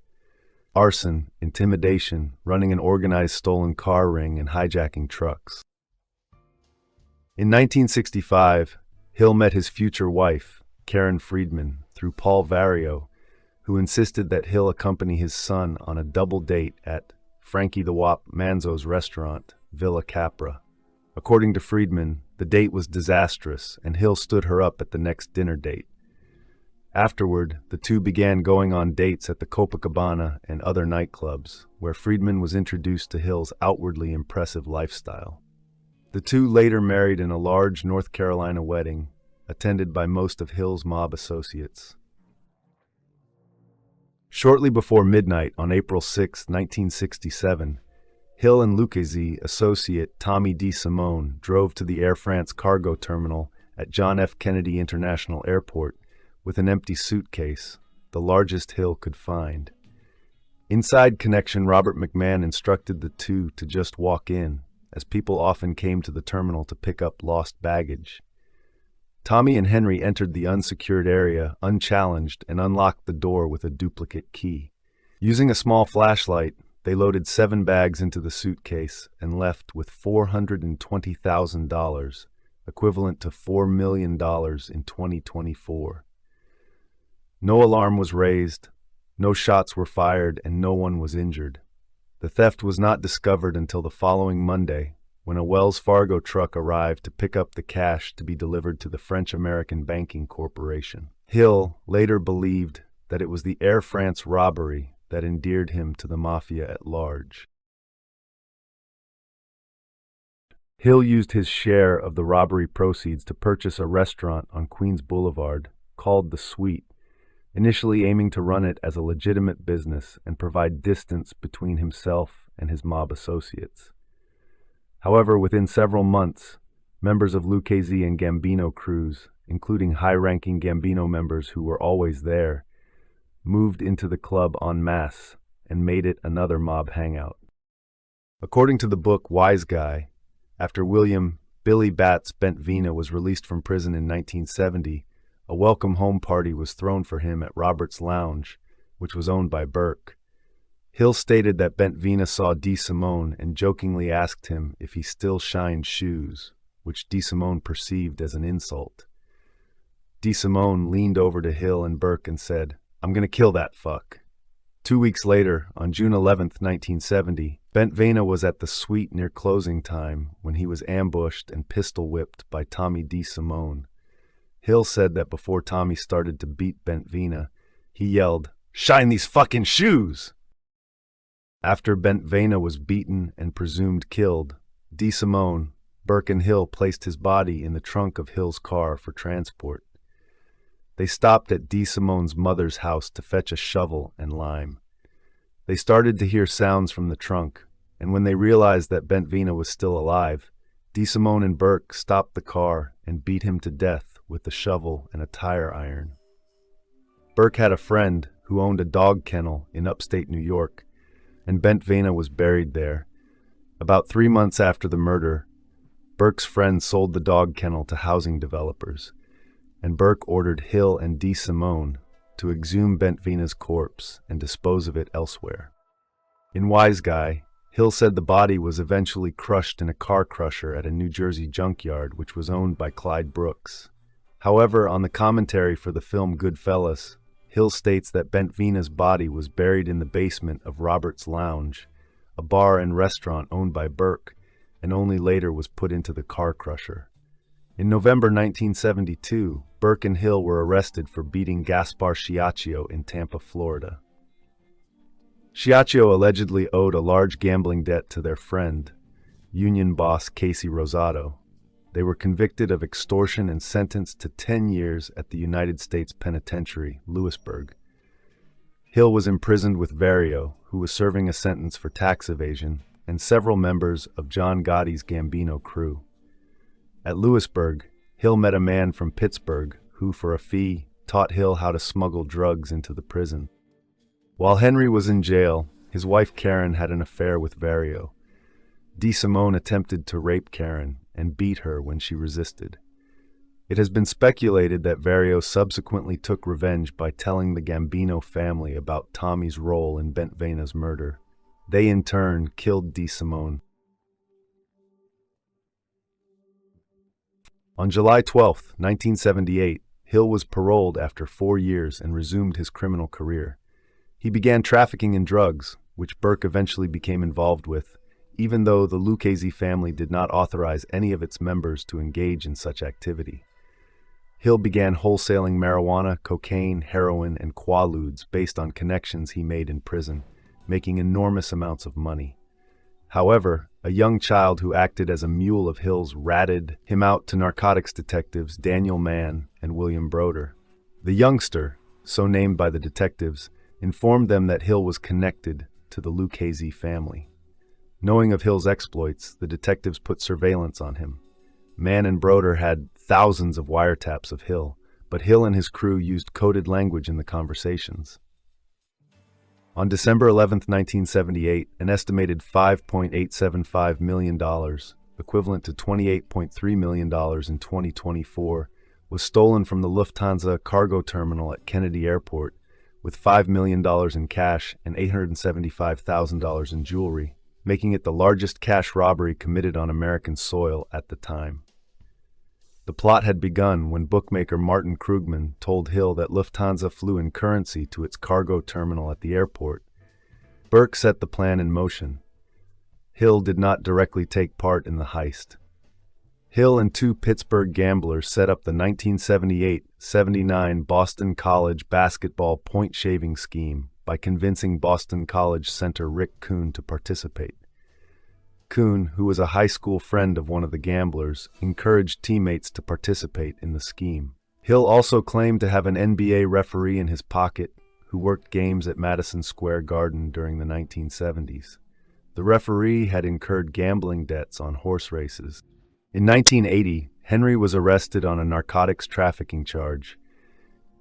arson, intimidation, running an organized stolen car ring, and hijacking trucks. In 1965, Hill met his future wife, Karen Friedman, through Paul Vario, who insisted that Hill accompany his son on a double date at Frankie the Wop Manzo's restaurant, Villa Capra. According to Friedman, the date was disastrous, and Hill stood her up at the next dinner date. Afterward, the two began going on dates at the Copacabana and other nightclubs, where Friedman was introduced to Hill's outwardly impressive lifestyle. The two later married in a large North Carolina wedding, attended by most of Hill's mob associates. Shortly before midnight on April 6, 1967, Hill and Lucchese associate Tommy DeSimone drove to the Air France cargo terminal at John F. Kennedy International Airport with an empty suitcase, the largest Hill could find. Inside Connection Robert McMahon instructed the two to just walk in, as people often came to the terminal to pick up lost baggage. Tommy and Henry entered the unsecured area unchallenged and unlocked the door with a duplicate key. Using a small flashlight, they loaded 7 bags into the suitcase and left with $420,000, equivalent to $4 million in 2024. No alarm was raised, no shots were fired, and no one was injured. The theft was not discovered until the following Monday, when a Wells Fargo truck arrived to pick up the cash to be delivered to the French-American Banking Corporation. Hill later believed that it was the Air France robbery that endeared him to the Mafia at large. Hill used his share of the robbery proceeds to purchase a restaurant on Queens Boulevard called The Sweet, initially aiming to run it as a legitimate business and provide distance between himself and his mob associates. However, within several months, members of Lucchese and Gambino crews, including high-ranking Gambino members who were always there, moved into the club en masse and made it another mob hangout. According to the book Wise Guy, after William "Billy Bats" Bentvena was released from prison in 1970, a welcome home party was thrown for him at Robert's Lounge, which was owned by Burke. Hill stated that Bentvena saw DeSimone and jokingly asked him if he still shined shoes, which DeSimone perceived as an insult. DeSimone leaned over to Hill and Burke and said, "I'm gonna kill that fuck." 2 weeks later, on June 11, 1970, Bentvena was at the Sweet near closing time when he was ambushed and pistol-whipped by Tommy DeSimone. Hill said that before Tommy started to beat Bentvena, he yelled, "Shine these fucking shoes!" After Bentvena was beaten and presumed killed, DeSimone, Burke, and Hill placed his body in the trunk of Hill's car for transport. They stopped at DeSimone's mother's house to fetch a shovel and lime. They started to hear sounds from the trunk, and when they realized that Bentvena was still alive, DeSimone and Burke stopped the car and beat him to death with the shovel and a tire iron. Burke had a friend who owned a dog kennel in upstate New York, and Bentvena was buried there. About 3 months after the murder, Burke's friend sold the dog kennel to housing developers, and Burke ordered Hill and DeSimone to exhume Bentvena's corpse and dispose of it elsewhere. In Wise Guy, Hill said the body was eventually crushed in a car crusher at a New Jersey junkyard which was owned by Clyde Brooks. However, on the commentary for the film Goodfellas, Hill states that Bentvina's body was buried in the basement of Robert's Lounge, a bar and restaurant owned by Burke, and only later was put into the car crusher. In November 1972, Burke and Hill were arrested for beating Gaspar Schiaccio in Tampa, Florida. Schiaccio allegedly owed a large gambling debt to their friend, union boss Casey Rosado. They were convicted of extortion and sentenced to 10 years at the United States Penitentiary, Lewisburg. Hill was imprisoned with Vario, who was serving a sentence for tax evasion, and several members of John Gotti's Gambino crew. At Lewisburg, Hill met a man from Pittsburgh who, for a fee, taught Hill how to smuggle drugs into the prison. While Henry was in jail, his wife Karen had an affair with Vario. DeSimone attempted to rape Karen and beat her when she resisted. It has been speculated that Vario subsequently took revenge by telling the Gambino family about Tommy's role in Bentvina's murder. They in turn killed DeSimone. On July 12, 1978, Hill was paroled after 4 years and resumed his criminal career. He began trafficking in drugs, which Burke eventually became involved with, even though the Lucchese family did not authorize any of its members to engage in such activity. Hill began wholesaling marijuana, cocaine, heroin, and quaaludes based on connections he made in prison, making enormous amounts of money. However, a young child who acted as a mule of Hill's ratted him out to narcotics detectives Daniel Mann and William Broder. The youngster, so named by the detectives, informed them that Hill was connected to the Lucchese family. Knowing of Hill's exploits, the detectives put surveillance on him. Mann and Broder had thousands of wiretaps of Hill, but Hill and his crew used coded language in the conversations. On December 11, 1978, an estimated $5.875 million, equivalent to $28.3 million in 2024, was stolen from the Lufthansa cargo terminal at Kennedy Airport, with $5 million in cash and $875,000 in jewelry, making it the largest cash robbery committed on American soil at the time. The plot had begun when bookmaker Martin Krugman told Hill that Lufthansa flew in currency to its cargo terminal at the airport. Burke set the plan in motion. Hill did not directly take part in the heist. Hill and 2 Pittsburgh gamblers set up the 1978-79 Boston College basketball point-shaving scheme by convincing Boston College center Rick Kuhn to participate. Kuhn, who was a high school friend of one of the gamblers, encouraged teammates to participate in the scheme. Hill also claimed to have an NBA referee in his pocket who worked games at Madison Square Garden during the 1970s. The referee had incurred gambling debts on horse races. In 1980, Henry was arrested on a narcotics trafficking charge.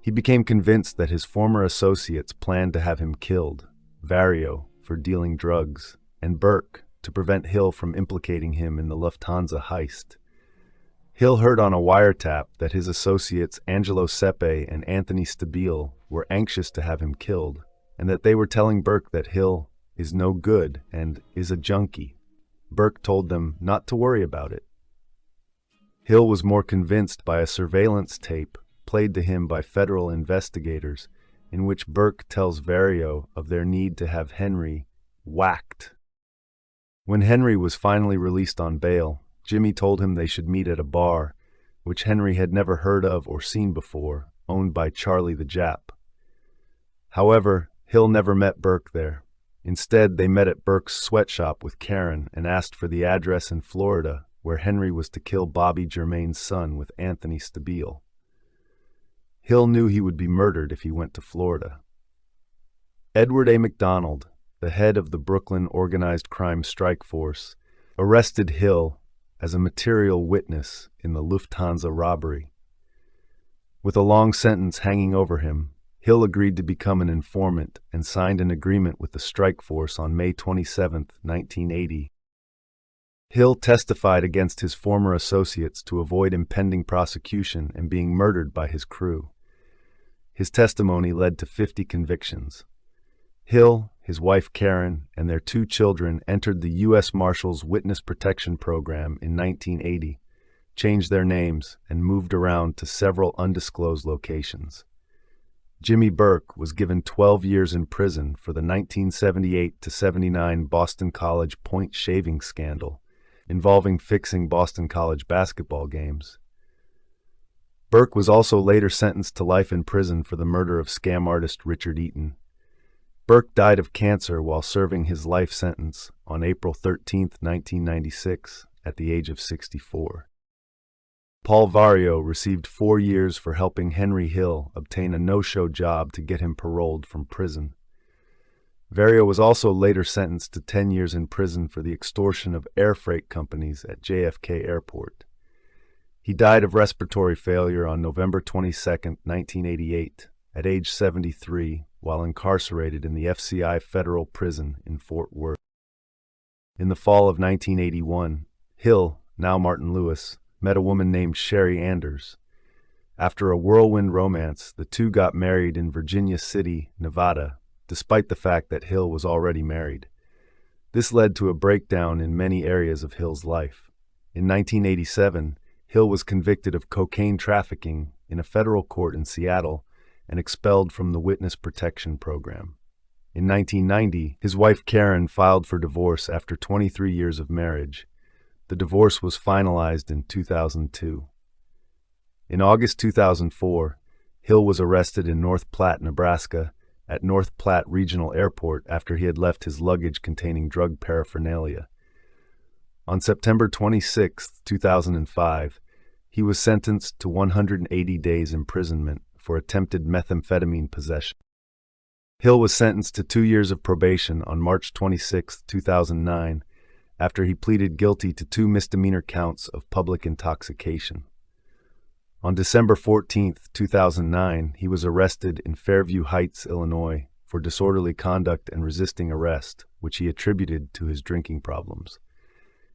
He became convinced that his former associates planned to have him killed, Vario for dealing drugs, and Burke to prevent Hill from implicating him in the Lufthansa heist. Hill heard on a wiretap that his associates Angelo Sepe and Anthony Stabile were anxious to have him killed, and that they were telling Burke that Hill is no good and is a junkie. Burke told them not to worry about it. Hill was more convinced by a surveillance tape played to him by federal investigators, in which Burke tells Vario of their need to have Henry whacked. When Henry was finally released on bail, Jimmy told him they should meet at a bar, which Henry had never heard of or seen before, owned by Charlie the Jap. However, Hill never met Burke there. Instead, they met at Burke's sweatshop with Karen and asked for the address in Florida where Henry was to kill Bobby Germain's son with Anthony Stabile. Hill knew he would be murdered if he went to Florida. Edward A. McDonald, the head of the Brooklyn Organized Crime Strike Force, arrested Hill as a material witness in the Lufthansa robbery. With a long sentence hanging over him, Hill agreed to become an informant and signed an agreement with the strike force on May 27, 1980. Hill testified against his former associates to avoid impending prosecution and being murdered by his crew. His testimony led to 50 convictions. Hill, his wife Karen, and their 2 children entered the U.S. Marshals Witness Protection Program in 1980, changed their names, and moved around to several undisclosed locations. Jimmy Burke was given 12 years in prison for the 1978-79 Boston College point shaving scandal involving fixing Boston College basketball games. Burke was also later sentenced to life in prison for the murder of scam artist Richard Eaton. Burke died of cancer while serving his life sentence on April 13, 1996, at the age of 64. Paul Vario received 4 years for helping Henry Hill obtain a no-show job to get him paroled from prison. Vario was also later sentenced to 10 years in prison for the extortion of air freight companies at JFK Airport. He died of respiratory failure on November 22, 1988, at age 73, while incarcerated in the FCI Federal Prison in Fort Worth. In the fall of 1981, Hill, now Martin Lewis, met a woman named Sherry Anders. After a whirlwind romance, the two got married in Virginia City, Nevada, despite the fact that Hill was already married. This led to a breakdown in many areas of Hill's life. In 1987, Hill was convicted of cocaine trafficking in a federal court in Seattle and expelled from the Witness Protection Program. In 1990, his wife Karen filed for divorce after 23 years of marriage. The divorce was finalized in 2002. In August 2004, Hill was arrested in North Platte, Nebraska, at North Platte Regional Airport after he had left his luggage containing drug paraphernalia. On September 26, 2005, he was sentenced to 180 days imprisonment for attempted methamphetamine possession. Hill was sentenced to 2 years of probation on March 26, 2009, after he pleaded guilty to 2 misdemeanor counts of public intoxication. On December 14, 2009, he was arrested in Fairview Heights, Illinois, for disorderly conduct and resisting arrest, which he attributed to his drinking problems.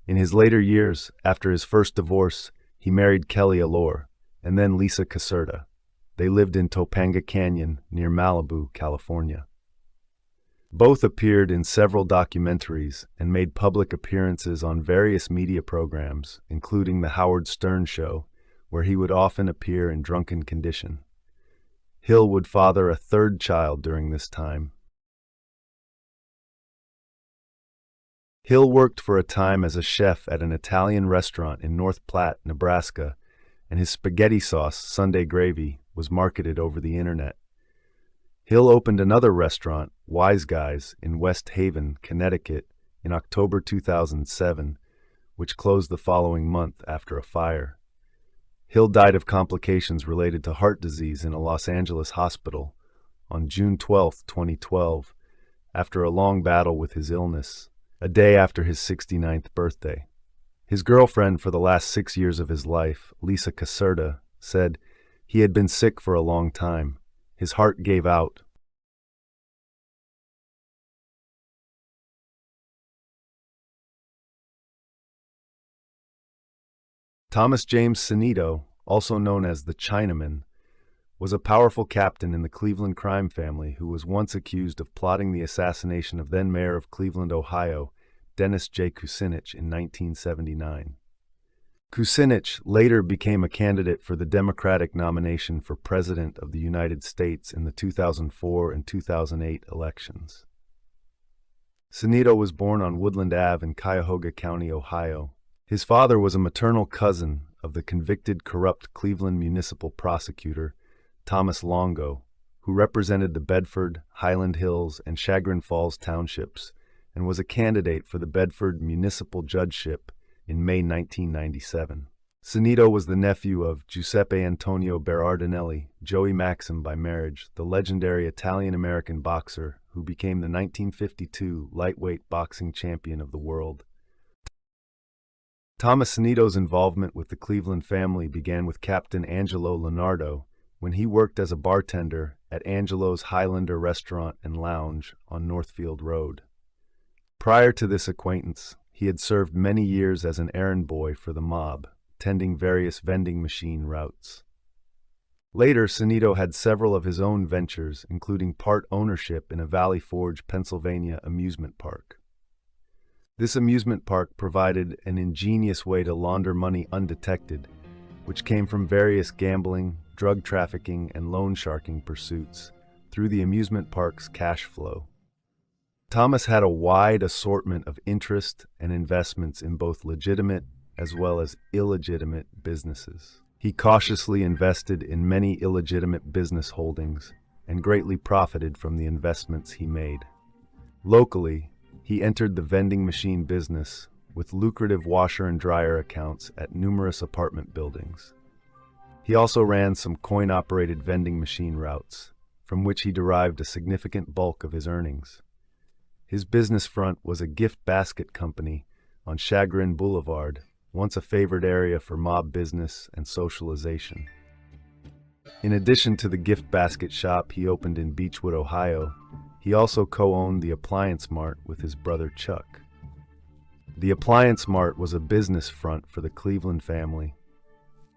In his later years, after his first divorce, he married Kelly Allure, and then Lisa Caserta. They lived in Topanga Canyon, near Malibu, California. Both appeared in several documentaries and made public appearances on various media programs, including The Howard Stern Show, where he would often appear in drunken condition. Hill would father a 3rd child during this time. Hill worked for a time as a chef at an Italian restaurant in North Platte, Nebraska, and his spaghetti sauce, Sunday Gravy, was marketed over the internet. Hill opened another restaurant, Wise Guys, in West Haven, Connecticut, in October 2007, which closed the following month after a fire. Hill died of complications related to heart disease in a Los Angeles hospital on June 12, 2012, after a long battle with his illness, a day after his 69th birthday. His girlfriend for the last 6 years of his life, Lisa Caserta, said he had been sick for a long time. His heart gave out. Thomas James Sanito, also known as the Chinaman, was a powerful captain in the Cleveland crime family who was once accused of plotting the assassination of then-mayor of Cleveland, Ohio, Dennis J. Kucinich in 1979. Kucinich later became a candidate for the Democratic nomination for President of the United States in the 2004 and 2008 elections. Sanito was born on Woodland Ave in Cuyahoga County, Ohio. His father was a maternal cousin of the convicted corrupt Cleveland municipal prosecutor, Thomas Longo, who represented the Bedford, Highland Hills, and Chagrin Falls townships, and was a candidate for the Bedford municipal judgeship in May 1997. Sanito was the nephew of Giuseppe Antonio Berardinelli, Joey Maxim by marriage, the legendary Italian-American boxer who became the 1952 lightweight boxing champion of the world. Thomas Sanito's involvement with the Cleveland family began with Captain Angelo Leonardo when he worked as a bartender at Angelo's Highlander Restaurant and Lounge on Northfield Road. Prior to this acquaintance, he had served many years as an errand boy for the mob, tending various vending machine routes. Later, Sanito had several of his own ventures, including part ownership in a Valley Forge, Pennsylvania amusement park. This amusement park provided an ingenious way to launder money undetected, which came from various gambling, drug trafficking, and loan sharking pursuits through the amusement park's cash flow. Thomas had a wide assortment of interest and investments in both legitimate as well as illegitimate businesses. He cautiously invested in many illegitimate business holdings and greatly profited from the investments he made. Locally, he entered the vending machine business with lucrative washer and dryer accounts at numerous apartment buildings. He also ran some coin-operated vending machine routes, from which he derived a significant bulk of his earnings. His business front was a gift basket company on Chagrin Boulevard, once a favored area for mob business and socialization. In addition to the gift basket shop he opened in Beechwood, Ohio, he also co-owned the Appliance Mart with his brother Chuck. The Appliance Mart was a business front for the Cleveland family.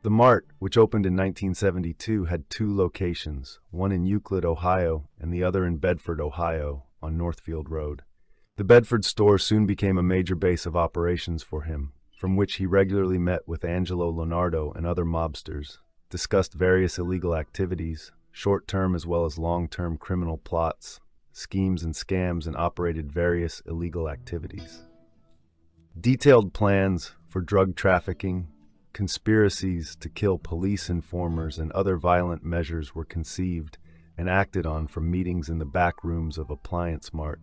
The Mart, which opened in 1972, had two locations, one in Euclid, Ohio, and the other in Bedford, Ohio, on Northfield Road. The Bedford store soon became a major base of operations for him, from which he regularly met with Angelo Leonardo and other mobsters, discussed various illegal activities, short-term as well as long-term criminal plots, schemes and scams, and operated various illegal activities. Detailed plans for drug trafficking, conspiracies to kill police informers, and other violent measures were conceived and acted on from meetings in the back rooms of Appliance Mart.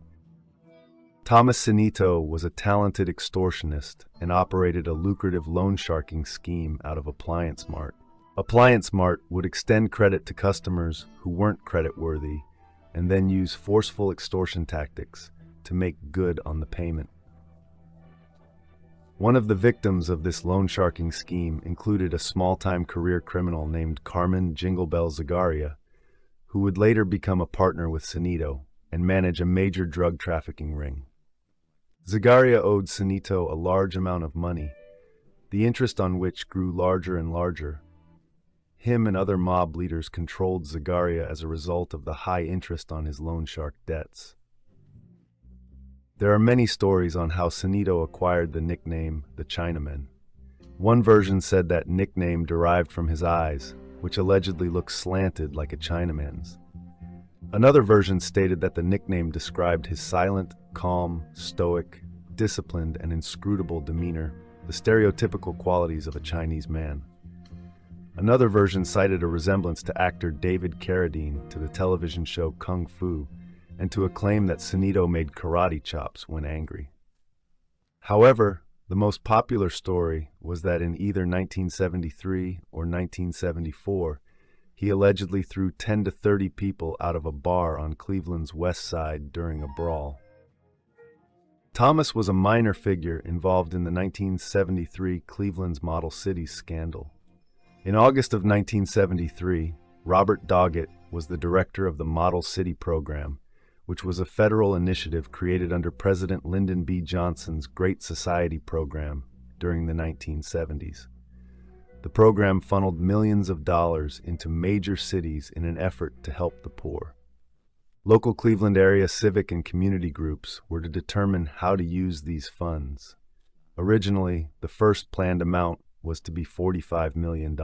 Thomas Sinito was a talented extortionist and operated a lucrative loan sharking scheme out of Appliance Mart. Appliance Mart would extend credit to customers who weren't creditworthy and then use forceful extortion tactics to make good on the payment. One of the victims of this loan sharking scheme included a small-time career criminal named Carmen Jingle Bell Zagaria, who would later become a partner with Sinito and manage a major drug trafficking ring. Zagaria owed Sinito a large amount of money, the interest on which grew larger and larger. Him and other mob leaders controlled Zagaria as a result of the high interest on his loan shark debts. There are many stories on how Sinito acquired the nickname the Chinaman. One version said that nickname derived from his eyes, which allegedly looked slanted like a Chinaman's. Another version stated that the nickname described his silent, calm, stoic, disciplined, and inscrutable demeanor, the stereotypical qualities of a Chinese man. Another version cited a resemblance to actor David Carradine to the television show Kung Fu, and to a claim that Sinito made karate chops when angry. However, the most popular story was that in either 1973 or 1974, he allegedly threw 10 to 30 people out of a bar on Cleveland's west side during a brawl. Thomas was a minor figure involved in the 1973 Cleveland's Model Cities scandal. In August of 1973, Robert Doggett was the director of the Model City program, which was a federal initiative created under President Lyndon B. Johnson's Great Society program during the 1970s. The program funneled millions of dollars into major cities in an effort to help the poor. Local Cleveland area civic and community groups were to determine how to use these funds. Originally, the first planned amount was to be $45 million.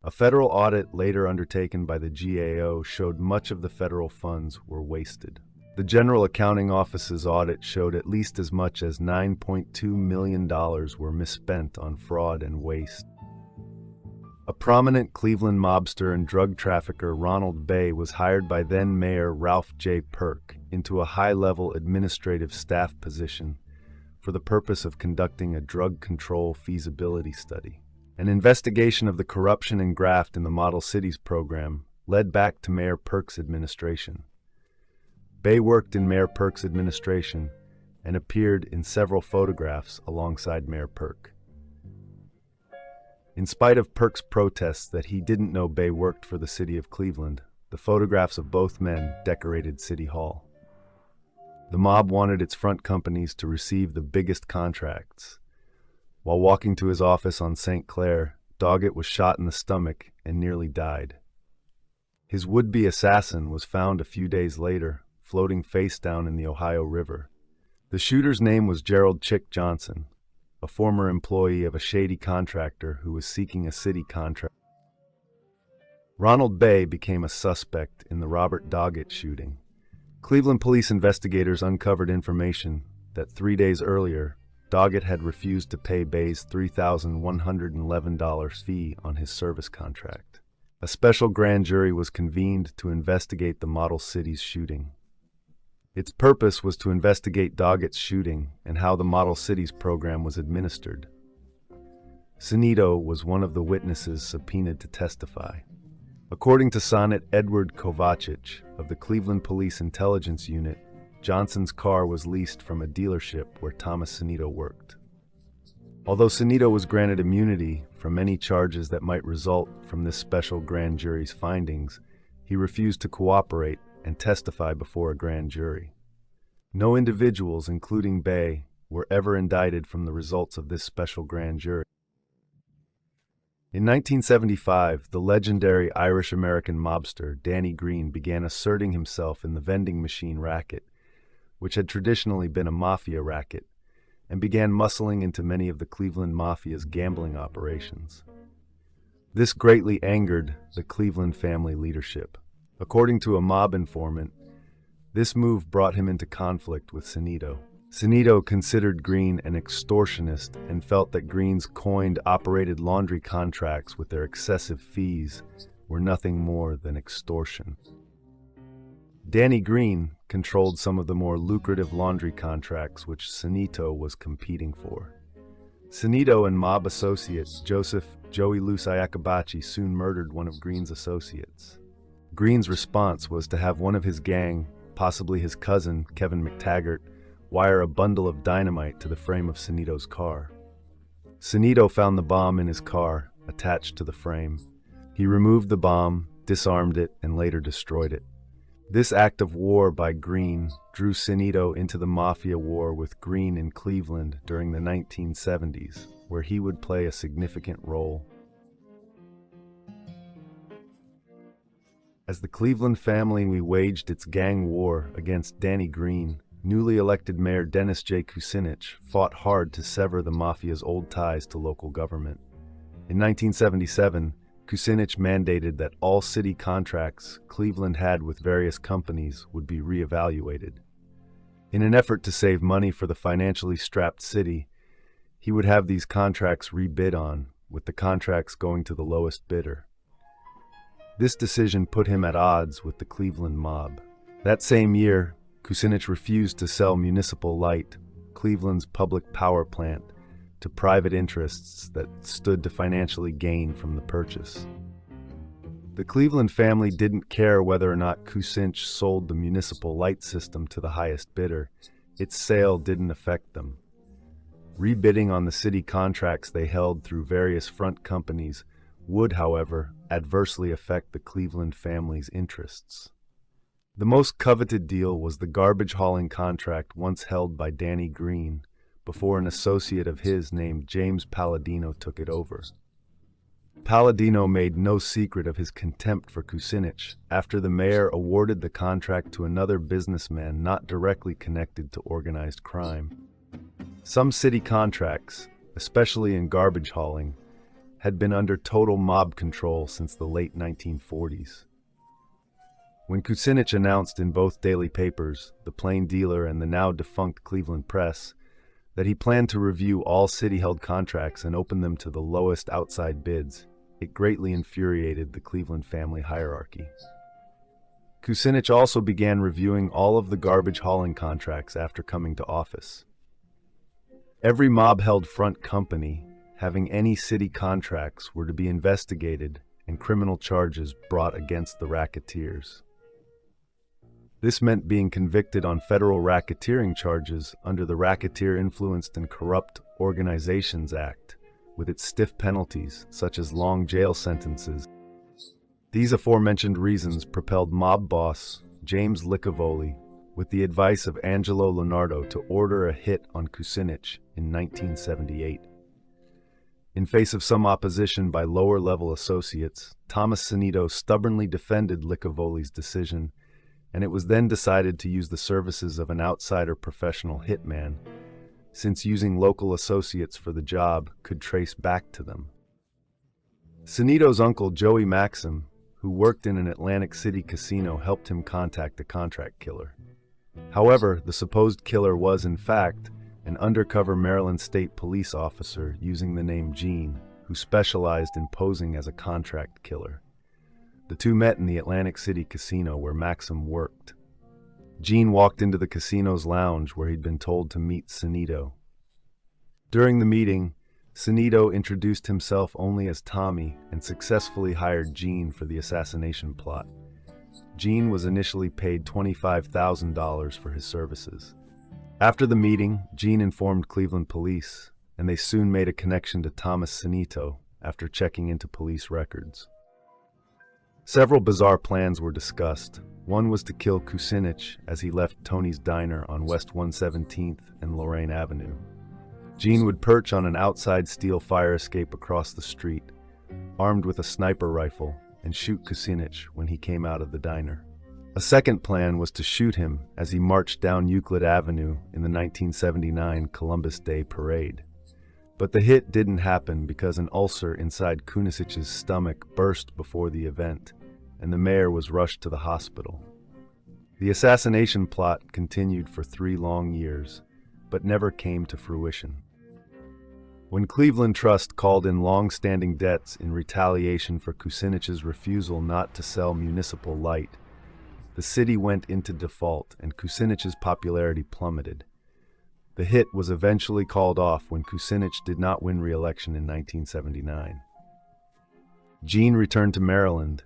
A federal audit later undertaken by the GAO showed much of the federal funds were wasted. The General Accounting Office's audit showed at least as much as $9.2 million were misspent on fraud and waste. A prominent Cleveland mobster and drug trafficker, Ronald Bay, was hired by then-Mayor Ralph J. Perk into a high-level administrative staff position for the purpose of conducting a drug control feasibility study. An investigation of the corruption and graft in the Model Cities program led back to Mayor Perk's administration. Bay worked in Mayor Perk's administration and appeared in several photographs alongside Mayor Perk. In spite of Perk's protests that he didn't know Bay worked for the city of Cleveland, the photographs of both men decorated City Hall. The mob wanted its front companies to receive the biggest contracts. While walking to his office on St. Clair, Doggett was shot in the stomach and nearly died. His would-be assassin was found a few days later, floating face down in the Ohio River. The shooter's name was Gerald Chick Johnson, a former employee of a shady contractor who was seeking a city contract. Ronald Bay became a suspect in the Robert Doggett shooting. Cleveland police investigators uncovered information that 3 days earlier, Doggett had refused to pay Bay's $3,111 fee on his service contract. A special grand jury was convened to investigate the Model Cities shooting. Its purpose was to investigate Doggett's shooting and how the Model Cities program was administered. Sunito was one of the witnesses subpoenaed to testify. According to Sonnet Edward Kovacic of the Cleveland Police Intelligence Unit, Johnson's car was leased from a dealership where Thomas Sunito worked. Although Sunito was granted immunity from any charges that might result from this special grand jury's findings, he refused to cooperate and testify before a grand jury. No individuals, including Bay, were ever indicted from the results of this special grand jury. In 1975, the legendary Irish-American mobster Danny Green began asserting himself in the vending machine racket, which had traditionally been a mafia racket, and began muscling into many of the Cleveland Mafia's gambling operations. This greatly angered the Cleveland family leadership. According to a mob informant, this move brought him into conflict with Sunito. Sunito considered Green an extortionist and felt that Green's coined operated laundry contracts with their excessive fees were nothing more than extortion. Danny Green controlled some of the more lucrative laundry contracts which Sunito was competing for. Sunito and mob associate Joseph "Joey Loose" Iakabachi soon murdered one of Green's associates. Green's response was to have one of his gang, possibly his cousin, Kevin McTaggart, wire a bundle of dynamite to the frame of Sunito's car. Sunito found the bomb in his car, attached to the frame. He removed the bomb, disarmed it, and later destroyed it. This act of war by Green drew Sunito into the Mafia war with Green in Cleveland during the 1970s, where he would play a significant role. As the Cleveland family waged its gang war against Danny Green, newly elected Mayor Dennis J. Kucinich fought hard to sever the Mafia's old ties to local government. In 1977, Kucinich mandated that all city contracts Cleveland had with various companies would be reevaluated. In an effort to save money for the financially strapped city, he would have these contracts rebid on, with the contracts going to the lowest bidder. This decision put him at odds with the Cleveland mob. That same year, Kucinich refused to sell Municipal Light, Cleveland's public power plant, to private interests that stood to financially gain from the purchase. The Cleveland family didn't care whether or not Kucinich sold the Municipal Light system to the highest bidder. Its sale didn't affect them. Rebidding on the city contracts they held through various front companies would, however, adversely affect the Cleveland family's interests. The most coveted deal was the garbage hauling contract once held by Danny Green, before an associate of his named James Palladino took it over. Palladino made no secret of his contempt for Kucinich after the mayor awarded the contract to another businessman not directly connected to organized crime. Some city contracts, especially in garbage hauling, had been under total mob control since the late 1940s. When Kucinich announced in both daily papers, the Plain Dealer and the now-defunct Cleveland Press, that he planned to review all city-held contracts and open them to the lowest outside bids, it greatly infuriated the Cleveland family hierarchy. Kucinich also began reviewing all of the garbage hauling contracts after coming to office. Every mob-held front company having any city contracts were to be investigated and criminal charges brought against the racketeers. This meant being convicted on federal racketeering charges under the Racketeer Influenced and Corrupt Organizations Act, with its stiff penalties, such as long jail sentences. These aforementioned reasons propelled mob boss James Licavoli, with the advice of Angelo Leonardo, to order a hit on Kucinich in 1978. In face of some opposition by lower-level associates, Thomas Sunito stubbornly defended Licavoli's decision, and it was then decided to use the services of an outsider professional hitman, since using local associates for the job could trace back to them. Sunito's uncle Joey Maxim, who worked in an Atlantic City casino, helped him contact a contract killer. However, the supposed killer was, in fact, an undercover Maryland State Police officer using the name Gene, who specialized in posing as a contract killer. The two met in the Atlantic City casino where Maxim worked. Gene walked into the casino's lounge where he'd been told to meet Cinito. During the meeting, Cinito introduced himself only as Tommy and successfully hired Gene for the assassination plot. Gene was initially paid $25,000 for his services. After the meeting, Gene informed Cleveland police, and they soon made a connection to Thomas Cinito after checking into police records. Several bizarre plans were discussed. One was to kill Kucinich as he left Tony's Diner on West 117th and Lorraine Avenue. Gene would perch on an outside steel fire escape across the street, armed with a sniper rifle, and shoot Kucinich when he came out of the diner. A second plan was to shoot him as he marched down Euclid Avenue in the 1979 Columbus Day Parade. But the hit didn't happen because an ulcer inside Kunicich's stomach burst before the event, and the mayor was rushed to the hospital. The assassination plot continued for 3 long years, but never came to fruition. When Cleveland Trust called in long-standing debts in retaliation for Kucinich's refusal not to sell municipal light, the city went into default and Kucinich's popularity plummeted. The hit was eventually called off when Kucinich did not win re-election in 1979. Gene returned to Maryland.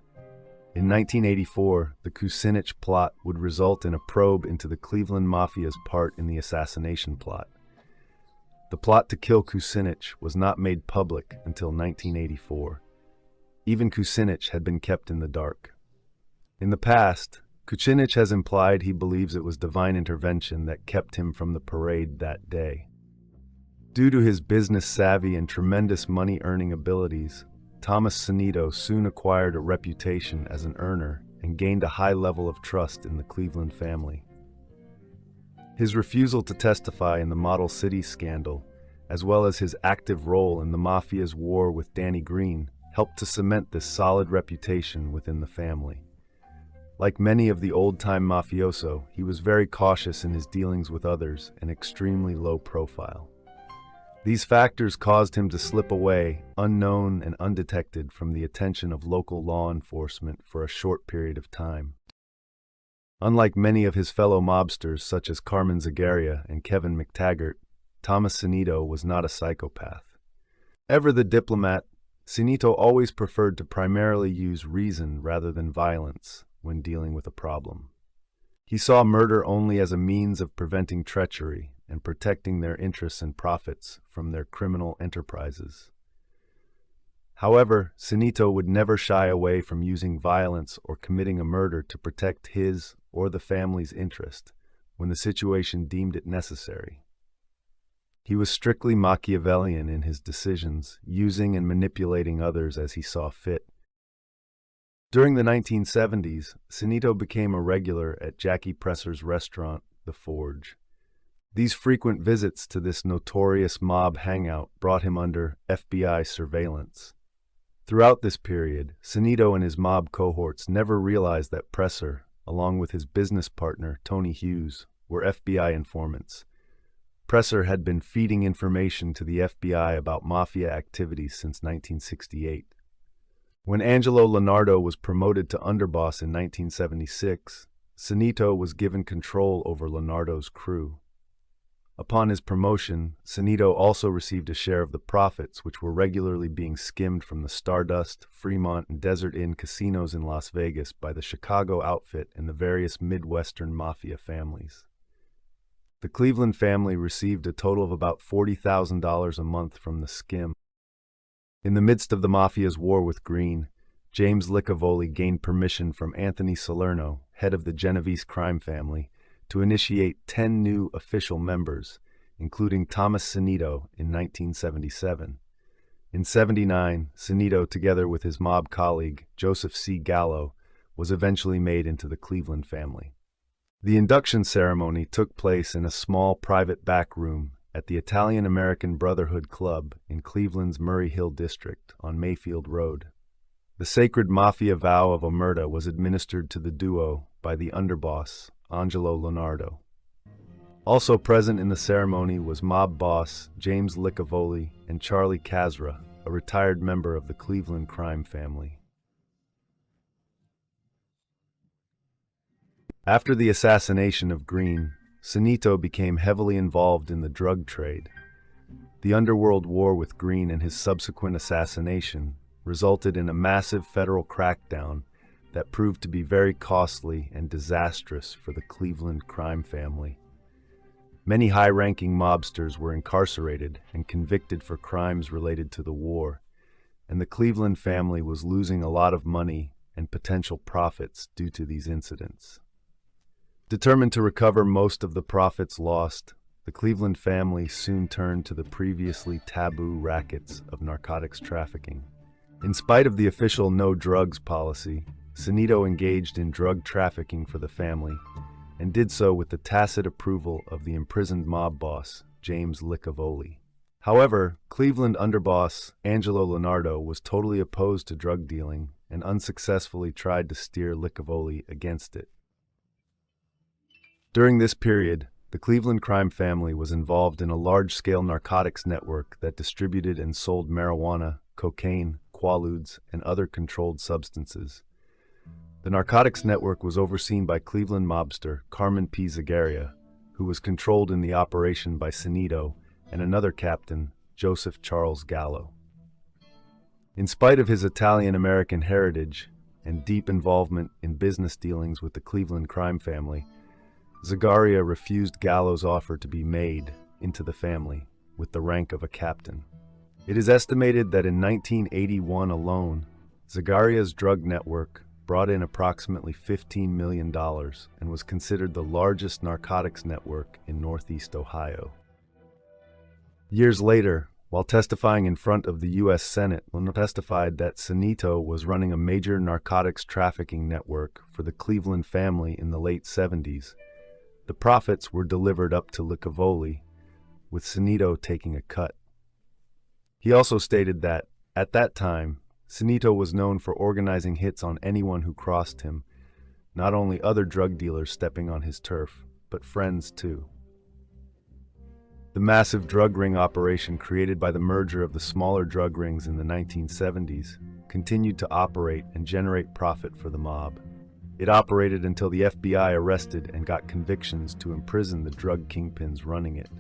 In 1984, the Kucinich plot would result in a probe into the Cleveland Mafia's part in the assassination plot. The plot to kill Kucinich was not made public until 1984. Even Kucinich had been kept in the dark. In the past, Kucinich has implied he believes it was divine intervention that kept him from the parade that day. Due to his business savvy and tremendous money-earning abilities, Thomas Cinito soon acquired a reputation as an earner and gained a high level of trust in the Cleveland family. His refusal to testify in the Model City scandal, as well as his active role in the Mafia's war with Danny Green, helped to cement this solid reputation within the family. Like many of the old-time mafioso, he was very cautious in his dealings with others and extremely low profile. These factors caused him to slip away, unknown and undetected, from the attention of local law enforcement for a short period of time. Unlike many of his fellow mobsters such as Carmen Zagaria and Kevin McTaggart, Thomas Cinito was not a psychopath. Ever the diplomat, Cinito always preferred to primarily use reason rather than violence when dealing with a problem. He saw murder only as a means of preventing treachery and protecting their interests and profits from their criminal enterprises. However, Cinito would never shy away from using violence or committing a murder to protect his or the family's interest when the situation deemed it necessary. He was strictly Machiavellian in his decisions, using and manipulating others as he saw fit. During the 1970s, Cinito became a regular at Jackie Presser's restaurant, The Forge. These frequent visits to this notorious mob hangout brought him under FBI surveillance. Throughout this period, Cinito and his mob cohorts never realized that Presser, along with his business partner Tony Hughes, were FBI informants. Presser had been feeding information to the FBI about Mafia activities since 1968. When Angelo Leonardo was promoted to underboss in 1976, Cinito was given control over Leonardo's crew. Upon his promotion, Cinito also received a share of the profits, which were regularly being skimmed from the Stardust, Fremont, and Desert Inn casinos in Las Vegas by the Chicago outfit and the various Midwestern Mafia families. The Cleveland family received a total of about $40,000 a month from the skim. In the midst of the Mafia's war with Green, James Licavoli gained permission from Anthony Salerno, head of the Genovese crime family, to initiate 10 new official members, including Thomas Cinito in 1977. In '79, Cinito, together with his mob colleague, Joseph C. Gallo, was eventually made into the Cleveland family. The induction ceremony took place in a small private back room at the Italian-American Brotherhood Club in Cleveland's Murray Hill District on Mayfield Road. The sacred Mafia vow of omerta was administered to the duo by the underboss, Angelo Leonardo. Also present in the ceremony was mob boss James Licavoli and Charlie Casra, a retired member of the Cleveland crime family. After the assassination of Green, Sanito became heavily involved in the drug trade. The underworld war with Green and his subsequent assassination resulted in a massive federal crackdown that proved to be very costly and disastrous for the Cleveland crime family. Many high-ranking mobsters were incarcerated and convicted for crimes related to the war, and the Cleveland family was losing a lot of money and potential profits due to these incidents. Determined to recover most of the profits lost, the Cleveland family soon turned to the previously taboo rackets of narcotics trafficking. In spite of the official no drugs policy, Sanito engaged in drug trafficking for the family, and did so with the tacit approval of the imprisoned mob boss, James Licavoli. However, Cleveland underboss Angelo Leonardo was totally opposed to drug dealing and unsuccessfully tried to steer Licavoli against it. During this period, the Cleveland crime family was involved in a large-scale narcotics network that distributed and sold marijuana, cocaine, quaaludes, and other controlled substances. The narcotics network was overseen by Cleveland mobster Carmen P. Zagaria, who was controlled in the operation by Sanito and another captain, Joseph Charles Gallo. In spite of his Italian-American heritage and deep involvement in business dealings with the Cleveland crime family, Zagaria refused Gallo's offer to be made into the family with the rank of a captain. It is estimated that in 1981 alone, Zagaria's drug network brought in approximately $15 million and was considered the largest narcotics network in Northeast Ohio. Years later, while testifying in front of the U.S. Senate, Leonardo testified that Sanito was running a major narcotics trafficking network for the Cleveland family in the late 70s. The profits were delivered up to Licavoli, with Sanito taking a cut. He also stated that, at that time, Sanito was known for organizing hits on anyone who crossed him, not only other drug dealers stepping on his turf, but friends too. The massive drug ring operation created by the merger of the smaller drug rings in the 1970s continued to operate and generate profit for the mob. It operated until the FBI arrested and got convictions to imprison the drug kingpins running it.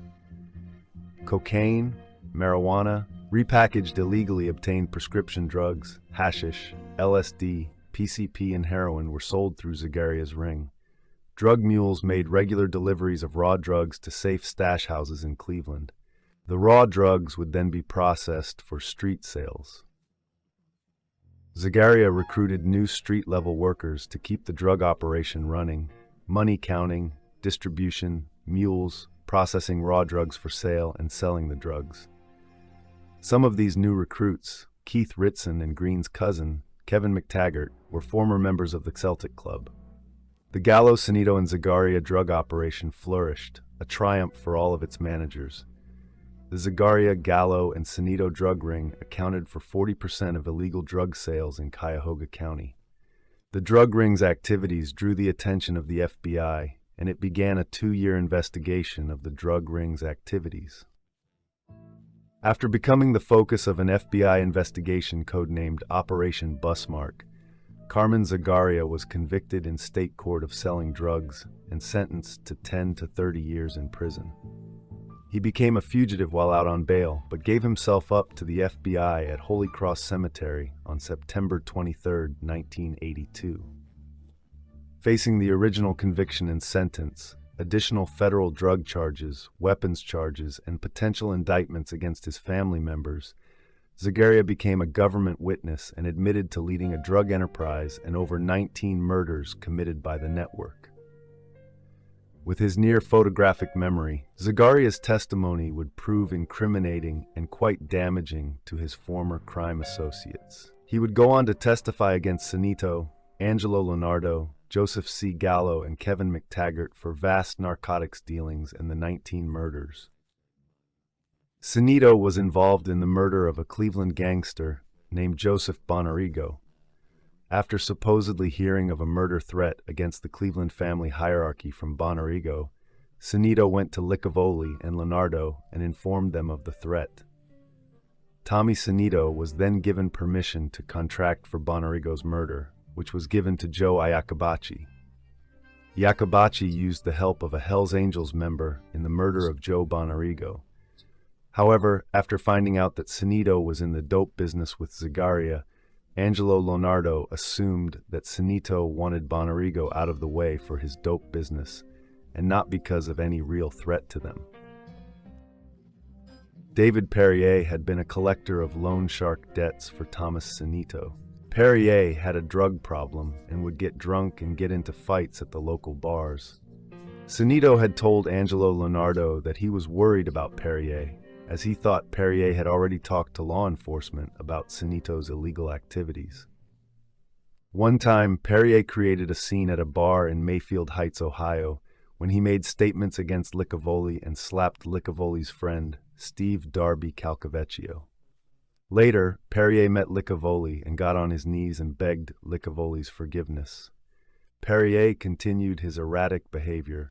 Cocaine, marijuana, repackaged illegally obtained prescription drugs, hashish, LSD, PCP, and heroin were sold through Zagaria's ring. Drug mules made regular deliveries of raw drugs to safe stash houses in Cleveland. The raw drugs would then be processed for street sales. Zagaria recruited new street-level workers to keep the drug operation running: money counting, distribution, mules, processing raw drugs for sale, and selling the drugs. Some of these new recruits, Keith Ritson and Green's cousin, Kevin McTaggart, were former members of the Celtic Club. The Gallo, Sanito, and Zagaria drug operation flourished, a triumph for all of its managers. The Zagaria, Gallo, and Sanito drug ring accounted for 40% of illegal drug sales in Cuyahoga County. The drug ring's activities drew the attention of the FBI, and it began a 2-year investigation of the drug ring's activities. After becoming the focus of an FBI investigation codenamed Operation Busmark, Carmen Zagaria was convicted in state court of selling drugs and sentenced to 10 to 30 years in prison. He became a fugitive while out on bail, but gave himself up to the FBI at Holy Cross Cemetery on September 23, 1982. Facing the original conviction and sentence, additional federal drug charges, weapons charges, and potential indictments against his family members, Zagaria became a government witness and admitted to leading a drug enterprise and over 19 murders committed by the network. With his near photographic memory, Zagaria's testimony would prove incriminating and quite damaging to his former crime associates. He would go on to testify against Sanito, Angelo Leonardo, Joseph C. Gallo, and Kevin McTaggart for vast narcotics dealings and the 19 murders. Sanito was involved in the murder of a Cleveland gangster named Joseph Bonarigo, After supposedly hearing of a murder threat against the Cleveland family hierarchy from Bonarigo, Sanito went to Licavoli and Leonardo and informed them of the threat. Tommy Sanito was then given permission to contract for Bonarigo's murder, which was given to Joe Iacobacci. Iacobacci used the help of a Hells Angels member in the murder of Joe Bonarigo. However, after finding out that Sanito was in the dope business with Zagaria, Angelo Leonardo assumed that Sanito wanted Bonarigo out of the way for his dope business, and not because of any real threat to them. David Perrier had been a collector of loan shark debts for Thomas Sanito. Perrier had a drug problem and would get drunk and get into fights at the local bars. Sanito had told Angelo Leonardo that he was worried about Perrier, as he thought Perrier had already talked to law enforcement about Sanito's illegal activities. One time, Perrier created a scene at a bar in Mayfield Heights, Ohio, when he made statements against Licavoli and slapped Licavoli's friend, Steve Darby Calcavecchio. Later, Perrier met Licavoli and got on his knees and begged Licavoli's forgiveness. Perrier continued his erratic behavior.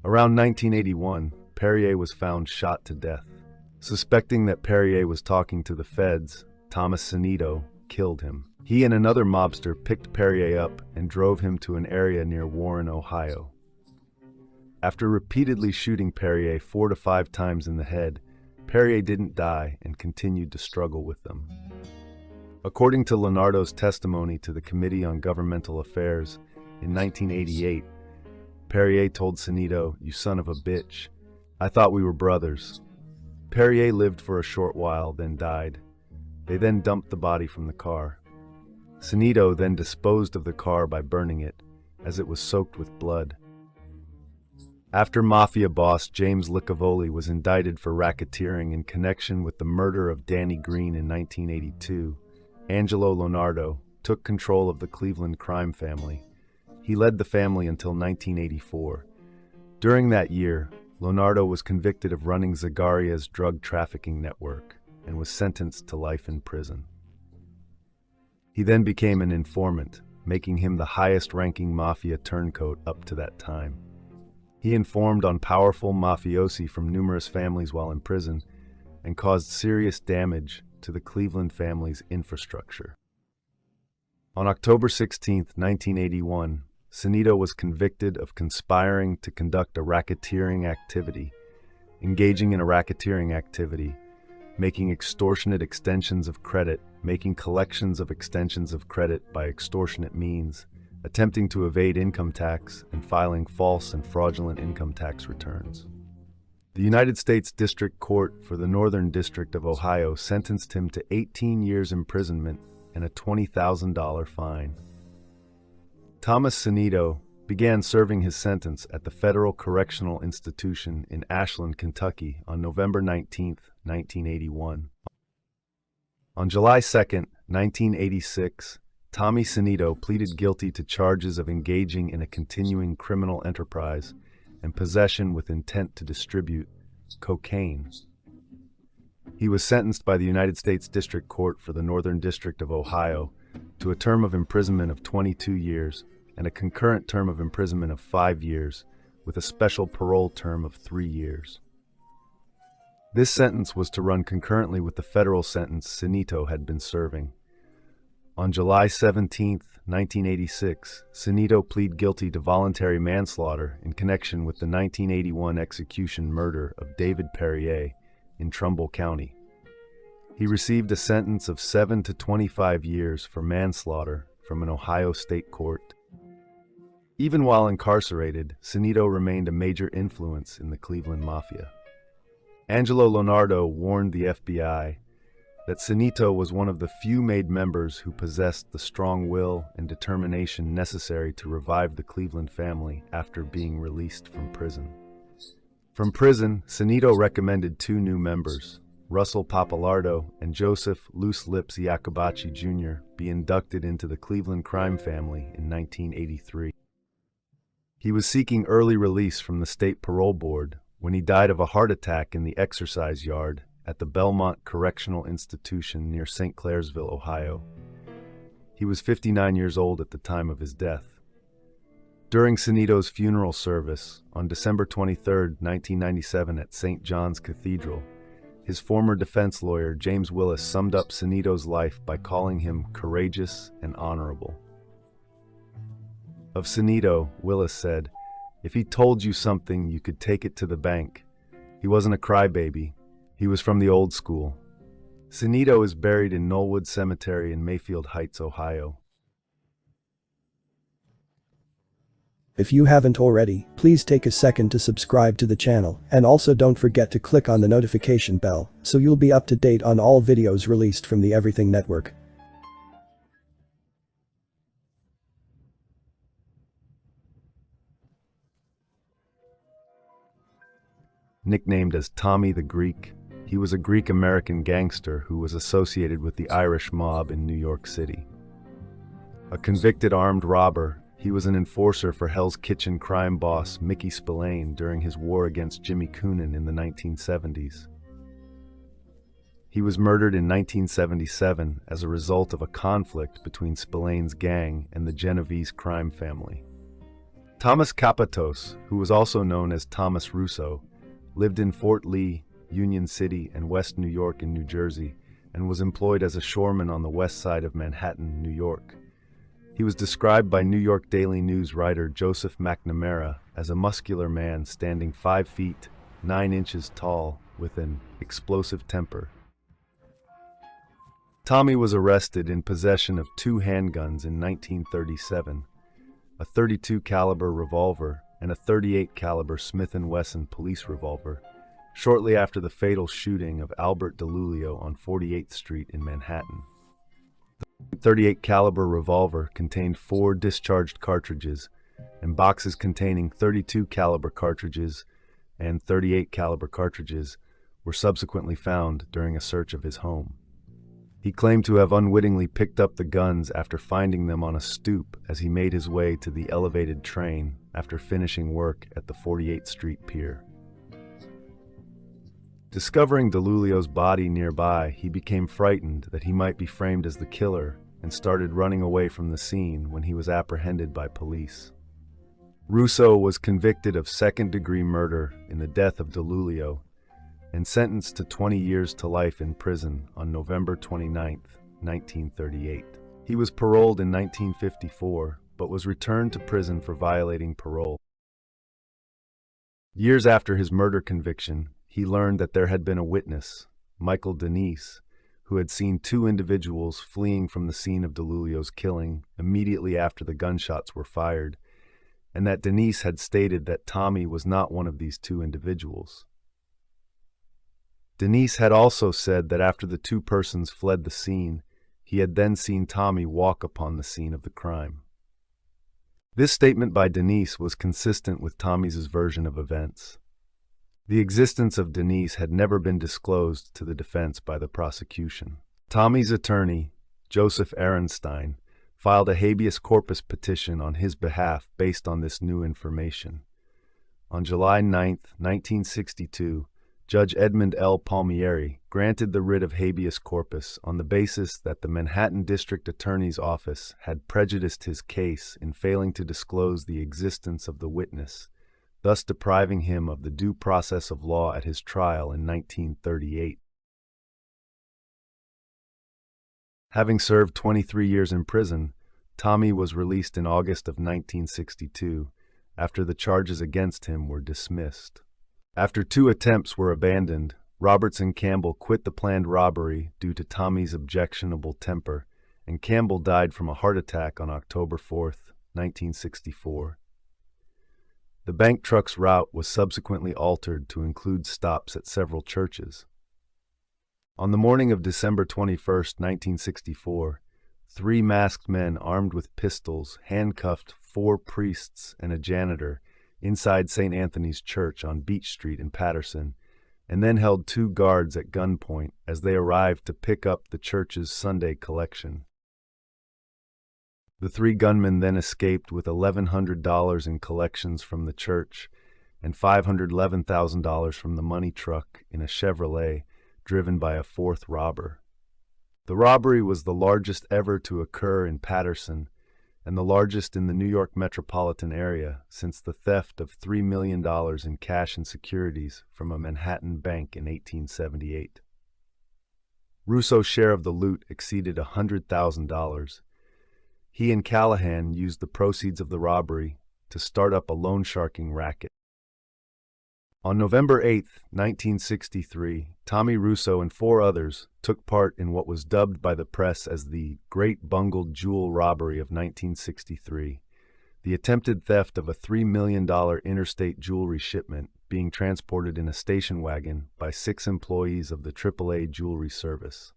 Around 1981, Perrier was found shot to death. Suspecting that Perrier was talking to the feds, Thomas Sanito killed him. He and another mobster picked Perrier up and drove him to an area near Warren, Ohio. After repeatedly shooting Perrier 4 to 5 times in the head, Perrier didn't die and continued to struggle with them. According to Leonardo's testimony to the Committee on Governmental Affairs in 1988, Perrier told Sanito, "You son of a bitch. I thought we were brothers." Perrier lived for a short while, then died. They then dumped the body from the car. Sanito then disposed of the car by burning it, as it was soaked with blood. After Mafia boss James Licavoli was indicted for racketeering in connection with the murder of Danny Green in 1982, Angelo Leonardo took control of the Cleveland crime family. He led the family until 1984. During that year, Leonardo was convicted of running Zagaria's drug trafficking network and was sentenced to life in prison. He then became an informant, making him the highest-ranking mafia turncoat up to that time. He informed on powerful mafiosi from numerous families while in prison and caused serious damage to the Cleveland family's infrastructure. On October 16, 1981, Sanito was convicted of conspiring to conduct a racketeering activity, engaging in a racketeering activity, making extortionate extensions of credit, making collections of extensions of credit by extortionate means, attempting to evade income tax, and filing false and fraudulent income tax returns. The United States District Court for the Northern District of Ohio sentenced him to 18 years imprisonment and a $20,000 fine. Thomas Sanito began serving his sentence at the Federal Correctional Institution in Ashland, Kentucky on November 19, 1981. On July 2, 1986, Tommy Sanito pleaded guilty to charges of engaging in a continuing criminal enterprise and possession with intent to distribute cocaine. He was sentenced by the United States District Court for the Northern District of Ohio to a term of imprisonment of 22 years and a concurrent term of imprisonment of 5 years with a special parole term of 3 years. This sentence was to run concurrently with the federal sentence Sanito had been serving. On July 17, 1986, Sanito pleaded guilty to voluntary manslaughter in connection with the 1981 execution murder of David Perrier in Trumbull County. He received a sentence of 7 to 25 years for manslaughter from an Ohio state court. Even while incarcerated, Sanito remained a major influence in the Cleveland Mafia. Angelo Leonardo warned the FBI that Sanito was one of the few made members who possessed the strong will and determination necessary to revive the Cleveland family after being released from prison. From prison, Sanito recommended 2 new members, Russell Papalardo and Joseph Loose Lips Iacobacci Jr., be inducted into the Cleveland crime family in 1983. He was seeking early release from the state parole board when he died of a heart attack in the exercise yard at the Belmont Correctional Institution near St. Clairsville, Ohio. He was 59 years old at the time of his death. During Sunito's funeral service on December 23, 1997 at St. John's Cathedral, his former defense lawyer, James Willis, summed up Sunito's life by calling him courageous and honorable. Of Sunito, Willis said, "If he told you something, you could take it to the bank. He wasn't a crybaby. He was from the old school." Sunito is buried in Knollwood Cemetery in Mayfield Heights, Ohio. If you haven't already, please take a second to subscribe to the channel, and also don't forget to click on the notification bell, so you'll be up to date on all videos released from the Everything Network. Nicknamed as Tommy the Greek, he was a Greek-American gangster who was associated with the Irish mob in New York City. A convicted armed robber, he was an enforcer for Hell's Kitchen crime boss Mickey Spillane during his war against Jimmy Coonan in the 1970s. He was murdered in 1977 as a result of a conflict between Spillane's gang and the Genovese crime family. Thomas Kapatos, who was also known as Thomas Russo, lived in Fort Lee, Union City, and West New York in New Jersey, and was employed as a shoreman on the west side of Manhattan, New York. He was described by New York Daily News writer Joseph McNamara as a muscular man standing 5 feet, 9 inches tall, with an explosive temper. Tommy was arrested in possession of 2 handguns in 1937, a .32 caliber revolver and a .38 caliber Smith & Wesson police revolver, shortly after the fatal shooting of Albert DeLulio on 48th Street in Manhattan. The .38 caliber revolver contained 4 discharged cartridges, and boxes containing .32 caliber cartridges and .38 caliber cartridges were subsequently found during a search of his home. He claimed to have unwittingly picked up the guns after finding them on a stoop as he made his way to the elevated train after finishing work at the 48th Street Pier. Discovering DeLulio's body nearby, he became frightened that he might be framed as the killer and started running away from the scene when he was apprehended by police. Russo was convicted of second-degree murder in the death of DeLulio and sentenced to 20 years to life in prison on November 29, 1938. He was paroled in 1954, but was returned to prison for violating parole. Years after his murder conviction, he learned that there had been a witness, Michael Denise, who had seen 2 individuals fleeing from the scene of DeLulio's killing immediately after the gunshots were fired, and that Denise had stated that Tommy was not one of these 2 individuals. Denise had also said that after the 2 persons fled the scene, he had then seen Tommy walk upon the scene of the crime. This statement by Denise was consistent with Tommy's version of events. The existence of Denise had never been disclosed to the defense by the prosecution. Tommy's attorney, Joseph Ehrenstein, filed a habeas corpus petition on his behalf based on this new information. On July 9, 1962, Judge Edmund L. Palmieri granted the writ of habeas corpus on the basis that the Manhattan District Attorney's Office had prejudiced his case in failing to disclose the existence of the witness, thus depriving him of the due process of law at his trial in 1938. Having served 23 years in prison, Tommy was released in August of 1962, after the charges against him were dismissed. After 2 attempts were abandoned, Roberts and Campbell quit the planned robbery due to Tommy's objectionable temper, and Campbell died from a heart attack on October 4, 1964. The bank truck's route was subsequently altered to include stops at several churches. On the morning of December 21, 1964, 3 masked men armed with pistols handcuffed 4 priests and a janitor inside St. Anthony's Church on Beach Street in Paterson, and then held 2 guards at gunpoint as they arrived to pick up the church's Sunday collection. The 3 gunmen then escaped with $1,100 in collections from the church and $511,000 from the money truck in a Chevrolet, driven by a fourth robber. The robbery was the largest ever to occur in Paterson and the largest in the New York metropolitan area since the theft of $3 million in cash and securities from a Manhattan bank in 1878. Russo's share of the loot exceeded $100,000. He and Callahan used the proceeds of the robbery to start up a loan sharking racket. On November 8, 1963, Tommy Russo and 4 others took part in what was dubbed by the press as the Great Bungled Jewel Robbery of 1963, the attempted theft of a $3 million interstate jewelry shipment being transported in a station wagon by 6 employees of the AAA Jewelry Service.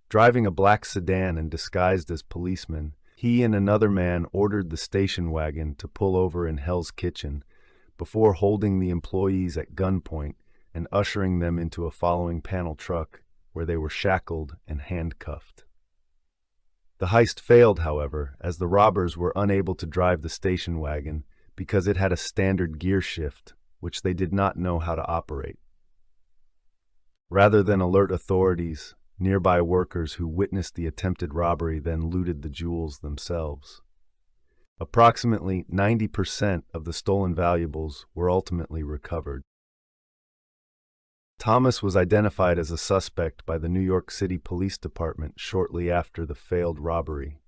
Driving a black sedan and disguised as policemen, he and another man ordered the station wagon to pull over in Hell's Kitchen before holding the employees at gunpoint and ushering them into a following panel truck where they were shackled and handcuffed. The heist failed, however, as the robbers were unable to drive the station wagon because it had a standard gear shift, which they did not know how to operate. Rather than alert authorities, nearby workers who witnessed the attempted robbery then looted the jewels themselves. Approximately 90% of the stolen valuables were ultimately recovered. Thomas was identified as a suspect by the New York City Police Department shortly after the failed robbery.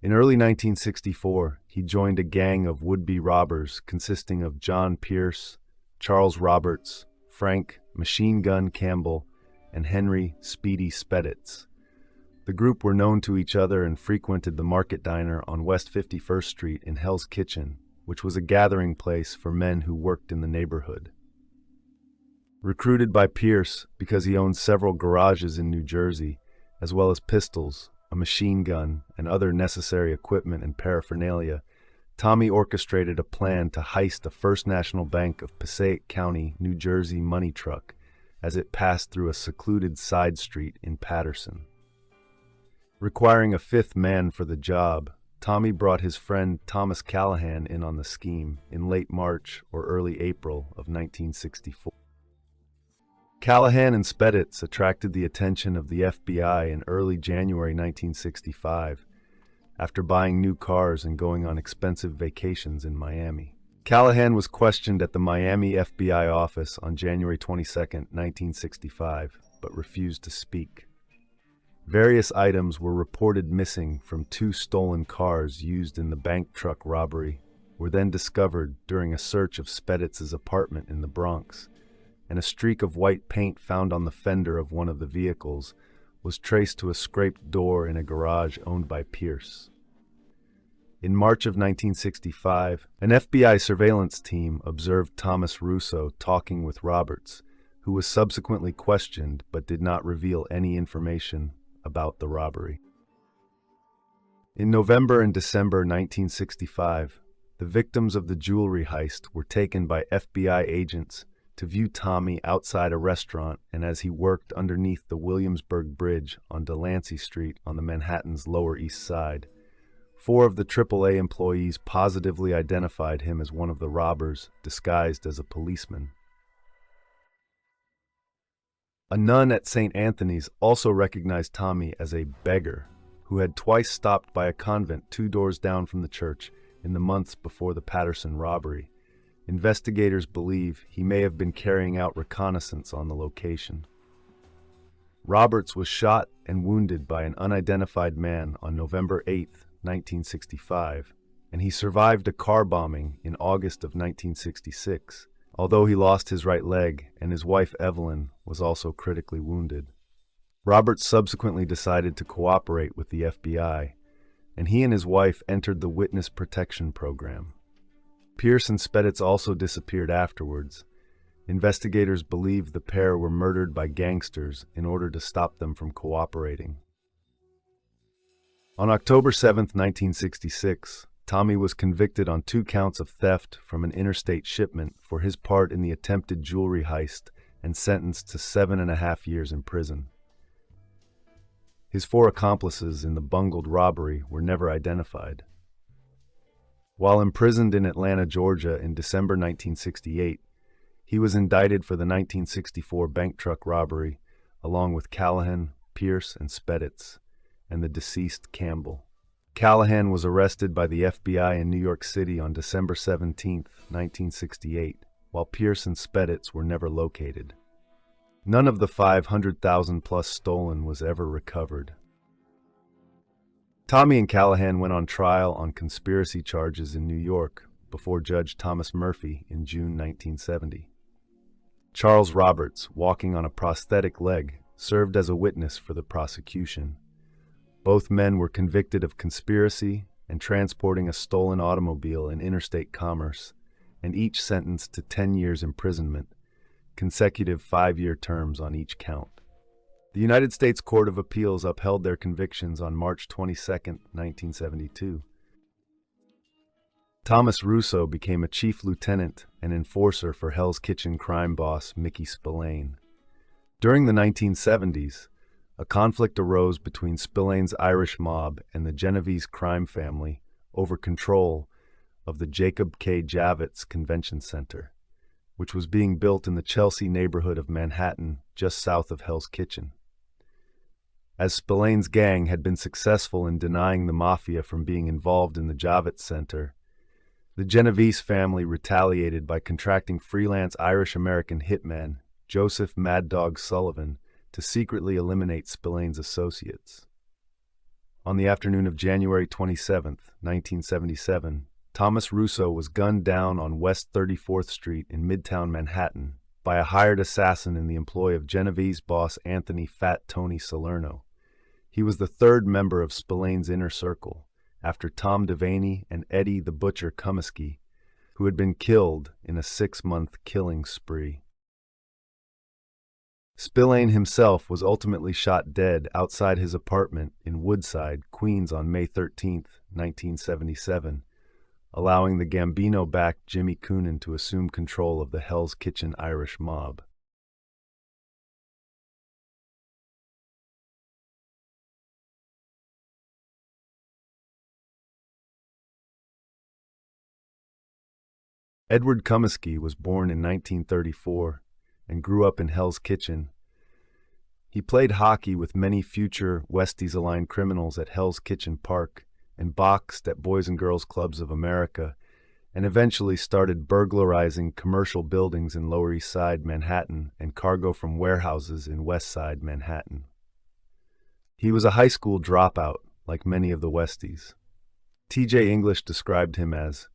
In early 1964, he joined a gang of would-be robbers consisting of John Pierce, Charles Roberts, Frank Machine Gun Campbell, and Henry Speedy Speditz. The group were known to each other and frequented the Market Diner on West 51st Street in Hell's Kitchen, which was a gathering place for men who worked in the neighborhood. Recruited by Pierce because he owned several garages in New Jersey, as well as pistols, a machine gun, and other necessary equipment and paraphernalia, Tommy orchestrated a plan to heist the First National Bank of Passaic County, New Jersey money truck as it passed through a secluded side street in Paterson. Requiring a 5th man for the job, Tommy brought his friend Thomas Callahan in on the scheme in late March or early April of 1964. Callahan and Speditz attracted the attention of the FBI in early January 1965 after buying new cars and going on expensive vacations in Miami. Callahan was questioned at the Miami FBI office on January 22, 1965, but refused to speak. Various items were reported missing from 2 stolen cars used in the bank truck robbery, were then discovered during a search of Speditz's apartment in the Bronx, and a streak of white paint found on the fender of one of the vehicles was traced to a scraped door in a garage owned by Pierce. In March of 1965, an FBI surveillance team observed Thomas Russo talking with Roberts, who was subsequently questioned but did not reveal any information about the robbery. In November and December 1965, the victims of the jewelry heist were taken by FBI agents to view Tommy outside a restaurant and as he worked underneath the Williamsburg Bridge on Delancey Street on the Manhattan's Lower East Side. 4 of the AAA employees positively identified him as one of the robbers disguised as a policeman. A nun at St. Anthony's also recognized Tommy as a beggar who had twice stopped by a convent 2 doors down from the church in the months before the Paterson robbery. Investigators believe he may have been carrying out reconnaissance on the location. Roberts was shot and wounded by an unidentified man on November 8, 1965, and he survived a car bombing in August of 1966, although he lost his right leg and his wife Evelyn was also critically wounded. Roberts subsequently decided to cooperate with the FBI, and he and his wife entered the Witness Protection Program. Pierce and Speditz also disappeared afterwards. Investigators believe the pair were murdered by gangsters in order to stop them from cooperating. On October 7, 1966, Tommy was convicted on 2 counts of theft from an interstate shipment for his part in the attempted jewelry heist and sentenced to 7.5 years in prison. His 4 accomplices in the bungled robbery were never identified. While imprisoned in Atlanta, Georgia in December 1968, He was indicted for the 1964 bank truck robbery, along with Callahan, Pierce, and Speditz, and the deceased Campbell. Callahan was arrested by the FBI in New York City on December 17, 1968, while Pierce and Speditz were never located. None of the 500,000 plus stolen was ever recovered. Tommy and Callahan went on trial on conspiracy charges in New York before Judge Thomas Murphy in June 1970. Charles Roberts, walking on a prosthetic leg, served as a witness for the prosecution. Both men were convicted of conspiracy and transporting a stolen automobile in interstate commerce, and each sentenced to 10 years imprisonment, consecutive 5-year terms on each count. The United States Court of Appeals upheld their convictions on March 22, 1972. Thomas Russo became a chief lieutenant and enforcer for Hell's Kitchen crime boss Mickey Spillane. During the 1970s, a conflict arose between Spillane's Irish mob and the Genovese crime family over control of the Jacob K. Javits Convention Center, which was being built in the Chelsea neighborhood of Manhattan, just south of Hell's Kitchen. As Spillane's gang had been successful in denying the Mafia from being involved in the Javits Center, the Genovese family retaliated by contracting freelance Irish-American hitman Joseph Mad Dog Sullivan to secretly eliminate Spillane's associates. On the afternoon of January 27, 1977, Thomas Russo was gunned down on West 34th Street in Midtown Manhattan by a hired assassin in the employ of Genovese boss Anthony Fat Tony Salerno. He was the third member of Spillane's inner circle, after Tom Devaney and Eddie the Butcher Comiskey, who had been killed in a 6-month killing spree. Spillane himself was ultimately shot dead outside his apartment in Woodside, Queens on May 13, 1977, allowing the Gambino-backed Jimmy Coonan to assume control of the Hell's Kitchen Irish mob. Edward Comiskey was born in 1934 and grew up in Hell's Kitchen. He played hockey with many future Westies-aligned criminals at Hell's Kitchen Park and boxed at Boys and Girls Clubs of America, and eventually started burglarizing commercial buildings in Lower East Side Manhattan and cargo from warehouses in West Side Manhattan. He was a high school dropout, like many of the Westies. T.J. English described him as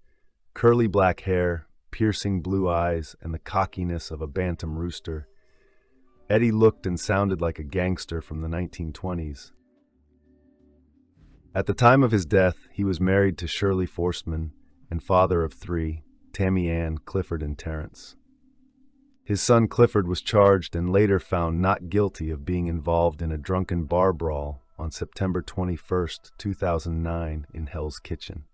curly black hair, piercing blue eyes, and the cockiness of a bantam rooster. Eddie looked and sounded like a gangster from the 1920s. At the time of his death, he was married to Shirley Forstman and father of 3, Tammy Ann, Clifford, and Terrence. His son Clifford was charged and later found not guilty of being involved in a drunken bar brawl on September 21, 2009 in Hell's Kitchen.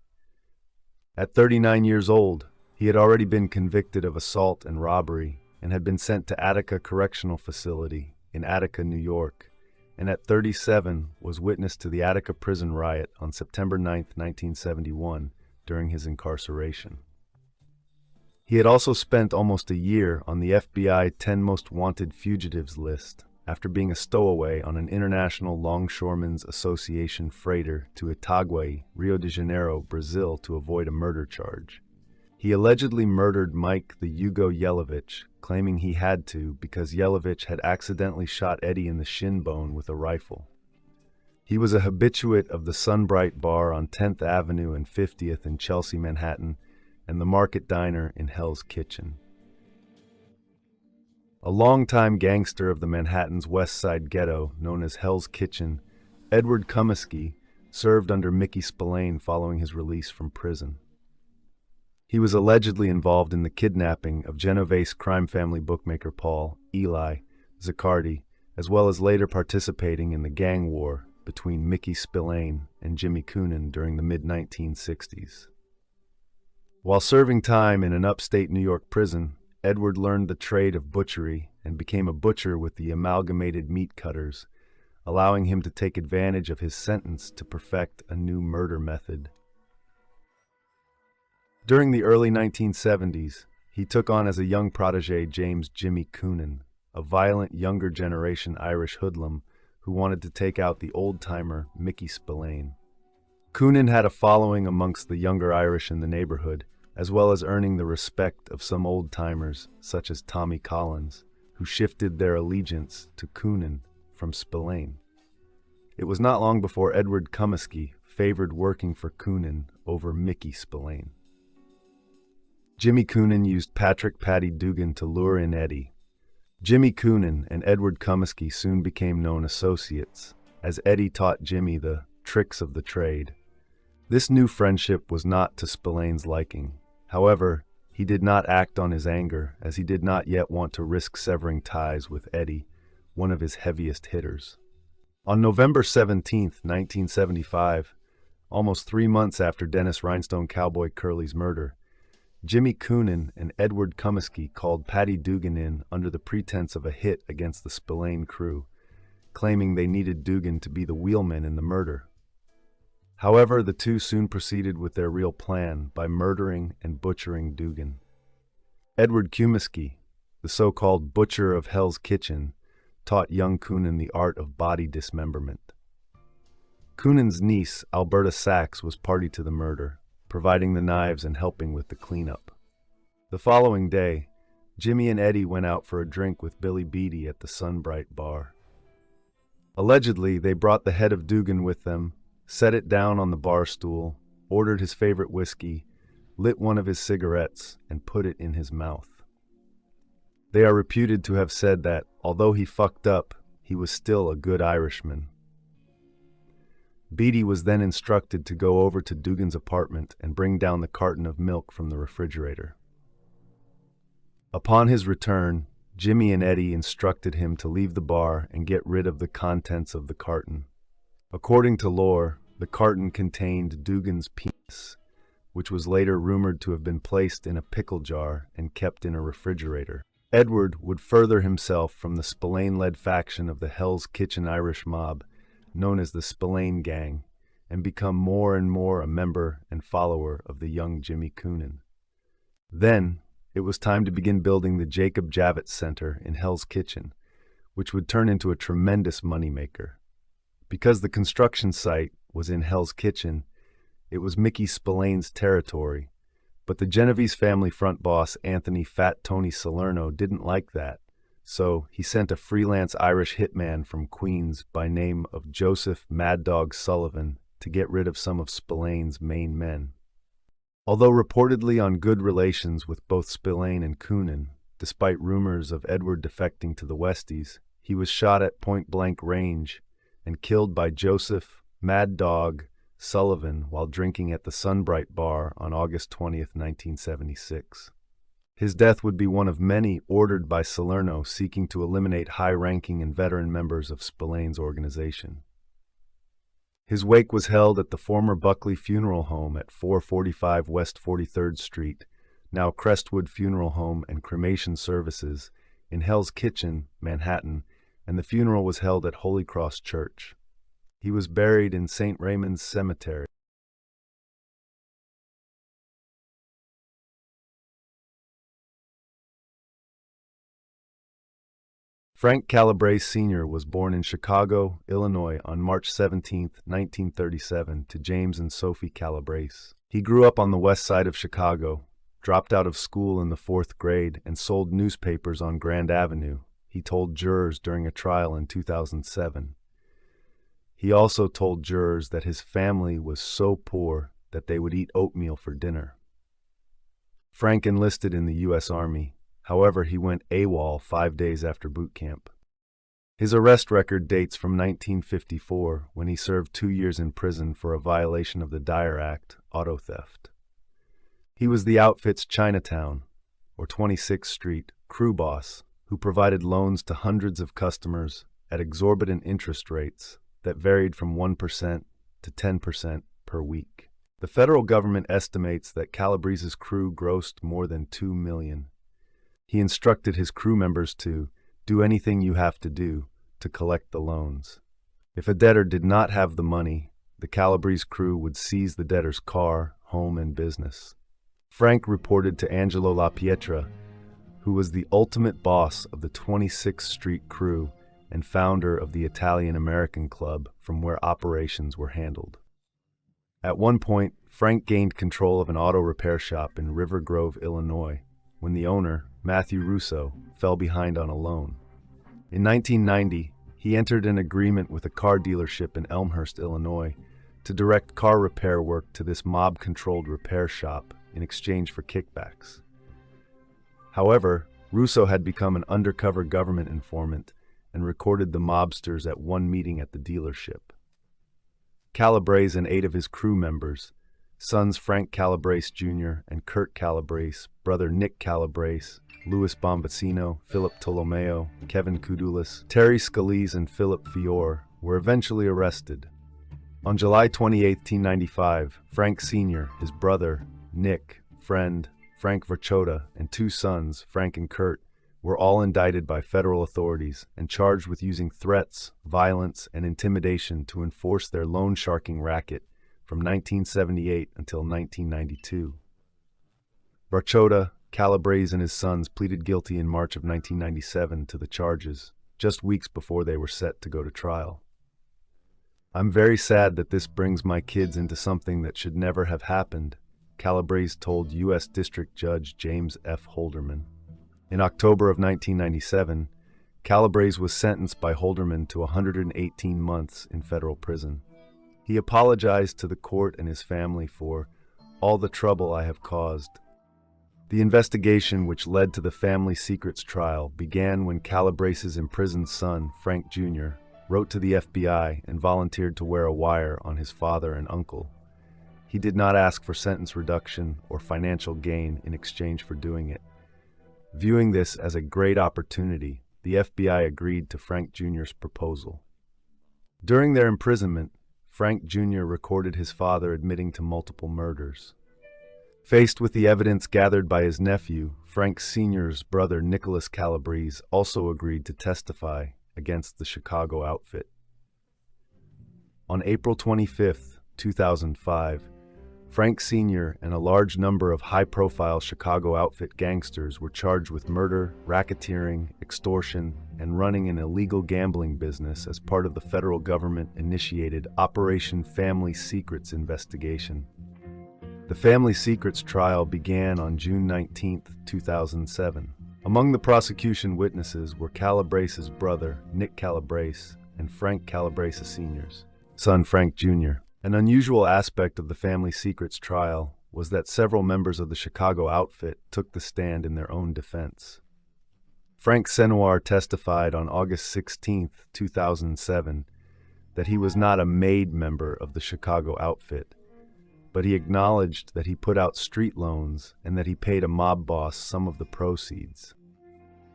At 39 years old, he had already been convicted of assault and robbery and had been sent to Attica Correctional Facility in Attica, New York, and at 37 was witness to the Attica prison riot on September 9, 1971, during his incarceration. He had also spent almost a year on the FBI 10 Most Wanted Fugitives list after being a stowaway on an International Longshoremen's Association freighter to Itaguaí, Rio de Janeiro, Brazil, to avoid a murder charge. He allegedly murdered Mike the Yugo Yelovich, claiming he had to because Yelovich had accidentally shot Eddie in the shin bone with a rifle. He was a habituate of the Sunbright Bar on 10th Avenue and 50th in Chelsea, Manhattan, and the Market Diner in Hell's Kitchen. A longtime gangster of the Manhattan's West Side ghetto, known as Hell's Kitchen, Edward Comiskey served under Mickey Spillane following his release from prison. He was allegedly involved in the kidnapping of Genovese crime family bookmaker Paul Eli Zaccardi, as well as later participating in the gang war between Mickey Spillane and Jimmy Coonan during the mid-1960s. While serving time in an upstate New York prison, Edward learned the trade of butchery and became a butcher with the Amalgamated Meat Cutters, allowing him to take advantage of his sentence to perfect a new murder method. During the early 1970s, he He took on as a young protege James Jimmy Coonan, a violent younger generation Irish hoodlum who wanted to take out the old-timer Mickey Spillane. Coonan had a following amongst the younger Irish in the neighborhood, as well as earning the respect of some old-timers such as Tommy Collins, who shifted their allegiance to Coonan from Spillane. It was not long before Edward Comiskey favored working for Coonan over Mickey Spillane. Jimmy Coonan used Patrick "Paddy" Dugan to lure in Eddie. Jimmy Coonan and Edward Comiskey soon became known associates, as Eddie taught Jimmy the tricks of the trade. This new friendship was not to Spillane's liking. However, he did not act on his anger, as he did not yet want to risk severing ties with Eddie, one of his heaviest hitters. On November 17, 1975, almost 3 months after Dennis Rhinestone Cowboy Curley's murder, Jimmy Coonan and Edward Comiskey called Paddy Dugan in under the pretense of a hit against the Spillane crew, claiming they needed Dugan to be the wheelman in the murder. However, the two soon proceeded with their real plan by murdering and butchering Dugan. Edward Comiskey, the so-called butcher of Hell's Kitchen, taught young Coonan the art of body dismemberment. Coonan's niece, Alberta Sachs, was party to the murder, providing the knives and helping with the cleanup. The following day, Jimmy and Eddie went out for a drink with Billy Beatty at the Sunbright Bar. Allegedly, they brought the head of Dugan with them, set it down on the bar stool, ordered his favorite whiskey, lit one of his cigarettes, and put it in his mouth. They are reputed to have said that, although he fucked up, he was still a good Irishman. Beatty was then instructed to go over to Dugan's apartment and bring down the carton of milk from the refrigerator. Upon his return, Jimmy and Eddie instructed him to leave the bar and get rid of the contents of the carton. According to lore, the carton contained Dugan's penis, which was later rumored to have been placed in a pickle jar and kept in a refrigerator. Edward would further himself from the Spillane-led faction of the Hell's Kitchen Irish mob, known as the Spillane Gang, and become more and more a member and follower of the young Jimmy Coonan. Then, it was time to begin building the Jacob Javits Center in Hell's Kitchen, which would turn into a tremendous moneymaker. Because the construction site was in Hell's Kitchen, it was Mickey Spillane's territory, but the Genovese family front boss Anthony "Fat Tony" Salerno didn't like that. So he sent a freelance Irish hitman from Queens by name of Joseph Mad Dog Sullivan to get rid of some of Spillane's main men. Although reportedly on good relations with both Spillane and Coonan, despite rumors of Edward defecting to the Westies, he was shot at point-blank range and killed by Joseph Mad Dog Sullivan while drinking at the Sunbright Bar on August 20th, 1976. His death would be one of many ordered by Salerno seeking to eliminate high-ranking and veteran members of Spillane's organization. His wake was held at the former Buckley Funeral Home at 445 West 43rd Street, now Crestwood Funeral Home and Cremation Services, in Hell's Kitchen, Manhattan, and the funeral was held at Holy Cross Church. He was buried in St. Raymond's Cemetery. Frank Calabrese Sr. was born in Chicago, Illinois on March 17, 1937, to James and Sophie Calabrese. He grew up on the west side of Chicago, dropped out of school in the 4th grade, and sold newspapers on Grand Avenue, he told jurors during a trial in 2007. He also told jurors that his family was so poor that they would eat oatmeal for dinner. Frank enlisted in the U.S. Army. However, he went AWOL 5 days after boot camp. His arrest record dates from 1954, when he served 2 years in prison for a violation of the Dyer Act, auto theft. He was the outfit's Chinatown, or 26th Street, crew boss, who provided loans to hundreds of customers at exorbitant interest rates that varied from 1% to 10% per week. The federal government estimates that Calabrese's crew grossed more than $2 million. He instructed his crew members to do anything you have to do to collect the loans. If a debtor did not have the money, the Calabrese crew would seize the debtor's car, home, and business. Frank reported to Angelo La Pietra, who was the ultimate boss of the 26th Street crew and founder of the Italian-American Club from where operations were handled. At one point, Frank gained control of an auto repair shop in River Grove, Illinois, when the owner, Matthew Russo, fell behind on a loan. In 1990, he entered an agreement with a car dealership in Elmhurst, Illinois, to direct car repair work to this mob-controlled repair shop in exchange for kickbacks. However, Russo had become an undercover government informant and recorded the mobsters at one meeting at the dealership. Calabrese and 8 of his crew members, sons Frank Calabrese Jr. and Kurt Calabrese, brother Nick Calabrese, Louis Bombacino, Philip Tolomeo, Kevin Koudulis, Terry Scalise, and Philip Fior, were eventually arrested. On July 28, 1895, Frank Sr., his brother, Nick, friend, Frank Verchota, and 2 sons, Frank and Kurt, were all indicted by federal authorities and charged with using threats, violence, and intimidation to enforce their loan sharking racket from 1978 until 1992. Verchota, Calabrese, and his sons pleaded guilty in March of 1997 to the charges, just weeks before they were set to go to trial. "I'm very sad that this brings my kids into something that should never have happened," Calabrese told U.S. District Judge James F. Holderman. In October of 1997, Calabrese was sentenced by Holderman to 118 months in federal prison. He apologized to the court and his family for all the trouble I have caused. The investigation which led to the family secrets trial began when Calabrese's imprisoned son, Frank Jr., wrote to the FBI and volunteered to wear a wire on his father and uncle. He did not ask for sentence reduction or financial gain in exchange for doing it. Viewing this as a great opportunity, the FBI agreed to Frank Jr.'s proposal. During their imprisonment, Frank Jr. recorded his father admitting to multiple murders. Faced with the evidence gathered by his nephew, Frank Sr.'s brother Nicholas Calabrese also agreed to testify against the Chicago outfit. On April 25, 2005, Frank Sr. and a large number of high-profile Chicago outfit gangsters were charged with murder, racketeering, extortion, and running an illegal gambling business as part of the federal government-initiated Operation Family Secrets investigation. The Family Secrets trial began on June 19, 2007. Among the prosecution witnesses were Calabrese's brother, Nick Calabrese, and Frank Calabrese Sr.'s son, Frank Jr. An unusual aspect of the Family Secrets trial was that several members of the Chicago outfit took the stand in their own defense. Frank Senoir testified on August 16, 2007, that he was not a made member of the Chicago outfit, but he acknowledged that he put out street loans and that he paid a mob boss some of the proceeds.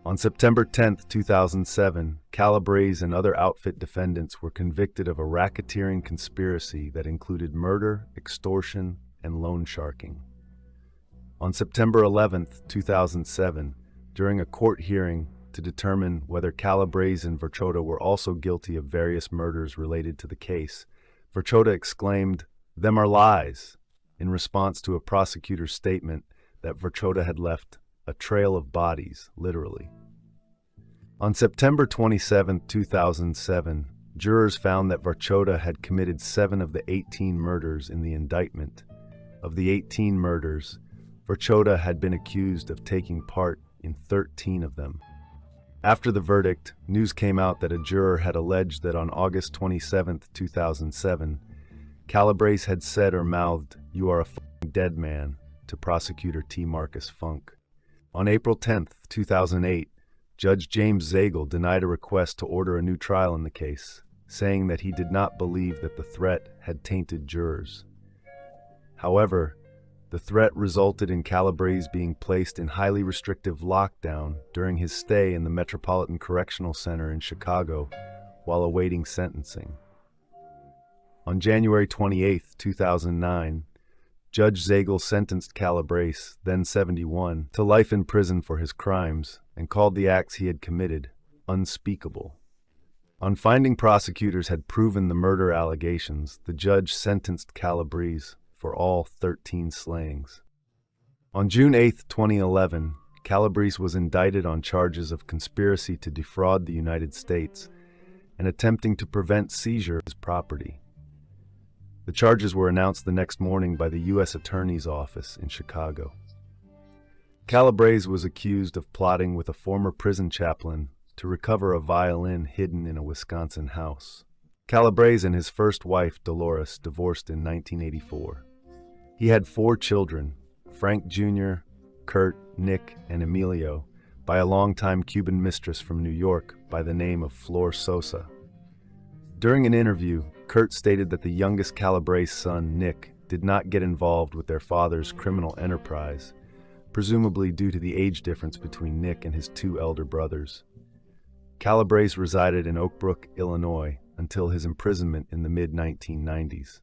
On September 10, 2007, Calabrese and other outfit defendants were convicted of a racketeering conspiracy that included murder, extortion, and loan sharking. On September 11, 2007, during a court hearing to determine whether Calabrese and Verchota were also guilty of various murders related to the case, Verchota exclaimed, "Them are lies," in response to a prosecutor's statement that Verchota had left a trail of bodies, literally. On September 27, 2007, jurors found that Verchota had committed 7 of the 18 murders in the indictment. Of the 18 murders, Verchota had been accused of taking part in 13 of them. After the verdict, news came out that a juror had alleged that on August 27, 2007, Calabrese had said or mouthed, "You are a f***ing dead man," to prosecutor T. Marcus Funk. On April 10, 2008, Judge James Zagel denied a request to order a new trial in the case, saying that he did not believe that the threat had tainted jurors. However, the threat resulted in Calabrese being placed in highly restrictive lockdown during his stay in the Metropolitan Correctional Center in Chicago while awaiting sentencing. On January 28, 2009, Judge Zagel sentenced Calabrese, then 71, to life in prison for his crimes and called the acts he had committed unspeakable. On finding prosecutors had proven the murder allegations, the judge sentenced Calabrese for all 13 slayings. On June 8, 2011, Calabrese was indicted on charges of conspiracy to defraud the United States and attempting to prevent seizure of his property. The charges were announced the next morning by the U.S. Attorney's Office in Chicago. Calabrese was accused of plotting with a former prison chaplain to recover a violin hidden in a Wisconsin house. Calabrese and his first wife, Dolores, divorced in 1984. He had 4 children, Frank Jr., Kurt, Nick, and Emilio, by a longtime Cuban mistress from New York by the name of Flor Sosa. During an interview, Kurt stated that the youngest Calabrese son, Nick, did not get involved with their father's criminal enterprise, presumably due to the age difference between Nick and his 2 elder brothers. Calabrese resided in Oak Brook, Illinois, until his imprisonment in the mid-1990s.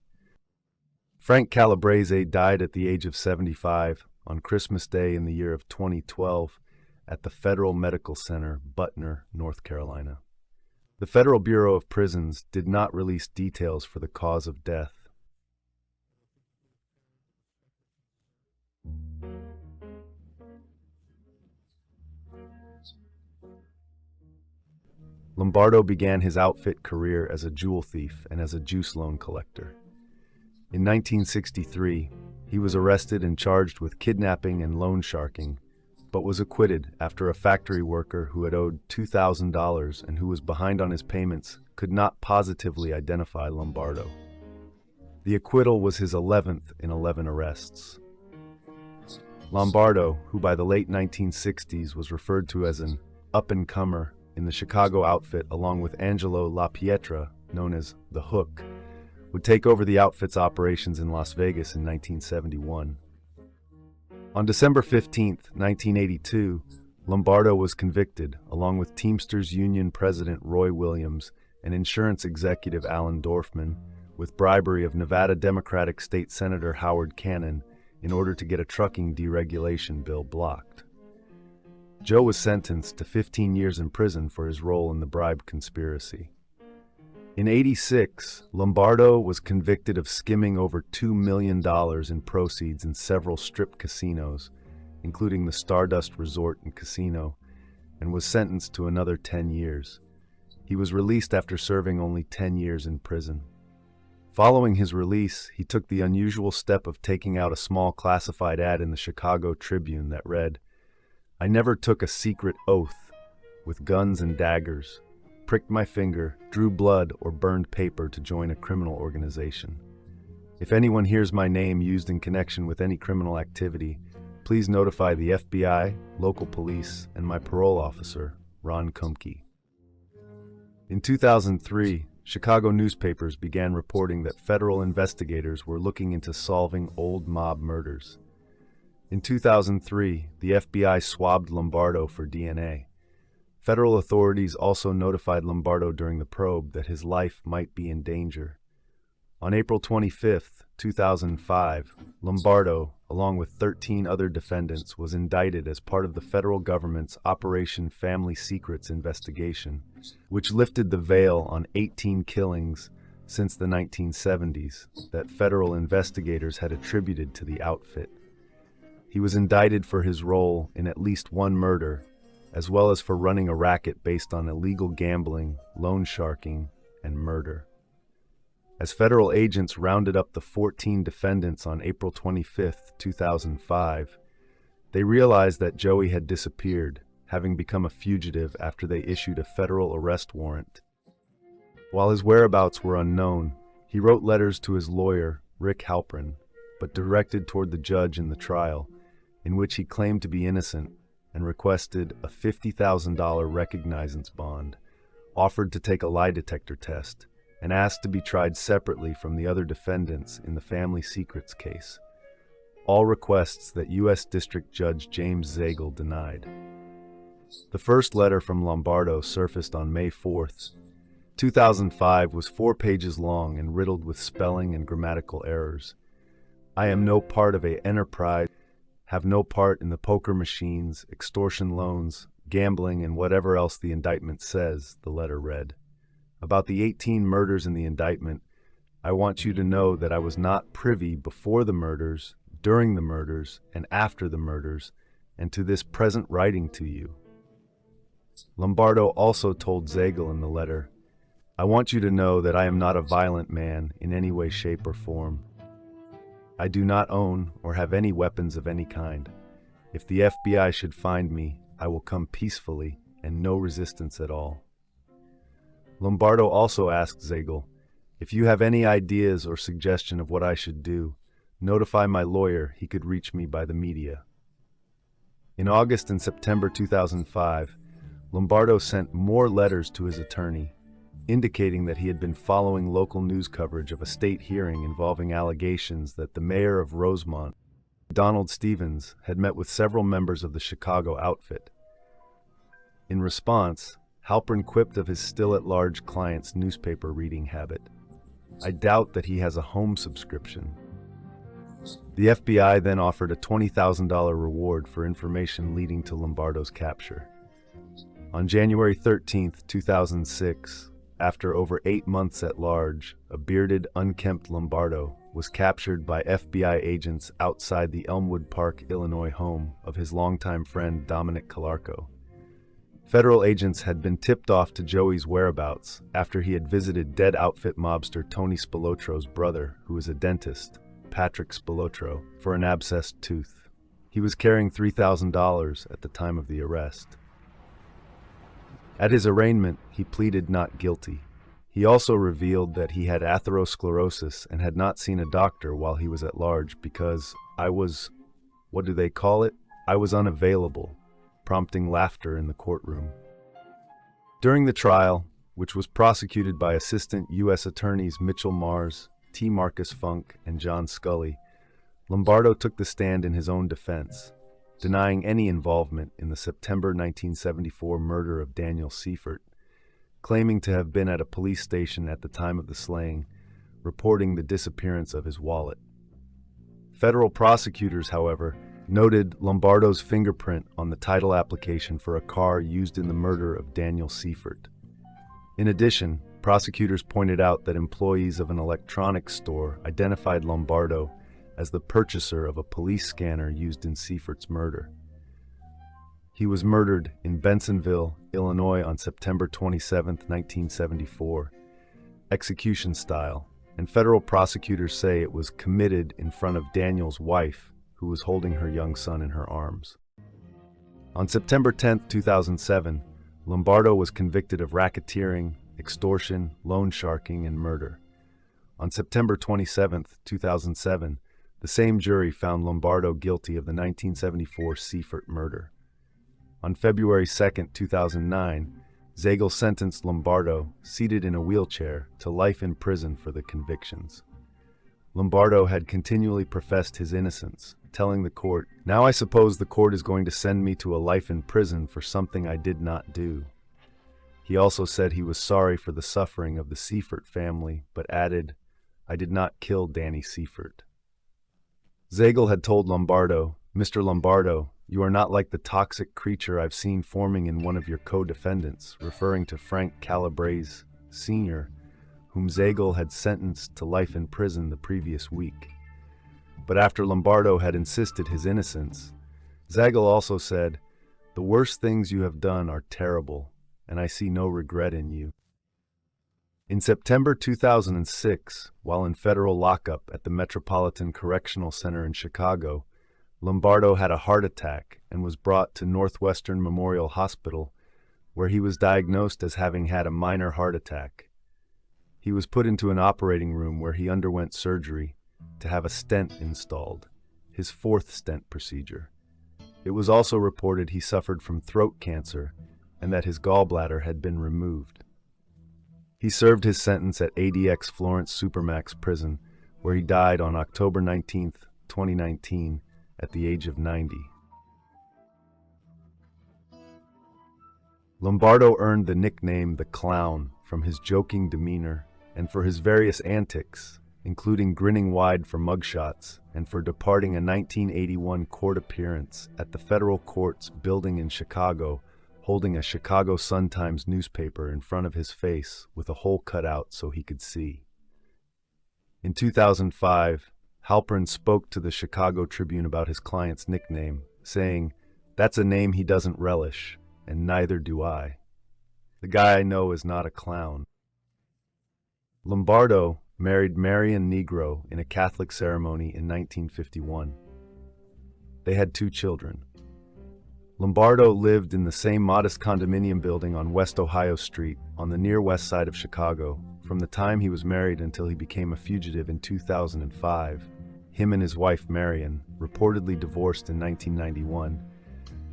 Frank Calabrese died at the age of 75 on Christmas Day in the year of 2012 at the Federal Medical Center, Butner, North Carolina. The Federal Bureau of Prisons did not release details for the cause of death. Lombardo began his outfit career as a jewel thief and as a juice loan collector. In 1963, he was arrested and charged with kidnapping and loan sharking, but was acquitted after a factory worker who had owed $2,000 and who was behind on his payments could not positively identify Lombardo. The acquittal was his 11th in 11 arrests. Lombardo, who by the late 1960s was referred to as an up-and-comer in the Chicago outfit along with Angelo La Pietra, known as The Hook, would take over the outfit's operations in Las Vegas in 1971. On December 15, 1982, Lombardo was convicted, along with Teamsters Union President Roy Williams and insurance executive Alan Dorfman, with bribery of Nevada Democratic State Senator Howard Cannon in order to get a trucking deregulation bill blocked. Joe was sentenced to 15 years in prison for his role in the bribe conspiracy. In '86, Lombardo was convicted of skimming over $2 million in proceeds in several strip casinos, including the Stardust Resort and Casino, and was sentenced to another 10 years. He was released after serving only 10 years in prison. Following his release, he took the unusual step of taking out a small classified ad in the Chicago Tribune that read, "I never took a secret oath with guns and daggers, pricked my finger, drew blood, or burned paper to join a criminal organization. If anyone hears my name used in connection with any criminal activity, please notify the FBI, local police, and my parole officer, Ron Kumke." In 2003, Chicago newspapers began reporting that federal investigators were looking into solving old mob murders. In 2003, the FBI swabbed Lombardo for DNA. Federal authorities also notified Lombardo during the probe that his life might be in danger. On April 25, 2005, Lombardo, along with 13 other defendants, was indicted as part of the federal government's Operation Family Secrets investigation, which lifted the veil on 18 killings since the 1970s that federal investigators had attributed to the outfit. He was indicted for his role in at least one murder, as well as for running a racket based on illegal gambling, loan sharking, and murder. As federal agents rounded up the 14 defendants on April 25, 2005, they realized that Joey had disappeared, having become a fugitive after they issued a federal arrest warrant. While his whereabouts were unknown, he wrote letters to his lawyer, Rick Halprin, but directed toward the judge in the trial, in which he claimed to be innocent and requested a $50,000 recognizance bond, offered to take a lie detector test, and asked to be tried separately from the other defendants in the Family Secrets case. All requests that U.S. District Judge James Zagel denied. The first letter from Lombardo surfaced on May 4th. 2005 was 4 pages long and riddled with spelling and grammatical errors. "I am no part of a enterprise, have no part in the poker machines, extortion loans, gambling, and whatever else the indictment says," the letter read. "About the 18 murders in the indictment, I want you to know that I was not privy before the murders, during the murders and after the murders, and to this present writing to you. Lombardo also told Zegel in the letter, I want you to know that I am not a violent man in any way, shape, or form. I do not own or have any weapons of any kind. If the FBI should find me, I will come peacefully and no resistance at all. Lombardo also asked Zegel, if you have any ideas or suggestion of what I should do, notify my lawyer. He could reach me by the media. In August and September 2005, Lombardo sent more letters to his attorney, indicating that he had been following local news coverage of a state hearing involving allegations that the mayor of Rosemont, Donald Stevens, had met with several members of the Chicago outfit. In response, Halpern quipped of his still-at-large client's newspaper reading habit. I doubt that he has a home subscription. The FBI then offered a $20,000 reward for information leading to Lombardo's capture. On January 13, 2006, after over 8 months at large, a bearded, unkempt Lombardo was captured by FBI agents outside the Elmwood Park, Illinois home of his longtime friend Dominic Calarco. Federal agents had been tipped off to Joey's whereabouts after he had visited dead outfit mobster Tony Spilotro's brother, who was a dentist, Patrick Spilotro, for an abscessed tooth. He was carrying $3,000 at the time of the arrest. At his arraignment, he pleaded not guilty. He also revealed that he had atherosclerosis and had not seen a doctor while he was at large because I was unavailable, prompting laughter in the courtroom. During the trial, which was prosecuted by Assistant U.S. Attorneys Mitchell Mars, T. Marcus Funk, and John Scully, Lombardo took the stand in his own defense, denying any involvement in the September 1974 murder of Daniel Seifert, claiming to have been at a police station at the time of the slaying, reporting the disappearance of his wallet. Federal prosecutors, however, noted Lombardo's fingerprint on the title application for a car used in the murder of Daniel Seifert. In addition, prosecutors pointed out that employees of an electronics store identified Lombardo as the purchaser of a police scanner used in Seifert's murder. He was murdered in Bensonville, Illinois on September 27, 1974, execution style, and federal prosecutors say it was committed in front of Daniel's wife, who was holding her young son in her arms. On September 10, 2007, Lombardo was convicted of racketeering, extortion, loan sharking, and murder. On September 27, 2007, the same jury found Lombardo guilty of the 1974 Seifert murder. On February 2, 2009, Zegel sentenced Lombardo, seated in a wheelchair, to life in prison for the convictions. Lombardo had continually professed his innocence, telling the court, "Now I suppose the court is going to send me to a life in prison for something I did not do." He also said he was sorry for the suffering of the Seifert family, but added, "I did not kill Danny Seifert." Zegel had told Lombardo, "Mr. Lombardo, you are not like the toxic creature I've seen forming in one of your co-defendants," referring to Frank Calabrese, Sr., whom Zegel had sentenced to life in prison the previous week. But after Lombardo had insisted his innocence, Zegel also said, "The worst things you have done are terrible, and I see no regret in you." In September 2006, while in federal lockup at the Metropolitan Correctional Center in Chicago, Lombardo had a heart attack and was brought to Northwestern Memorial Hospital, where he was diagnosed as having had a minor heart attack. He was put into an operating room where he underwent surgery to have a stent installed, his fourth stent procedure. It was also reported he suffered from throat cancer and that his gallbladder had been removed. He served his sentence at ADX Florence Supermax Prison, where he died on October 19, 2019, at the age of 90. Lombardo earned the nickname the Clown from his joking demeanor and for his various antics, including grinning wide for mugshots and for departing a 1981 court appearance at the federal court's building in Chicago, holding a Chicago Sun-Times newspaper in front of his face with a hole cut out so he could see. In 2005, Halpern spoke to the Chicago Tribune about his client's nickname, saying, "That's a name he doesn't relish, and neither do I. The guy I know is not a clown." Lombardo married Marian Negro in a Catholic ceremony in 1951. They had 2 children. Lombardo lived in the same modest condominium building on West Ohio Street on the near west side of Chicago from the time he was married until he became a fugitive in 2005. Him and his wife Marian reportedly divorced in 1991,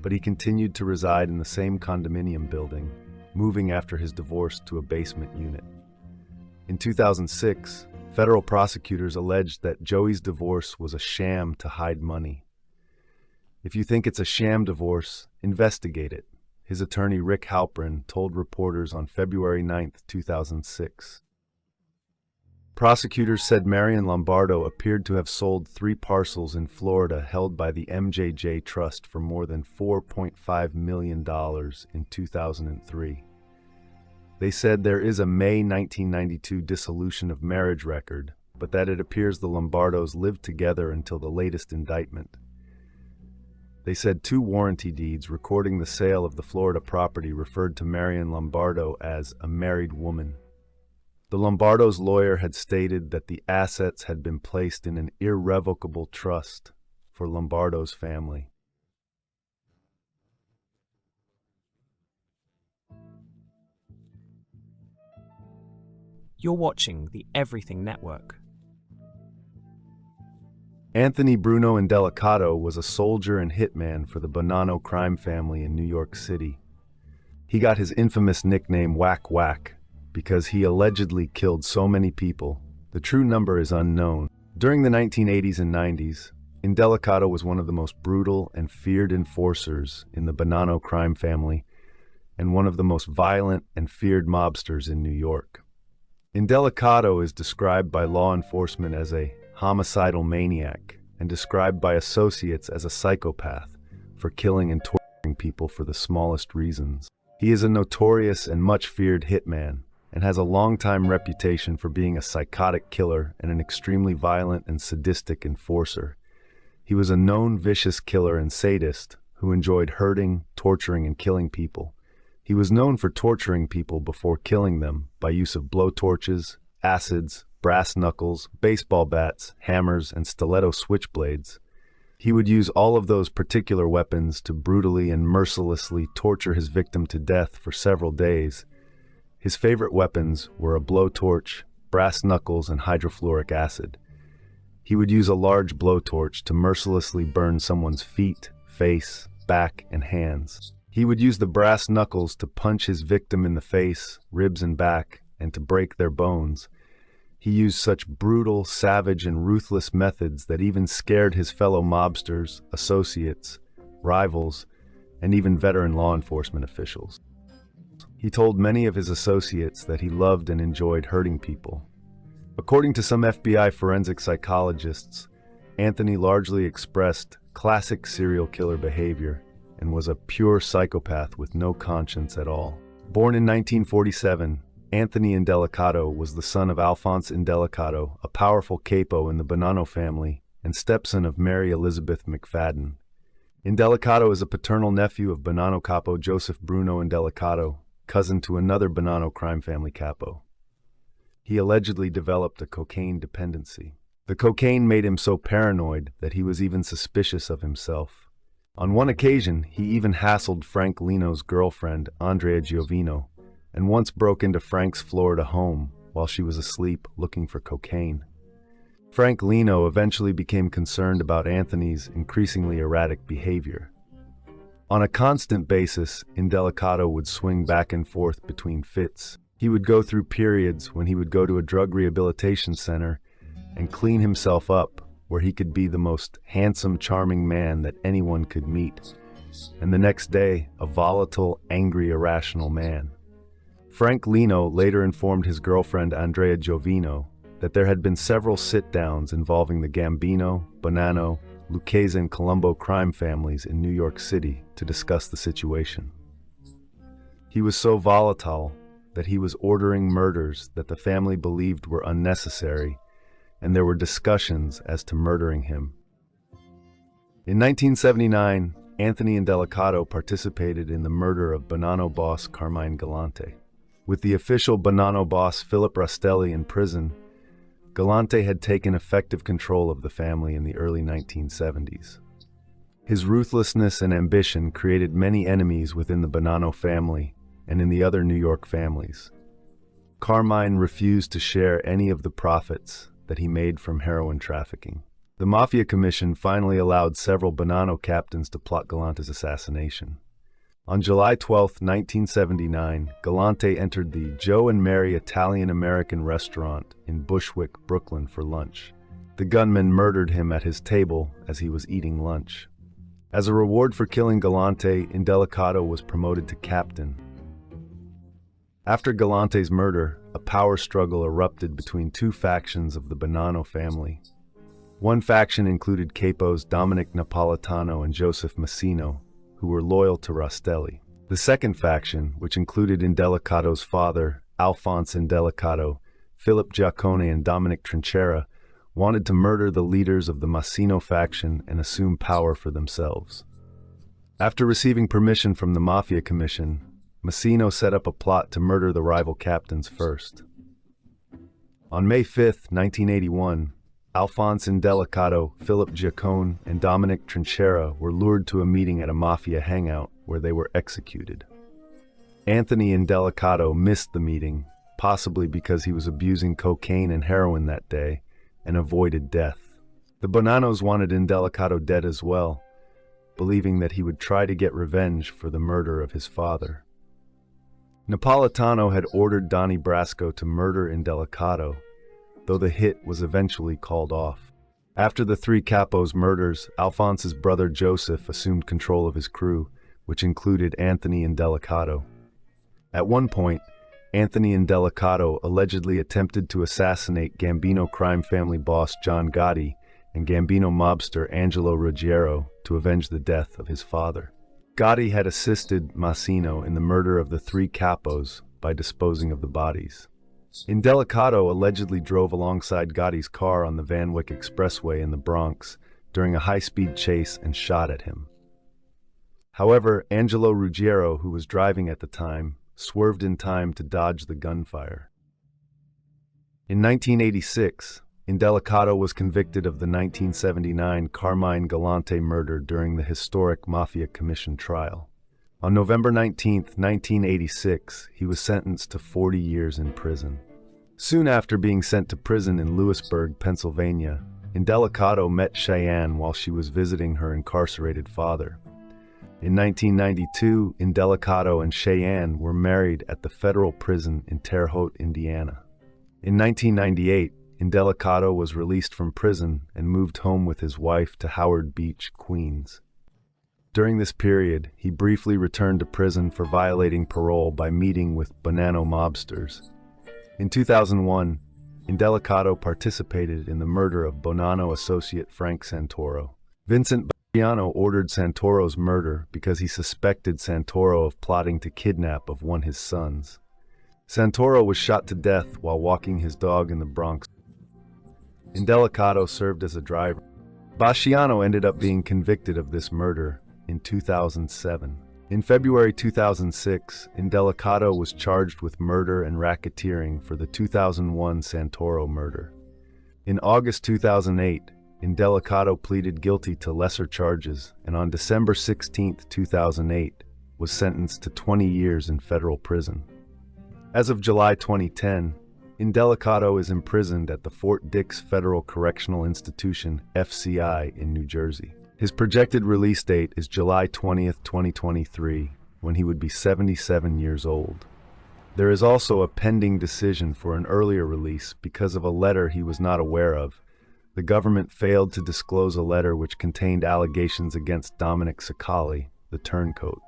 but he continued to reside in the same condominium building, moving after his divorce to a basement unit. In 2006, federal prosecutors alleged that Joey's divorce was a sham to hide money. "If you think it's a sham divorce, investigate it," his attorney Rick Halpern told reporters on February 9, 2006. Prosecutors said Marian Lombardo appeared to have sold 3 parcels in Florida held by the MJJ Trust for more than $4.5 million in 2003. They said there is a May 1992 dissolution of marriage record, but that it appears the Lombardos lived together until the latest indictment. They said 2 warranty deeds recording the sale of the Florida property referred to Marian Lombardo as a married woman. The Lombardos' lawyer had stated that the assets had been placed in an irrevocable trust for Lombardo's family. You're watching the Everything Network. Anthony Bruno Indelicato was a soldier and hitman for the Bonanno crime family in New York City. He got his infamous nickname Whack Whack because he allegedly killed so many people. The true number is unknown. During the 1980s and 90s, Indelicato was one of the most brutal and feared enforcers in the Bonanno crime family and one of the most violent and feared mobsters in New York. Indelicato is described by law enforcement as a homicidal maniac and described by associates as a psychopath for killing and torturing people for the smallest reasons. He is a notorious and much feared hitman and has a long-time reputation for being a psychotic killer and an extremely violent and sadistic enforcer. He was a known vicious killer and sadist who enjoyed hurting, torturing, and killing people. He was known for torturing people before killing them by use of blowtorches, acids, brass knuckles, baseball bats, hammers, and stiletto switchblades. He would use all of those particular weapons to brutally and mercilessly torture his victim to death for several days. His favorite weapons were a blowtorch, brass knuckles, and hydrofluoric acid. He would use a large blowtorch to mercilessly burn someone's feet, face, back, and hands. He would use the brass knuckles to punch his victim in the face, ribs, and back, and to break their bones. He used such brutal, savage, and ruthless methods that even scared his fellow mobsters, associates, rivals, and even veteran law enforcement officials. He told many of his associates that he loved and enjoyed hurting people. According to some FBI forensic psychologists, Anthony largely expressed classic serial killer behavior and was a pure psychopath with no conscience at all. Born in 1947, Anthony Indelicato was the son of Alphonse Indelicato, a powerful capo in the Bonanno family, and stepson of Mary Elizabeth McFadden. Indelicato is a paternal nephew of Bonanno capo Joseph Bruno Indelicato, cousin to another Bonanno crime family capo. He allegedly developed a cocaine dependency. The cocaine made him so paranoid that he was even suspicious of himself. On one occasion, he even hassled Frank Lino's girlfriend, Andrea Giovino, and once broke into Frank's Florida home while she was asleep looking for cocaine. Frank Lino eventually became concerned about Anthony's increasingly erratic behavior. On a constant basis, Indelicato would swing back and forth between fits. He would go through periods when he would go to a drug rehabilitation center and clean himself up, where he could be the most handsome, charming man that anyone could meet, and the next day, a volatile, angry, irrational man. Frank Lino later informed his girlfriend Andrea Giovino that there had been several sit-downs involving the Gambino, Bonanno, Lucchese, and Colombo crime families in New York City to discuss the situation. He was so volatile that he was ordering murders that the family believed were unnecessary, and there were discussions as to murdering him. In 1979, Anthony Indelicato participated in the murder of Bonanno boss Carmine Galante. With the official Bonanno boss Philip Rastelli in prison, Galante had taken effective control of the family in the early 1970s. His ruthlessness and ambition created many enemies within the Bonanno family and in the other New York families. Carmine refused to share any of the profits that he made from heroin trafficking. The Mafia Commission finally allowed several Bonanno captains to plot Galante's assassination. On July 12, 1979, Galante entered the Joe and Mary Italian-American restaurant in Bushwick, Brooklyn for lunch. The gunman murdered him at his table as he was eating lunch. As a reward for killing Galante, Indelicato was promoted to captain. After Galante's murder, a power struggle erupted between two factions of the Bonanno family. One faction included capos Dominic Napolitano and Joseph Massino, who were loyal to Rastelli. The second faction, which included Indelicato's father, Alphonse Indelicato, Philip Giaccone and Dominic Trinchera, wanted to murder the leaders of the Massino faction and assume power for themselves. After receiving permission from the Mafia Commission, Massino set up a plot to murder the rival captains first. On May 5, 1981, Alphonse Indelicato, Philip Giaccone, and Dominic Trinchera were lured to a meeting at a Mafia hangout where they were executed. Anthony Indelicato missed the meeting, possibly because he was abusing cocaine and heroin that day, and avoided death. The Bonannos wanted Indelicato dead as well, believing that he would try to get revenge for the murder of his father. Napolitano had ordered Donnie Brasco to murder Indelicato, though the hit was eventually called off. After the three capos' murders, Alphonse's brother Joseph assumed control of his crew, which included Anthony Indelicato. At one point, Anthony Indelicato allegedly attempted to assassinate Gambino crime family boss John Gotti and Gambino mobster Angelo Ruggiero to avenge the death of his father. Gotti had assisted Massino in the murder of the three capos by disposing of the bodies. Indelicato allegedly drove alongside Gotti's car on the Van Wyck Expressway in the Bronx during a high-speed chase and shot at him. However, Angelo Ruggiero, who was driving at the time, swerved in time to dodge the gunfire. In 1986, Indelicato was convicted of the 1979 Carmine Galante murder during the historic Mafia Commission trial. On November 19, 1986, he was sentenced to 40 years in prison. Soon after being sent to prison in Lewisburg, Pennsylvania, Indelicato met Cheyenne while she was visiting her incarcerated father. In 1992, Indelicato and Cheyenne were married at the federal prison in Terre Haute, Indiana. In 1998, Indelicato was released from prison and moved home with his wife to Howard Beach, Queens. During this period, he briefly returned to prison for violating parole by meeting with Bonanno mobsters. In 2001, Indelicato participated in the murder of Bonanno associate Frank Santoro. Vincent Bastiano ordered Santoro's murder because he suspected Santoro of plotting to kidnap of one of his sons. Santoro was shot to death while walking his dog in the Bronx. Indelicato served as a driver. Bastiano ended up being convicted of this murder in 2007. In February 2006, Indelicato was charged with murder and racketeering for the 2001 Santoro murder. In August 2008, Indelicato pleaded guilty to lesser charges and on December 16, 2008, was sentenced to 20 years in federal prison. As of July 2010, Indelicato is imprisoned at the Fort Dix Federal Correctional Institution, FCI, in New Jersey. His projected release date is July 20, 2023, when he would be 77 years old. There is also a pending decision for an earlier release because of a letter he was not aware of. The government failed to disclose a letter which contained allegations against Dominic Sicali, the turncoat.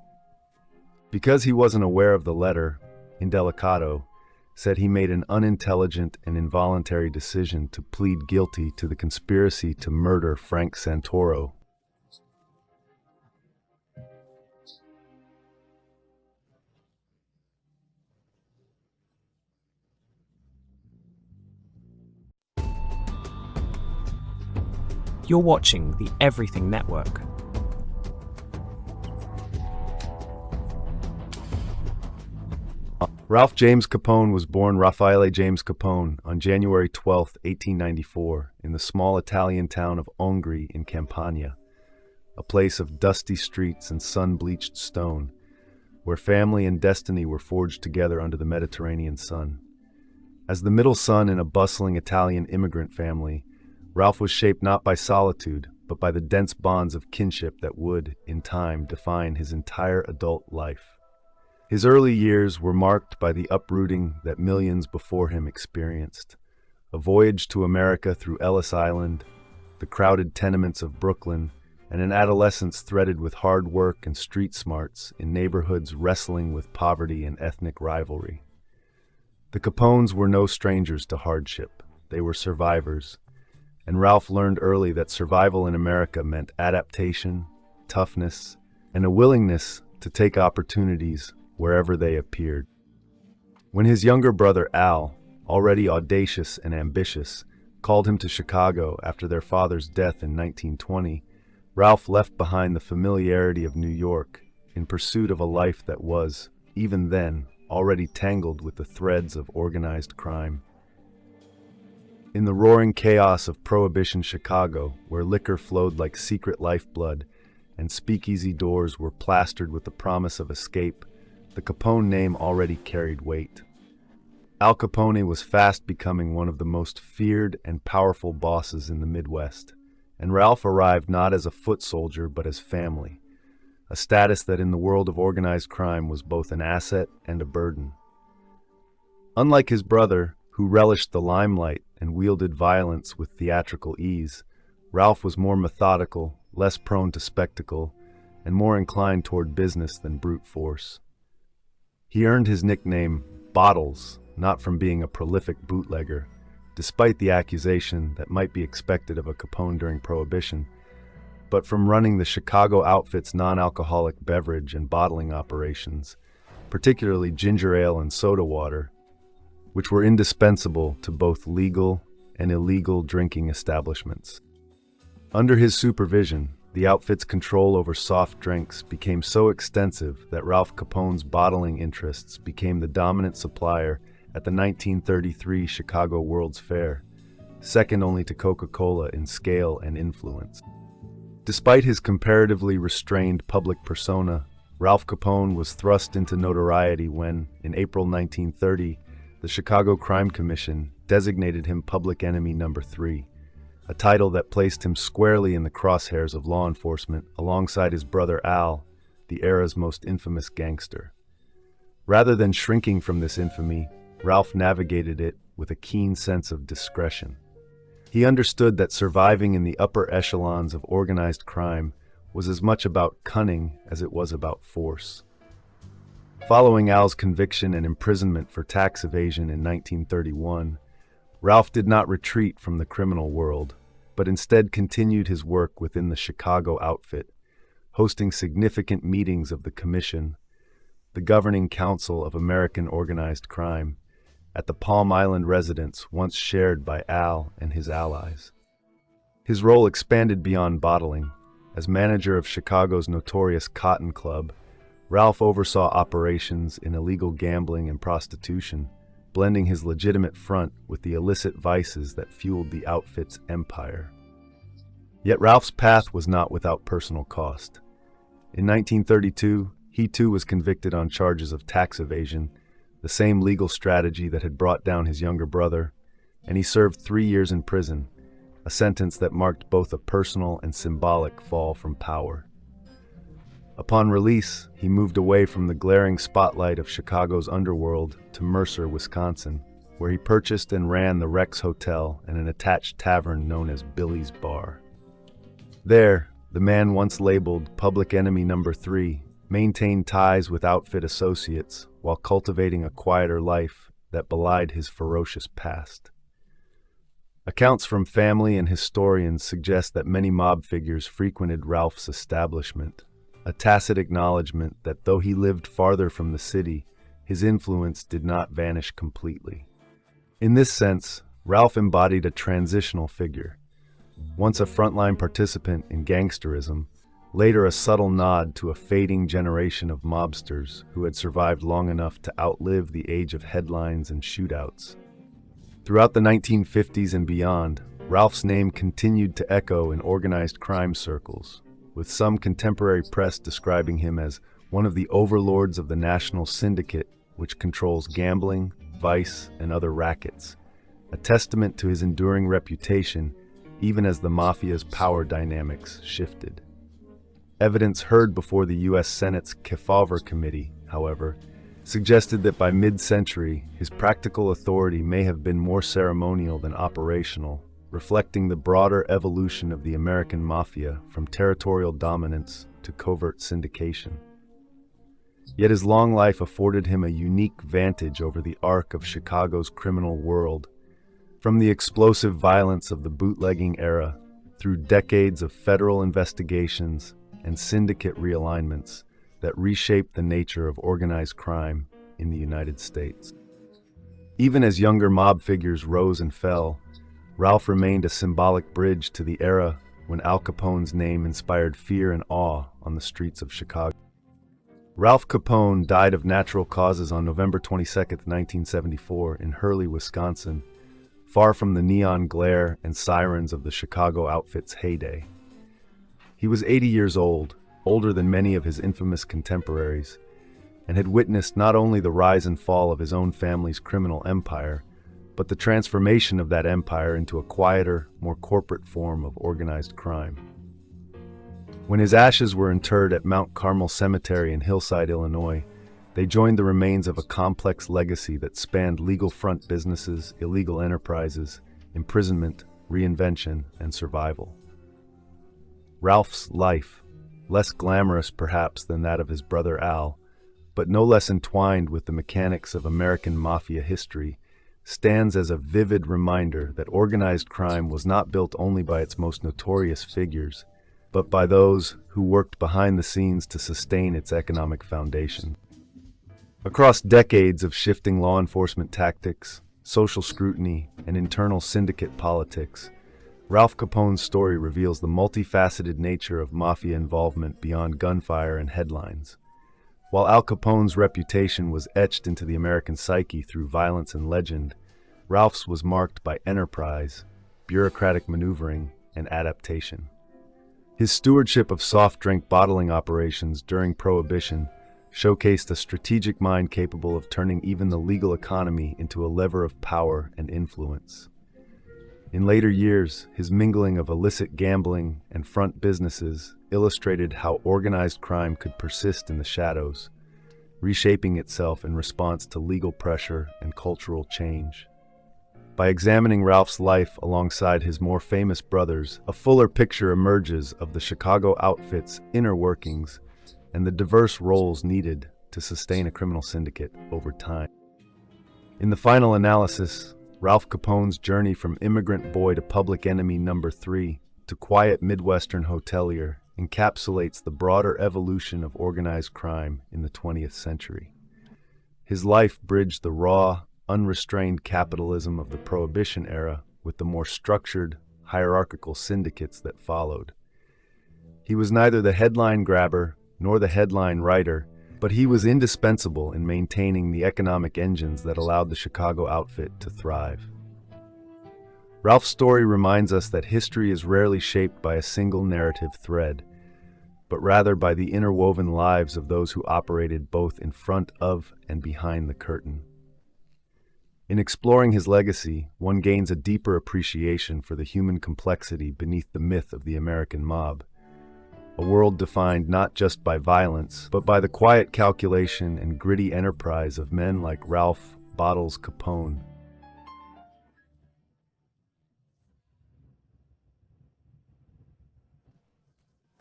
Because he wasn't aware of the letter, Indelicato said he made an unintelligent and involuntary decision to plead guilty to the conspiracy to murder Frank Santoro. You're watching the Everything Network. Ralph James Capone was born Raffaele James Capone on January 12, 1894, in the small Italian town of Ongri in Campania, a place of dusty streets and sun-bleached stone, where family and destiny were forged together under the Mediterranean sun. As the middle son in a bustling Italian immigrant family, Ralph was shaped not by solitude, but by the dense bonds of kinship that would, in time, define his entire adult life. His early years were marked by the uprooting that millions before him experienced, a voyage to America through Ellis Island, the crowded tenements of Brooklyn, and an adolescence threaded with hard work and street smarts in neighborhoods wrestling with poverty and ethnic rivalry. The Capones were no strangers to hardship. They were survivors, and Ralph learned early that survival in America meant adaptation, toughness, and a willingness to take opportunities wherever they appeared. When his younger brother Al, already audacious and ambitious, called him to Chicago after their father's death in 1920, Ralph left behind the familiarity of New York in pursuit of a life that was, even then, already tangled with the threads of organized crime. In the roaring chaos of Prohibition Chicago, where liquor flowed like secret lifeblood and speakeasy doors were plastered with the promise of escape, the Capone name already carried weight. Al Capone was fast becoming one of the most feared and powerful bosses in the Midwest, and Ralph arrived not as a foot soldier but as family, a status that in the world of organized crime was both an asset and a burden. Unlike his brother, who relished the limelight and wielded violence with theatrical ease, Ralph was more methodical, less prone to spectacle, and more inclined toward business than brute force. He earned his nickname, Bottles, not from being a prolific bootlegger, despite the accusation that might be expected of a Capone during Prohibition, but from running the Chicago outfit's non-alcoholic beverage and bottling operations, particularly ginger ale and soda water, which were indispensable to both legal and illegal drinking establishments. Under his supervision, the outfit's control over soft drinks became so extensive that Ralph Capone's bottling interests became the dominant supplier at the 1933 Chicago World's Fair, second only to Coca-Cola in scale and influence. Despite his comparatively restrained public persona, Ralph Capone was thrust into notoriety when, in April 1930, the Chicago Crime Commission designated him Public Enemy No. 3, a title that placed him squarely in the crosshairs of law enforcement alongside his brother Al, the era's most infamous gangster. Rather than shrinking from this infamy, Ralph navigated it with a keen sense of discretion. He understood that surviving in the upper echelons of organized crime was as much about cunning as it was about force. Following Al's conviction and imprisonment for tax evasion in 1931, Ralph did not retreat from the criminal world, but instead continued his work within the Chicago outfit, hosting significant meetings of the Commission, the Governing Council of American Organized Crime, at the Palm Island residence once shared by Al and his allies. His role expanded beyond bottling. As manager of Chicago's notorious Cotton Club, Ralph oversaw operations in illegal gambling and prostitution, blending his legitimate front with the illicit vices that fueled the outfit's empire. Yet Ralph's path was not without personal cost. In 1932, he too was convicted on charges of tax evasion, the same legal strategy that had brought down his younger brother, and he served 3 years in prison, a sentence that marked both a personal and symbolic fall from power. Upon release, he moved away from the glaring spotlight of Chicago's underworld to Mercer, Wisconsin, where he purchased and ran the Rex Hotel and an attached tavern known as Billy's Bar. There, the man once labeled Public Enemy No. 3 maintained ties with outfit associates while cultivating a quieter life that belied his ferocious past. Accounts from family and historians suggest that many mob figures frequented Ralph's establishment, a tacit acknowledgement that though he lived farther from the city, his influence did not vanish completely. In this sense, Ralph embodied a transitional figure, Once a frontline participant in gangsterism, later a subtle nod to a fading generation of mobsters who had survived long enough to outlive the age of headlines and shootouts. Throughout the 1950s and beyond, Ralph's name continued to echo in organized crime circles, with some contemporary press describing him as one of the overlords of the national syndicate which controls gambling, vice, and other rackets, a testament to his enduring reputation even as the Mafia's power dynamics shifted. Evidence heard before the U.S. Senate's Kefauver Committee, however, suggested that by mid-century, his practical authority may have been more ceremonial than operational, reflecting the broader evolution of the American Mafia from territorial dominance to covert syndication. Yet his long life afforded him a unique vantage over the arc of Chicago's criminal world, from the explosive violence of the bootlegging era through decades of federal investigations and syndicate realignments that reshaped the nature of organized crime in the United States. Even as younger mob figures rose and fell, Ralph remained a symbolic bridge to the era when Al Capone's name inspired fear and awe on the streets of Chicago. Ralph Capone died of natural causes on November 22, 1974, in Hurley, Wisconsin, far from the neon glare and sirens of the Chicago outfit's heyday. He was 80 years old, older than many of his infamous contemporaries, and had witnessed not only the rise and fall of his own family's criminal empire, but the transformation of that empire into a quieter, more corporate form of organized crime. When his ashes were interred at Mount Carmel Cemetery in Hillside, Illinois, they joined the remains of a complex legacy that spanned legal front businesses, illegal enterprises, imprisonment, reinvention, and survival. Ralph's life, less glamorous perhaps than that of his brother Al, but no less entwined with the mechanics of American Mafia history, stands as a vivid reminder that organized crime was not built only by its most notorious figures, but by those who worked behind the scenes to sustain its economic foundation. Across decades of shifting law enforcement tactics, social scrutiny, and internal syndicate politics, Ralph Capone's story reveals the multifaceted nature of Mafia involvement beyond gunfire and headlines. While Al Capone's reputation was etched into the American psyche through violence and legend, Ralph's was marked by enterprise, bureaucratic maneuvering, and adaptation. His stewardship of soft drink bottling operations during Prohibition showcased a strategic mind capable of turning even the legal economy into a lever of power and influence. In later years, his mingling of illicit gambling and front businesses illustrated how organized crime could persist in the shadows, reshaping itself in response to legal pressure and cultural change. By examining Ralph's life alongside his more famous brothers, a fuller picture emerges of the Chicago outfit's inner workings and the diverse roles needed to sustain a criminal syndicate over time. In the final analysis, Ralph Capone's journey from immigrant boy to public enemy number 3 to quiet Midwestern hotelier encapsulates the broader evolution of organized crime in the 20th century. His life bridged the raw, unrestrained capitalism of the Prohibition era with the more structured, hierarchical syndicates that followed. He was neither the headline grabber nor the headline writer, but he was indispensable in maintaining the economic engines that allowed the Chicago outfit to thrive. Ralph's story reminds us that history is rarely shaped by a single narrative thread, but rather by the interwoven lives of those who operated both in front of and behind the curtain. In exploring his legacy, one gains a deeper appreciation for the human complexity beneath the myth of the American mob. A world defined not just by violence, but by the quiet calculation and gritty enterprise of men like Ralph "Bottles" Capone.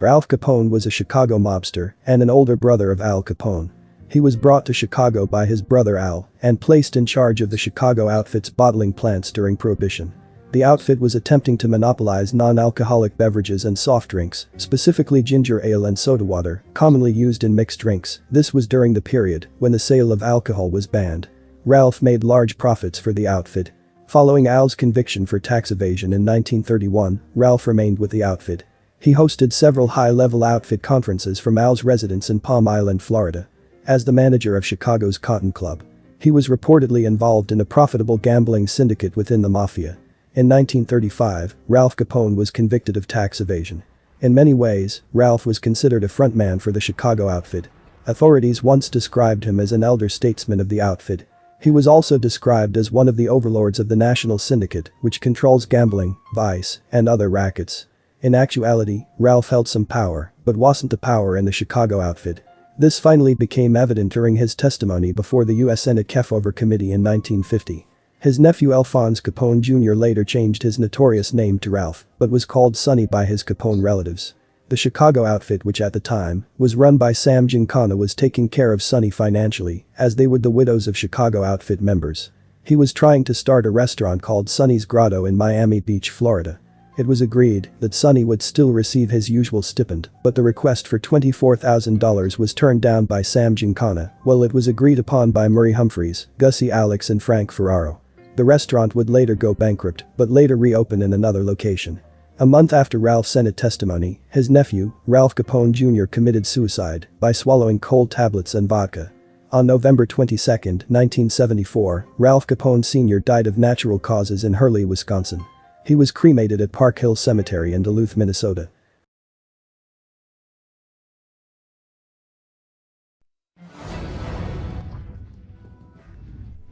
Ralph Capone was a Chicago mobster and an older brother of Al Capone. He was brought to Chicago by his brother Al and placed in charge of the Chicago outfit's bottling plants during Prohibition. The outfit was attempting to monopolize non-alcoholic beverages and soft drinks, specifically ginger ale and soda water, commonly used in mixed drinks. This was during the period when the sale of alcohol was banned. Ralph made large profits for the outfit. Following Al's conviction for tax evasion in 1931, Ralph remained with the outfit. He hosted several high-level outfit conferences from Al's residence in Palm Island, Florida. As the manager of Chicago's Cotton Club, he was reportedly involved in a profitable gambling syndicate within the Mafia. In 1935, Ralph Capone was convicted of tax evasion. In many ways, Ralph was considered a frontman for the Chicago outfit. Authorities once described him as an elder statesman of the outfit. He was also described as one of the overlords of the national syndicate, which controls gambling, vice, and other rackets. In actuality, Ralph held some power, but wasn't the power in the Chicago outfit. This finally became evident during his testimony before the U.S. Senate Kefauver Committee in 1950. His nephew Alphonse Capone Jr. later changed his notorious name to Ralph, but was called Sonny by his Capone relatives. The Chicago outfit, which at the time was run by Sam Giancana, was taking care of Sonny financially, as they would the widows of Chicago outfit members. He was trying to start a restaurant called Sonny's Grotto in Miami Beach, Florida. It was agreed that Sonny would still receive his usual stipend, but the request for $24,000 was turned down by Sam Giancana, while it was agreed upon by Murray Humphreys, Gussie Alex and Frank Ferraro. The restaurant would later go bankrupt, but later reopen in another location. A month after Ralph's Senate testimony, his nephew, Ralph Capone Jr. committed suicide by swallowing cold tablets and vodka. On November 22, 1974, Ralph Capone Sr. died of natural causes in Hurley, Wisconsin. He was cremated at Park Hill Cemetery in Duluth, Minnesota.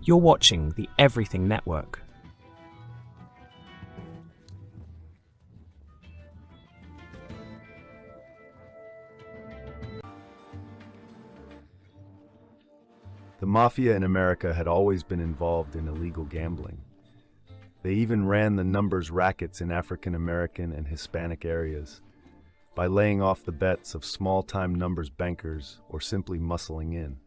You're watching the Everything Network. The Mafia in America had always been involved in illegal gambling. They even ran the numbers rackets in African American and Hispanic areas by laying off the bets of small-time numbers bankers or simply muscling in.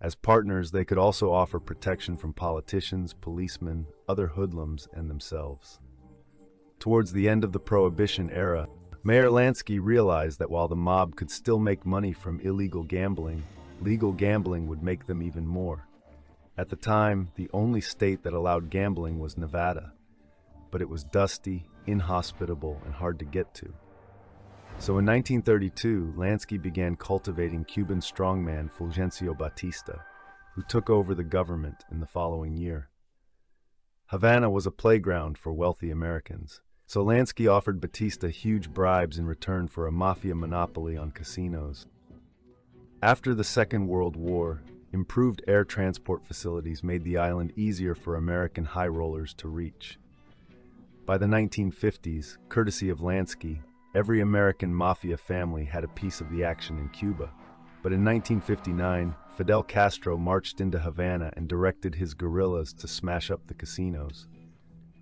As partners, they could also offer protection from politicians, policemen, other hoodlums, and themselves. Towards the end of the Prohibition era, Mayor Lansky realized that while the mob could still make money from illegal gambling, legal gambling would make them even more. At the time, the only state that allowed gambling was Nevada, but it was dusty, inhospitable, and hard to get to. So in 1932, Lansky began cultivating Cuban strongman Fulgencio Batista, who took over the government in the following year. Havana was a playground for wealthy Americans, so Lansky offered Batista huge bribes in return for a mafia monopoly on casinos. After the Second World War, improved air transport facilities made the island easier for American high rollers to reach. By the 1950s, courtesy of Lansky, every American mafia family had a piece of the action in Cuba. But in 1959, Fidel Castro marched into Havana and directed his guerrillas to smash up the casinos.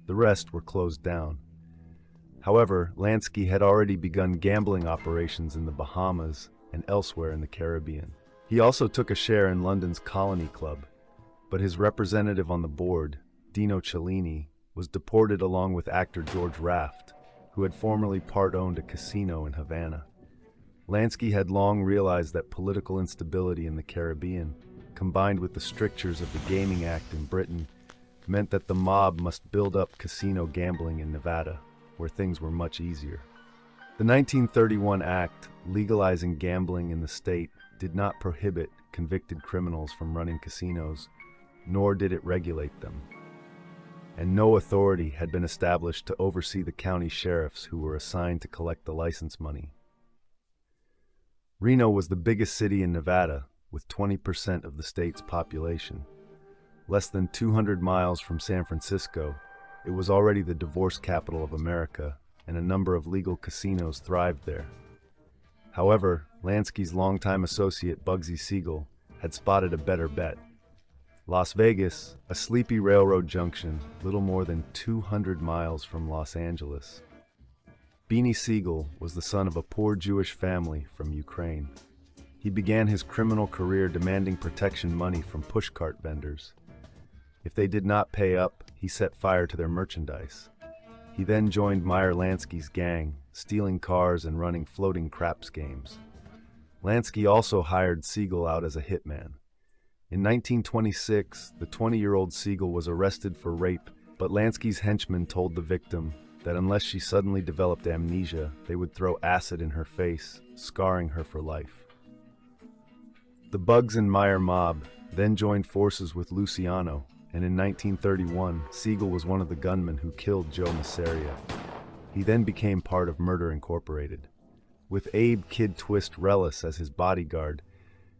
The rest were closed down. However, Lansky had already begun gambling operations in the Bahamas and elsewhere in the Caribbean. He also took a share in London's Colony Club, but his representative on the board, Dino Cellini, was deported along with actor George Raft, who had formerly part-owned a casino in Havana. Lansky had long realized that political instability in the Caribbean, combined with the strictures of the Gaming Act in Britain, meant that the mob must build up casino gambling in Nevada, where things were much easier. The 1931 Act, legalizing gambling in the state, did not prohibit convicted criminals from running casinos, nor did it regulate them. And no authority had been established to oversee the county sheriffs who were assigned to collect the license money. Reno was the biggest city in Nevada, with 20% of the state's population. Less than 200 miles from San Francisco, it was already the divorce capital of America, and a number of legal casinos thrived there. However, Lansky's longtime associate Bugsy Siegel had spotted a better bet. Las Vegas, a sleepy railroad junction little more than 200 miles from Los Angeles. Beanie Siegel was the son of a poor Jewish family from Ukraine. He began his criminal career demanding protection money from pushcart vendors. If they did not pay up, he set fire to their merchandise. He then joined Meyer Lansky's gang, stealing cars and running floating craps games. Lansky also hired Siegel out as a hitman. In 1926, the 20-year-old Siegel was arrested for rape But Lansky's henchmen told the victim that unless she suddenly developed amnesia, they would throw acid in her face, scarring her for life. The Bugs and Meyer mob then joined forces with Luciano, and in 1931, Siegel was one of the gunmen who killed Joe Masseria. He then became part of Murder Incorporated. With Abe "Kid Twist" Rellis as his bodyguard,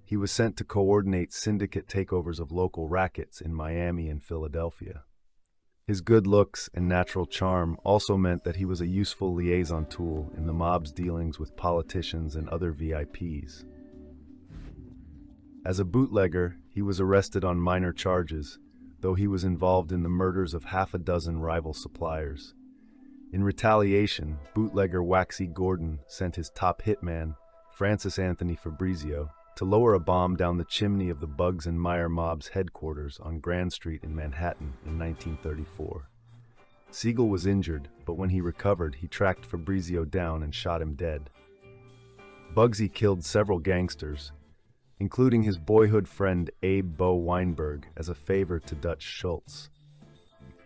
he was sent to coordinate syndicate takeovers of local rackets in Miami and Philadelphia. His good looks and natural charm also meant that he was a useful liaison tool in the mob's dealings with politicians and other VIPs. As a bootlegger, he was arrested on minor charges, though he was involved in the murders of half a dozen rival suppliers. In retaliation, bootlegger Waxy Gordon sent his top hitman, Francis Anthony Fabrizio, to lower a bomb down the chimney of the Bugs and Meyer mob's headquarters on Grand Street in Manhattan in 1934. Siegel was injured, but when he recovered, he tracked Fabrizio down and shot him dead. Bugsy killed several gangsters, including his boyhood friend Abe Bo Weinberg, as a favor to Dutch Schultz.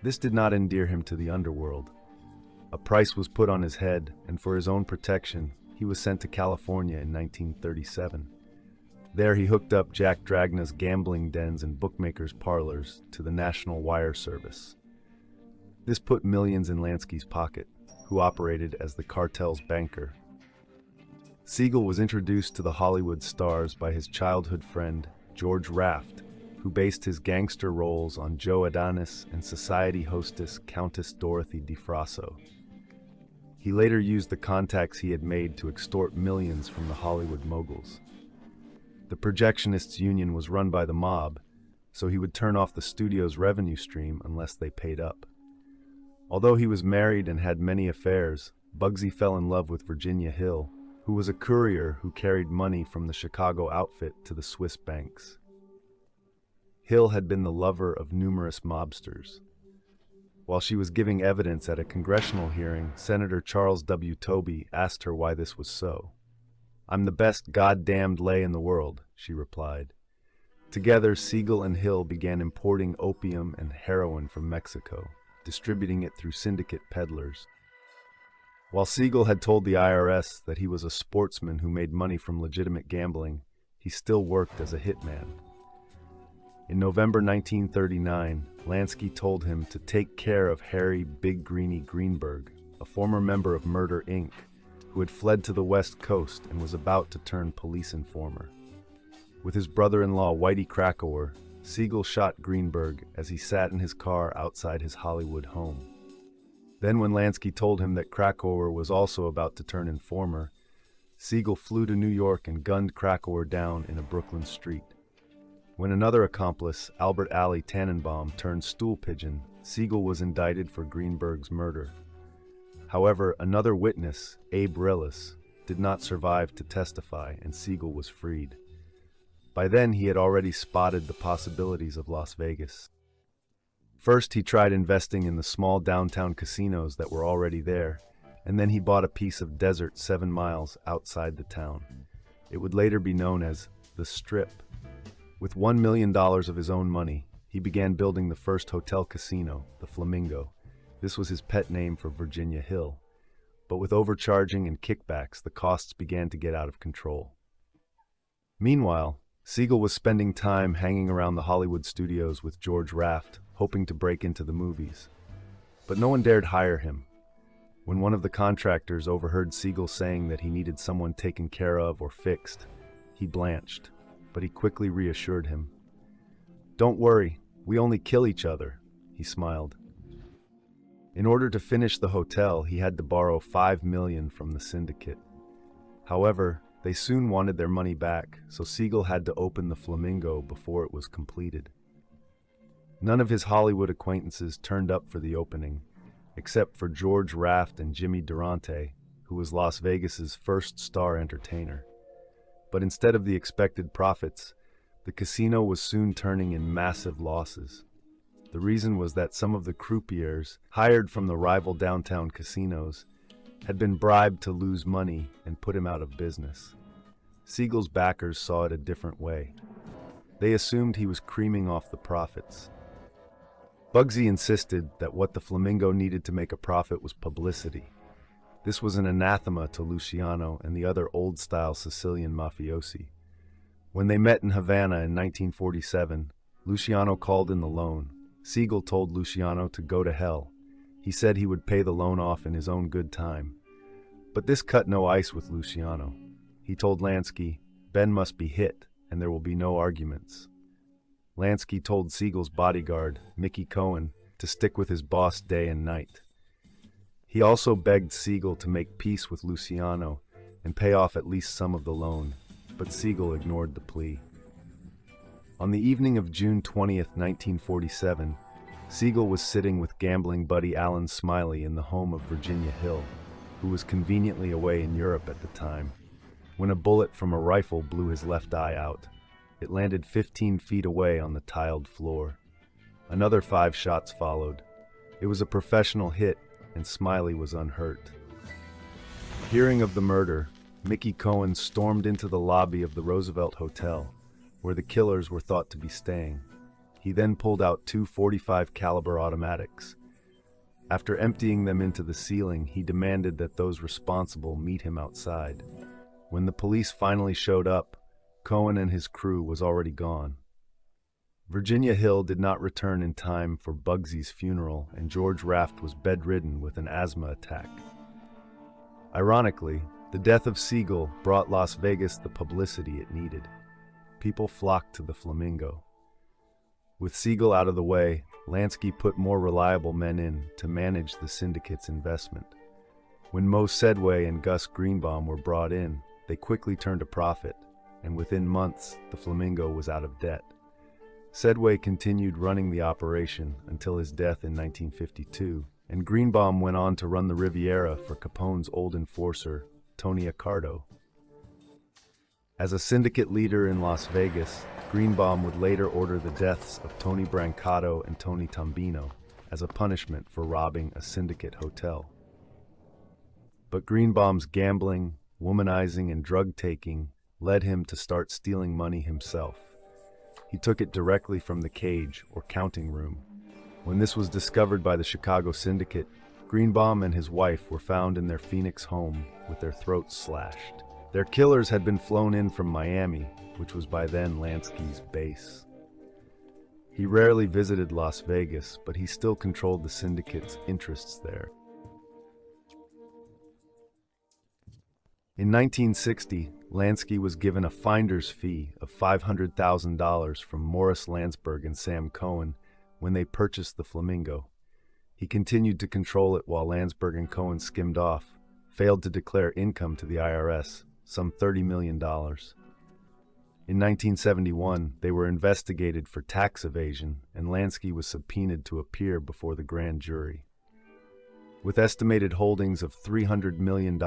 This did not endear him to the underworld. A price was put on his head, and for his own protection, he was sent to California in 1937. There he hooked up Jack Dragna's gambling dens and bookmakers' parlors to the National Wire Service. This put millions in Lansky's pocket, who operated as the cartel's banker. Siegel was introduced to the Hollywood stars by his childhood friend, George Raft, who based his gangster roles on Joe Adonis and society hostess Countess Dorothy DeFrasso. He later used the contacts he had made to extort millions from the Hollywood moguls. The Projectionists Union was run by the mob, so he would turn off the studio's revenue stream unless they paid up. Although he was married and had many affairs, Bugsy fell in love with Virginia Hill, who was a courier who carried money from the Chicago outfit to the Swiss banks. Hill had been the lover of numerous mobsters. While she was giving evidence at a congressional hearing, Senator Charles W. Tobey asked her why this was so. "I'm the best goddamned lay in the world," she replied. Together, Siegel and Hill began importing opium and heroin from Mexico, distributing it through syndicate peddlers. While Siegel had told the IRS that he was a sportsman who made money from legitimate gambling, he still worked as a hitman. In November 1939, Lansky told him to take care of Harry Big Greenie Greenberg, a former member of Murder, Inc., who had fled to the West Coast and was about to turn police informer. With his brother-in-law Whitey Krakauer, Siegel shot Greenberg as he sat in his car outside his Hollywood home. Then when Lansky told him that Krakauer was also about to turn informer, Siegel flew to New York and gunned Krakauer down in a Brooklyn street. When another accomplice, Albert Alley Tannenbaum, turned stool pigeon, Siegel was indicted for Greenberg's murder. However, another witness, Abe Rellis, did not survive to testify, and Siegel was freed. By then, he had already spotted the possibilities of Las Vegas. First, he tried investing in the small downtown casinos that were already there, and then he bought a piece of desert 7 miles outside the town. It would later be known as the Strip. With $1 million of his own money, he began building the first hotel casino, the Flamingo. This was his pet name for Virginia Hill. But with overcharging and kickbacks, the costs began to get out of control. Meanwhile, Siegel was spending time hanging around the Hollywood studios with George Raft, hoping to break into the movies. But no one dared hire him. When one of the contractors overheard Siegel saying that he needed someone taken care of or fixed, he blanched, but he quickly reassured him. "Don't worry, we only kill each other," he smiled. In order to finish the hotel, he had to borrow $5 million from the syndicate. However, they soon wanted their money back, so Siegel had to open the Flamingo before it was completed. None of his Hollywood acquaintances turned up for the opening, except for George Raft and Jimmy Durante, who was Las Vegas's first star entertainer. But instead of the expected profits, the casino was soon turning in massive losses. The reason was that some of the croupiers, hired from the rival downtown casinos, had been bribed to lose money and put him out of business. Siegel's backers saw it a different way. They assumed he was creaming off the profits. Bugsy insisted that what the Flamingo needed to make a profit was publicity. This was an anathema to Luciano and the other old-style Sicilian mafiosi. When they met in Havana in 1947, Luciano called in the loan. Siegel told Luciano to go to hell. He said he would pay the loan off in his own good time. But this cut no ice with Luciano. He told Lansky, "Ben must be hit, and there will be no arguments." Lansky told Siegel's bodyguard, Mickey Cohen, to stick with his boss day and night. He also begged Siegel to make peace with Luciano and pay off at least some of the loan, but Siegel ignored the plea. On the evening of June 20th, 1947, Siegel was sitting with gambling buddy Alan Smiley in the home of Virginia Hill, who was conveniently away in Europe at the time, when a bullet from a rifle blew his left eye out. It landed 15 feet away on the tiled floor. Another 5 shots followed. It was a professional hit, and Smiley was unhurt. Hearing of the murder, Mickey Cohen stormed into the lobby of the Roosevelt Hotel, where the killers were thought to be staying. He then pulled out 2 .45 caliber automatics. After emptying them into the ceiling, he demanded that those responsible meet him outside. When the police finally showed up, Cohen and his crew was already gone. Virginia Hill did not return in time for Bugsy's funeral, and George Raft was bedridden with an asthma attack. Ironically, the death of Siegel brought Las Vegas the publicity it needed. People flocked to the Flamingo. With Siegel out of the way, Lansky put more reliable men in to manage the syndicate's investment. When Mo Sedway and Gus Greenbaum were brought in, they quickly turned a profit, and within months, the Flamingo was out of debt. Sedway continued running the operation until his death in 1952, and Greenbaum went on to run the Riviera for Capone's old enforcer, Tony Accardo. As a syndicate leader in Las Vegas, Greenbaum would later order the deaths of Tony Brancato and Tony Tombino as a punishment for robbing a syndicate hotel. But Greenbaum's gambling, womanizing, and drug-taking led him to start stealing money himself. He took it directly from the cage, or counting room. When this was discovered by the Chicago syndicate, Greenbaum and his wife were found in their Phoenix home with their throats slashed. Their killers had been flown in from Miami, which was by then Lansky's base. He rarely visited Las Vegas, but he still controlled the syndicate's interests there. In 1960, Lansky was given a finder's fee of $500,000 from Morris Landsberg and Sam Cohen when they purchased the Flamingo. He continued to control it while Landsberg and Cohen skimmed off, failed to declare income to the IRS, some $30 million. In 1971, they were investigated for tax evasion, and Lansky was subpoenaed to appear before the grand jury. With estimated holdings of $300 million,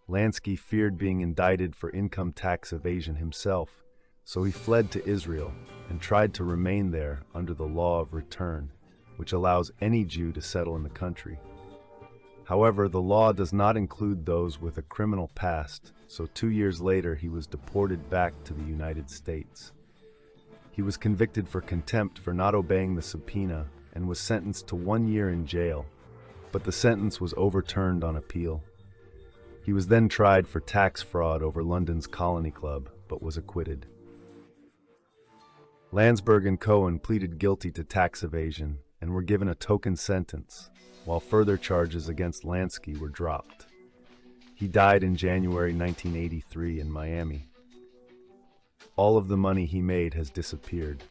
Lansky feared being indicted for income tax evasion himself, so he fled to Israel and tried to remain there under the law of return, which allows any Jew to settle in the country. However, the law does not include those with a criminal past, so 2 years later he was deported back to the United States. He was convicted for contempt for not obeying the subpoena and was sentenced to 1 year in jail, but the sentence was overturned on appeal. He was then tried for tax fraud over London's Colony Club, but was acquitted. Landsberg and Cohen pleaded guilty to tax evasion and were given a token sentence, while further charges against Lansky were dropped. He died in January 1983 in Miami. All of the money he made has disappeared.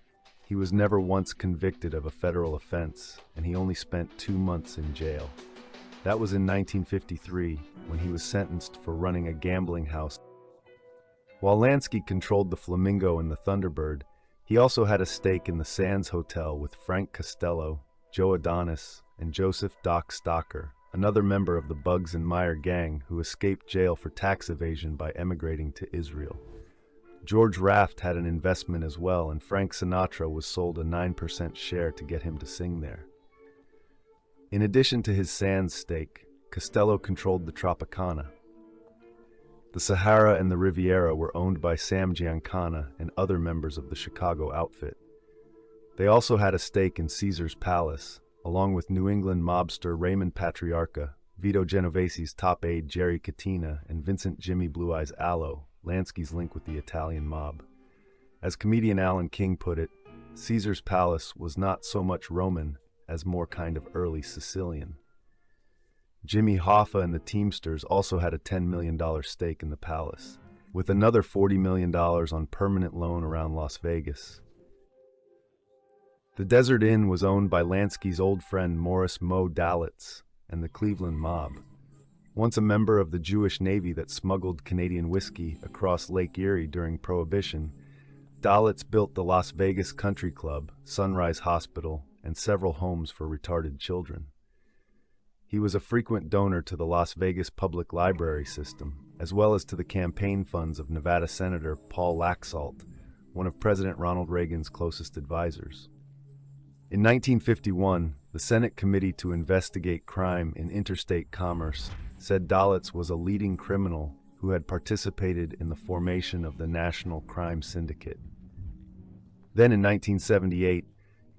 He was never once convicted of a federal offense, and he only spent 2 months in jail. That was in 1953, when he was sentenced for running a gambling house. While Lansky controlled the Flamingo and the Thunderbird, he also had a stake in the Sands Hotel with Frank Costello, Joe Adonis, and Joseph Doc Stocker, another member of the Bugs and Meyer gang who escaped jail for tax evasion by emigrating to Israel. George Raft had an investment as well, and Frank Sinatra was sold a 9% share to get him to sing there. In addition to his Sands stake, Costello controlled the Tropicana. The Sahara and the Riviera were owned by Sam Giancana and other members of the Chicago outfit. They also had a stake in Caesar's palace, along with New England mobster Raymond Patriarca, Vito Genovese's top aide Jerry Cattina, and Vincent Jimmy Blue Eyes Allo, Lansky's link with the Italian mob. As comedian Alan King put it, Caesar's palace was not so much Roman as more kind of early Sicilian. Jimmy Hoffa and the Teamsters also had a $10 million stake in the palace, with another $40 million on permanent loan around Las Vegas. The Desert Inn was owned by Lansky's old friend Morris Mo Dalitz and the Cleveland mob. Once a member of the Jewish Navy that smuggled Canadian whiskey across Lake Erie during Prohibition, Dalitz built the Las Vegas Country Club, Sunrise Hospital, and several homes for retarded children. He was a frequent donor to the Las Vegas Public Library system, as well as to the campaign funds of Nevada Senator Paul Laxalt, one of President Ronald Reagan's closest advisors. In 1951, the Senate Committee to Investigate Crime in Interstate Commerce said Dalitz was a leading criminal who had participated in the formation of the National Crime Syndicate. Then in 1978,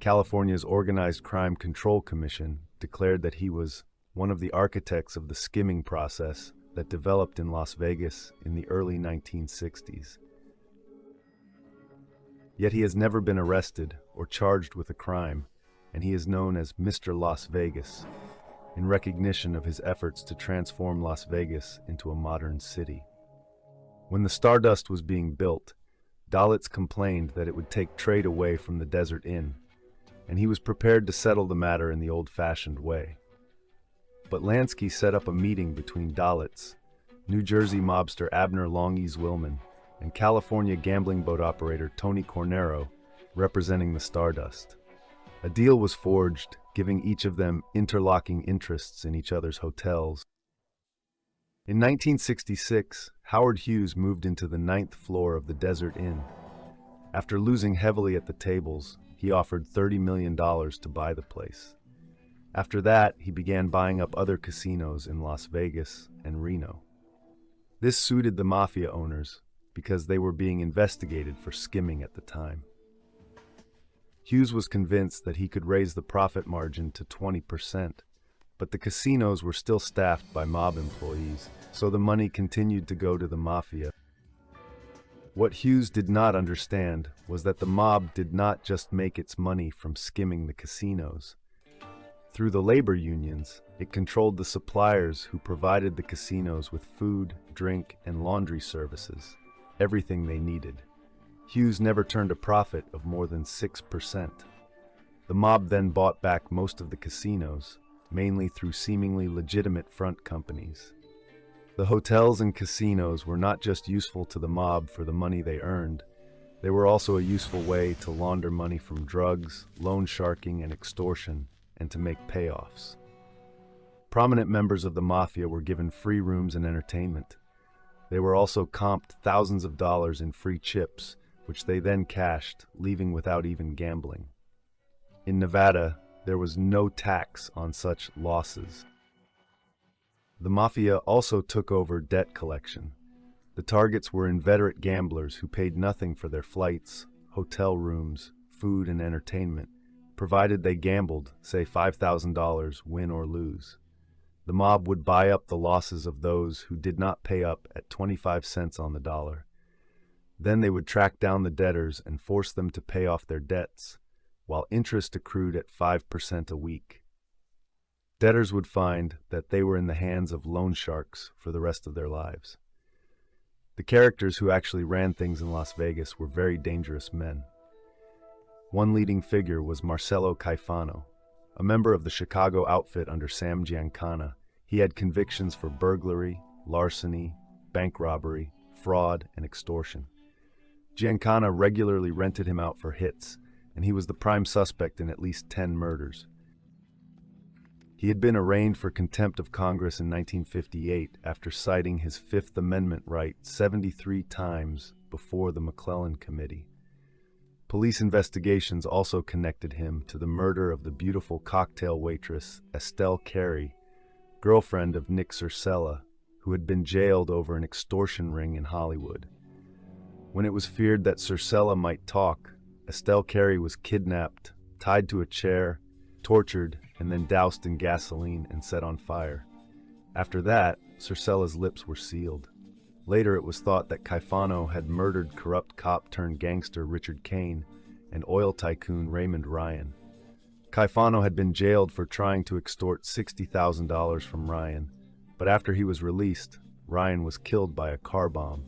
California's Organized Crime Control Commission declared that he was one of the architects of the skimming process that developed in Las Vegas in the early 1960s. Yet he has never been arrested or charged with a crime, and he is known as Mr. Las Vegas, in recognition of his efforts to transform Las Vegas into a modern city. When the Stardust was being built, Dalitz complained that it would take trade away from the Desert Inn, and he was prepared to settle the matter in the old-fashioned way. But Lansky set up a meeting between Dalitz, New Jersey mobster Abner Longies Willman, and California gambling boat operator Tony Cornero, representing the Stardust. A deal was forged, giving each of them interlocking interests in each other's hotels. In 1966, Howard Hughes moved into the 9th floor of the Desert Inn. After losing heavily at the tables, he offered $30 million to buy the place. After that, he began buying up other casinos in Las Vegas and Reno. This suited the Mafia owners because they were being investigated for skimming at the time. Hughes was convinced that he could raise the profit margin to 20%, but the casinos were still staffed by mob employees, so the money continued to go to the Mafia. What Hughes did not understand was that the mob did not just make its money from skimming the casinos. Through the labor unions, it controlled the suppliers who provided the casinos with food, drink, and laundry services, everything they needed. Hughes never turned a profit of more than 6%. The mob then bought back most of the casinos, mainly through seemingly legitimate front companies. The hotels and casinos were not just useful to the mob for the money they earned, they were also a useful way to launder money from drugs, loan sharking, and extortion, and to make payoffs. Prominent members of the Mafia were given free rooms and entertainment. They were also comped thousands of dollars in free chips, which they then cashed, leaving without even gambling. In Nevada, there was no tax on such losses. The Mafia also took over debt collection. The targets were inveterate gamblers who paid nothing for their flights, hotel rooms, food, and entertainment, provided they gambled, say $5,000, win or lose. The mob would buy up the losses of those who did not pay up at 25 cents on the dollar. Then they would track down the debtors and force them to pay off their debts, while interest accrued at 5% a week. Debtors would find that they were in the hands of loan sharks for the rest of their lives. The characters who actually ran things in Las Vegas were very dangerous men. One leading figure was Marcello Caifano, a member of the Chicago outfit under Sam Giancana. He had convictions for burglary, larceny, bank robbery, fraud, and extortion. Giancana regularly rented him out for hits, and he was the prime suspect in at least 10 murders. He had been arraigned for contempt of Congress in 1958 after citing his Fifth Amendment right 73 times before the McClellan Committee. Police investigations also connected him to the murder of the beautiful cocktail waitress Estelle Carey, girlfriend of Nick Circella, who had been jailed over an extortion ring in Hollywood. When it was feared that Circella might talk, Estelle Carey was kidnapped, tied to a chair, tortured, and then doused in gasoline and set on fire. After that, Circella's lips were sealed. Later, it was thought that Caifano had murdered corrupt cop-turned-gangster Richard Kane and oil tycoon Raymond Ryan. Caifano had been jailed for trying to extort $60,000 from Ryan, but after he was released, Ryan was killed by a car bomb.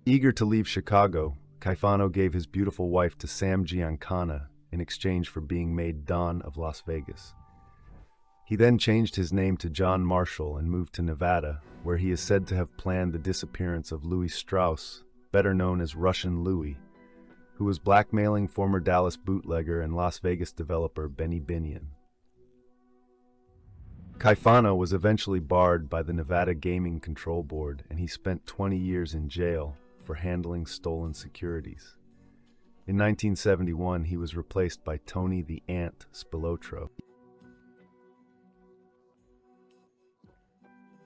Eager to leave Chicago, Caifano gave his beautiful wife to Sam Giancana in exchange for being made Don of Las Vegas. He then changed his name to John Marshall and moved to Nevada, where he is said to have planned the disappearance of Louis Strauss, better known as Russian Louis, who was blackmailing former Dallas bootlegger and Las Vegas developer Benny Binion. Caifano was eventually barred by the Nevada Gaming Control Board, and he spent 20 years in jail for handling stolen securities. In 1971, he was replaced by Tony the Ant Spilotro.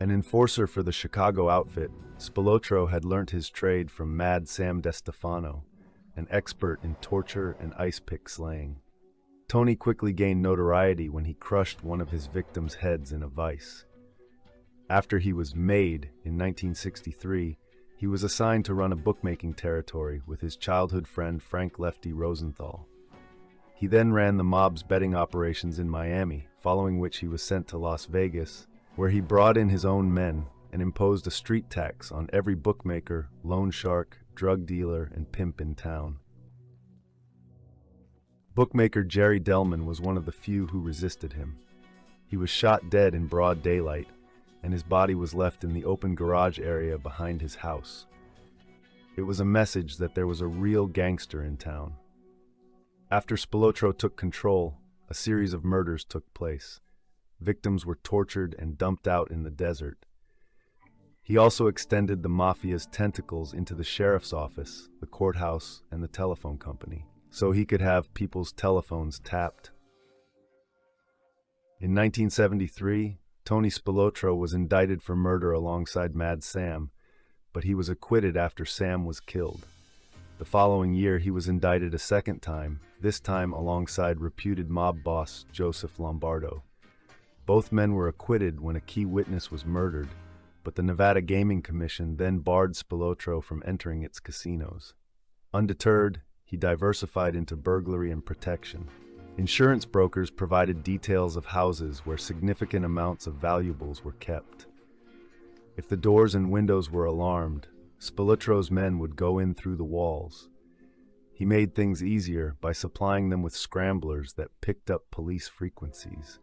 An enforcer for the Chicago outfit, Spilotro had learnt his trade from Mad Sam DeStefano, an expert in torture and ice pick slaying. Tony quickly gained notoriety when he crushed one of his victims' heads in a vise. After he was made in 1963, he was assigned to run a bookmaking territory with his childhood friend Frank Lefty Rosenthal. He then ran the mob's betting operations in Miami, following which he was sent to Las Vegas, where he brought in his own men and imposed a street tax on every bookmaker, loan shark, drug dealer, and pimp in town. Bookmaker Jerry Delman was one of the few who resisted him. He was shot dead in broad daylight, and his body was left in the open garage area behind his house. It was a message that there was a real gangster in town. After Spilotro took control, a series of murders took place. Victims were tortured and dumped out in the desert. He also extended the Mafia's tentacles into the sheriff's office, the courthouse, and the telephone company, so he could have people's telephones tapped. In 1973, Tony Spilotro was indicted for murder alongside Mad Sam, but he was acquitted after Sam was killed. The following year, he was indicted a second time, this time alongside reputed mob boss Joseph Lombardo. Both men were acquitted when a key witness was murdered, but the Nevada Gaming Commission then barred Spilotro from entering its casinos. Undeterred, he diversified into burglary and protection. Insurance brokers provided details of houses where significant amounts of valuables were kept. If the doors and windows were alarmed, Spilotro's men would go in through the walls. He made things easier by supplying them with scramblers that picked up police frequencies.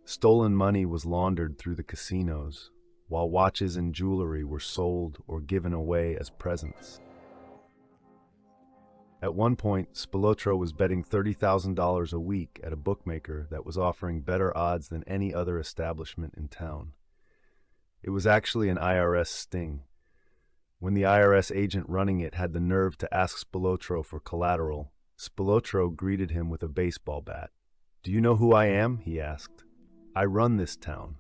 Stolen money was laundered through the casinos, while watches and jewelry were sold or given away as presents. At one point, Spilotro was betting $30,000 a week at a bookmaker that was offering better odds than any other establishment in town. It was actually an IRS sting. When the IRS agent running it had the nerve to ask Spilotro for collateral, Spilotro greeted him with a baseball bat. "Do you know who I am?" he asked. "I run this town."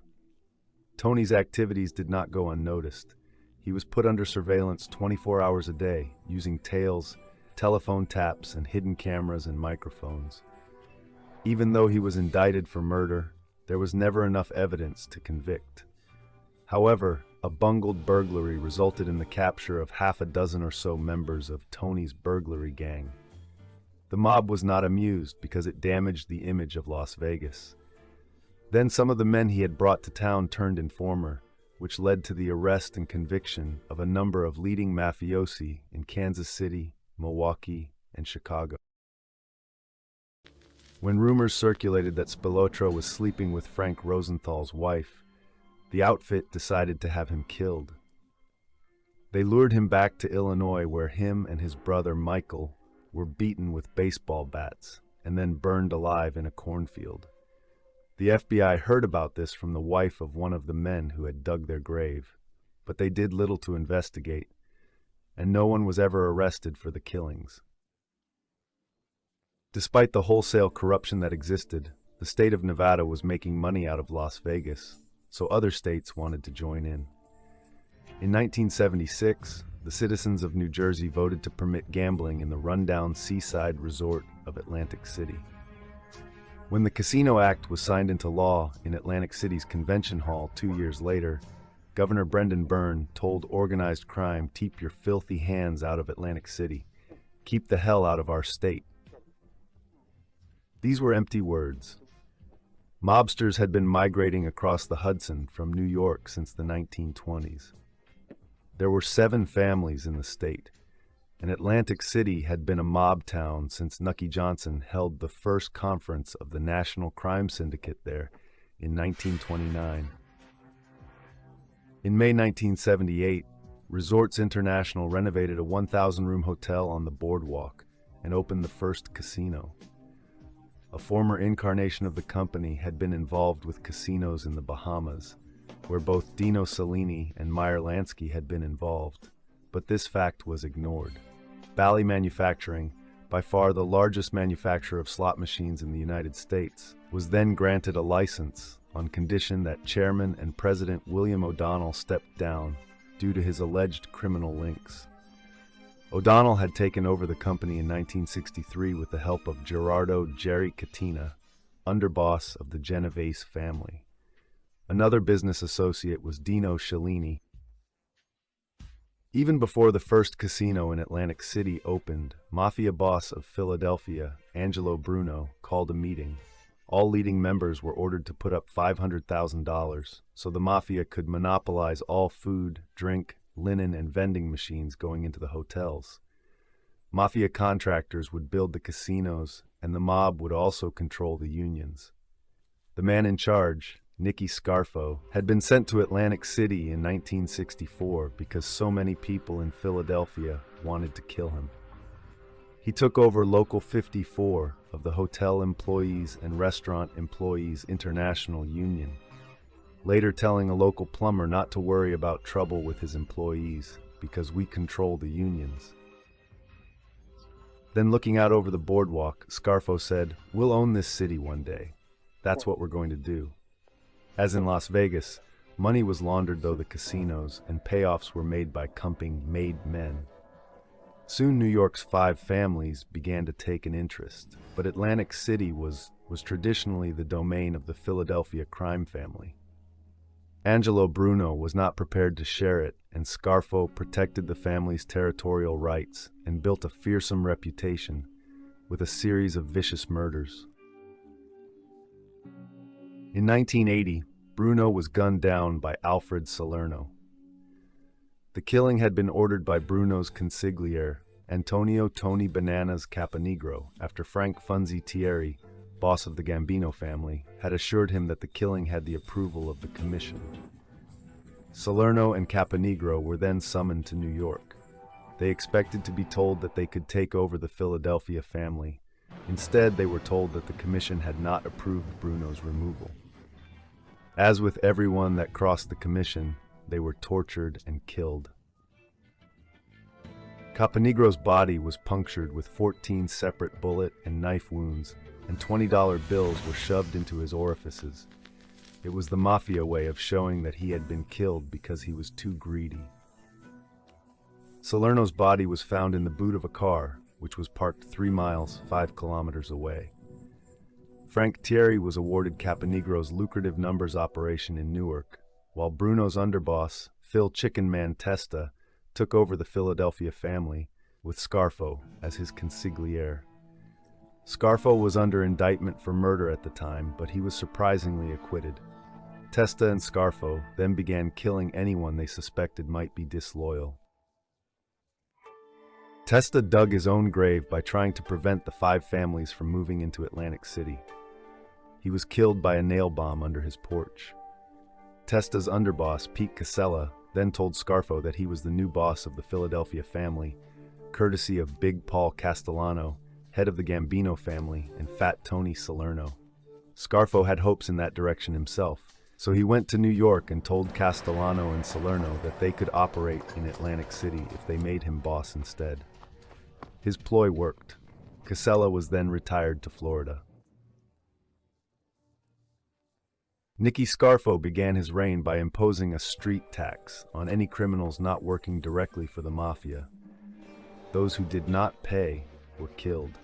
Tony's activities did not go unnoticed. He was put under surveillance 24 hours a day, using tails, telephone taps, and hidden cameras and microphones. Even though he was indicted for murder, there was never enough evidence to convict. However, a bungled burglary resulted in the capture of half a dozen or so members of Tony's burglary gang. The mob was not amused because it damaged the image of Las Vegas. Then some of the men he had brought to town turned informer, which led to the arrest and conviction of a number of leading mafiosi in Kansas City, Milwaukee, and Chicago. When rumors circulated that Spilotro was sleeping with Frank Rosenthal's wife, the outfit decided to have him killed. They lured him back to Illinois, where him and his brother Michael were beaten with baseball bats and then burned alive in a cornfield. The FBI heard about this from the wife of one of the men who had dug their grave, but they did little to investigate, and no one was ever arrested for the killings. Despite the wholesale corruption that existed, the state of Nevada was making money out of Las Vegas, so other states wanted to join in. In 1976, the citizens of New Jersey voted to permit gambling in the rundown seaside resort of Atlantic City. When the Casino Act was signed into law in Atlantic City's Convention Hall 2 years later, Governor Brendan Byrne told organized crime, "Keep your filthy hands out of Atlantic City. Keep the hell out of our state." These were empty words. Mobsters had been migrating across the Hudson from New York since the 1920s. There were 7 families in the state, and Atlantic City had been a mob town since Nucky Johnson held the first conference of the National Crime Syndicate there in 1929. In May 1978, Resorts International renovated a 1,000-room hotel on the boardwalk and opened the first casino. A former incarnation of the company had been involved with casinos in the Bahamas, where both Dino Cellini and Meyer Lansky had been involved, but this fact was ignored. Bally Manufacturing, by far the largest manufacturer of slot machines in the United States, was then granted a license on condition that Chairman and President William O'Donnell stepped down due to his alleged criminal links. O'Donnell had taken over the company in 1963 with the help of Gerardo "Jerry" Cattina, underboss of the Genovese family. Another business associate was Dino Cellini. Even before the first casino in Atlantic City opened, Mafia boss of Philadelphia, Angelo Bruno, called a meeting. All leading members were ordered to put up $500,000 so the Mafia could monopolize all food, drink, linen, and vending machines going into the hotels. Mafia contractors would build the casinos, and the mob would also control the unions. The man in charge, Nicky Scarfo, had been sent to Atlantic City in 1964 because so many people in Philadelphia wanted to kill him. He took over Local 54 of the Hotel Employees and Restaurant Employees International Union, later telling a local plumber not to worry about trouble with his employees because we control the unions. Then looking out over the boardwalk, Scarfo said, "We'll own this city one day. That's what we're going to do." As in Las Vegas, money was laundered though the casinos, and payoffs were made by comping made men. Soon New York's 5 families began to take an interest, but Atlantic City was traditionally the domain of the Philadelphia crime family. Angelo Bruno was not prepared to share it, and Scarfo protected the family's territorial rights and built a fearsome reputation with a series of vicious murders. In 1980, Bruno was gunned down by Alfred Salerno. The killing had been ordered by Bruno's consigliere, Antonio "Tony Bananas" Caponegro, after Frank "Funzy" Thierry, boss of the Gambino family, had assured him that the killing had the approval of the commission. Salerno and Caponegro were then summoned to New York. They expected to be told that they could take over the Philadelphia family. Instead, they were told that the commission had not approved Bruno's removal. As with everyone that crossed the commission, they were tortured and killed. Caponegro's body was punctured with 14 separate bullet and knife wounds, and $20 bills were shoved into his orifices. It was the Mafia way of showing that he had been killed because he was too greedy. Salerno's body was found in the boot of a car, which was parked 3 miles, 5 kilometers away. Frank Thierry was awarded Caponegro's lucrative numbers operation in Newark, while Bruno's underboss, Phil "Chicken Man" Testa, took over the Philadelphia family, with Scarfo as his consigliere. Scarfo was under indictment for murder at the time, but he was surprisingly acquitted. Testa and Scarfo then began killing anyone they suspected might be disloyal. Testa dug his own grave by trying to prevent the 5 families from moving into Atlantic City. He was killed by a nail bomb under his porch. Testa's underboss, Pete Casella, then told Scarfo that he was the new boss of the Philadelphia family, courtesy of Big Paul Castellano, head of the Gambino family, and Fat Tony Salerno. Scarfo had hopes in that direction himself, so he went to New York and told Castellano and Salerno that they could operate in Atlantic City if they made him boss instead. His ploy worked. Casella was then retired to Florida. Nicky Scarfo began his reign by imposing a street tax on any criminals not working directly for the Mafia. Those who did not pay were killed.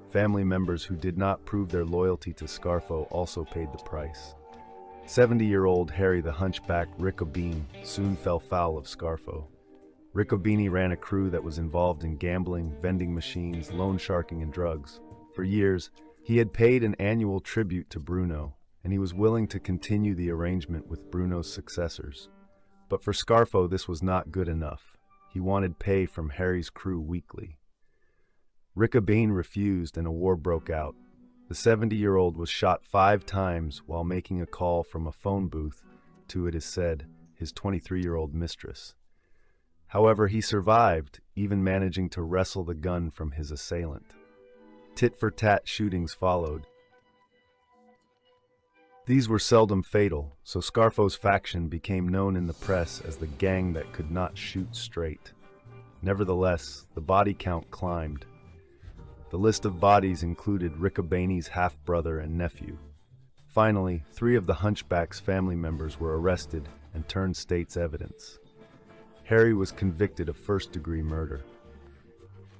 Family members who did not prove their loyalty to Scarfo also paid the price. 70-year-old Harry the Hunchback Riccobene soon fell foul of Scarfo. Riccobene ran a crew that was involved in gambling, vending machines, loan sharking, and drugs. For years, he had paid an annual tribute to Bruno, and he was willing to continue the arrangement with Bruno's successors. But for Scarfo, this was not good enough. He wanted pay from Harry's crew weekly. Riccobene refused and a war broke out. The 70-year-old was shot 5 times while making a call from a phone booth to, it is said, his 23-year-old mistress. However, he survived, even managing to wrestle the gun from his assailant. Tit-for-tat shootings followed. These were seldom fatal, so Scarfo's faction became known in the press as the gang that could not shoot straight. Nevertheless, the body count climbed. The list of bodies included Riccobene's half-brother and nephew. Finally, 3 of the Hunchback's family members were arrested and turned state's evidence. Harry was convicted of first-degree murder.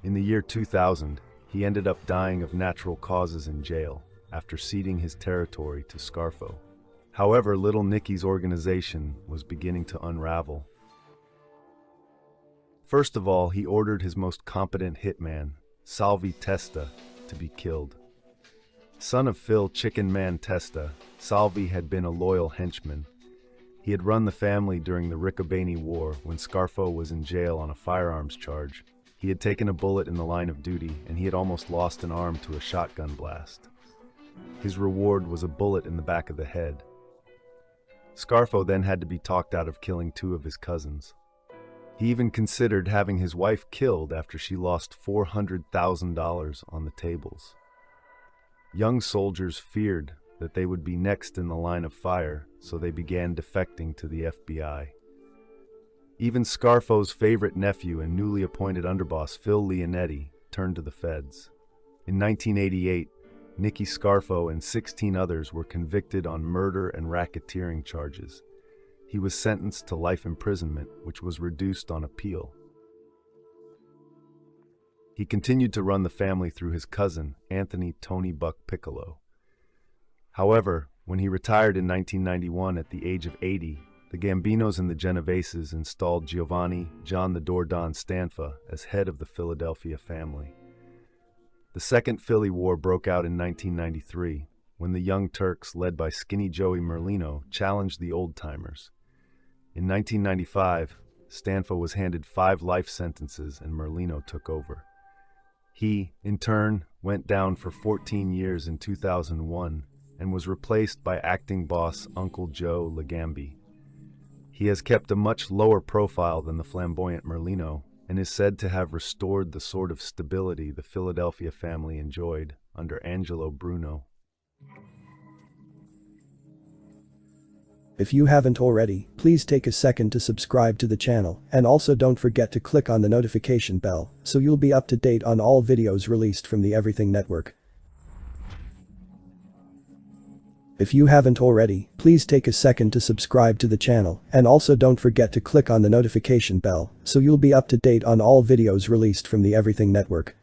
In the year 2000, he ended up dying of natural causes in jail after ceding his territory to Scarfo. However, Little Nicky's organization was beginning to unravel. First of all, he ordered his most competent hitman, Salvi Testa, to be killed. Son of Phil Chicken Man Testa, Salvi had been a loyal henchman. He had run the family during the Riccobene War when Scarfo was in jail on a firearms charge. He had taken a bullet in the line of duty, and he had almost lost an arm to a shotgun blast. His reward was a bullet in the back of the head. Scarfo then had to be talked out of killing 2 of his cousins. He even considered having his wife killed after she lost $400,000 on the tables. Young soldiers feared that they would be next in the line of fire, so they began defecting to the FBI. Even Scarfo's favorite nephew and newly appointed underboss Phil Leonetti turned to the feds. In 1988, Nicky Scarfo and 16 others were convicted on murder and racketeering charges. He was sentenced to life imprisonment, which was reduced on appeal. He continued to run the family through his cousin, Anthony Tony Buck Piccolo. However, when he retired in 1991 at the age of 80, the Gambinos and the Genoveses installed Giovanni John the Door Don Stanfa as head of the Philadelphia family. The Second Philly War broke out in 1993, when the Young Turks, led by Skinny Joey Merlino, challenged the old-timers. In 1995, Stanfa was handed 5 life sentences and Merlino took over. He, in turn, went down for 14 years in 2001 and was replaced by acting boss Uncle Joe Legambi. He has kept a much lower profile than the flamboyant Merlino and is said to have restored the sort of stability the Philadelphia family enjoyed under Angelo Bruno. If you haven't already, please take a second to subscribe to the channel, and also don't forget to click on the notification bell so you'll be up to date on all videos released from the Everything Network. If you haven't already, please take a second to subscribe to the channel, and also don't forget to click on the notification bell so you'll be up to date on all videos released from the Everything Network.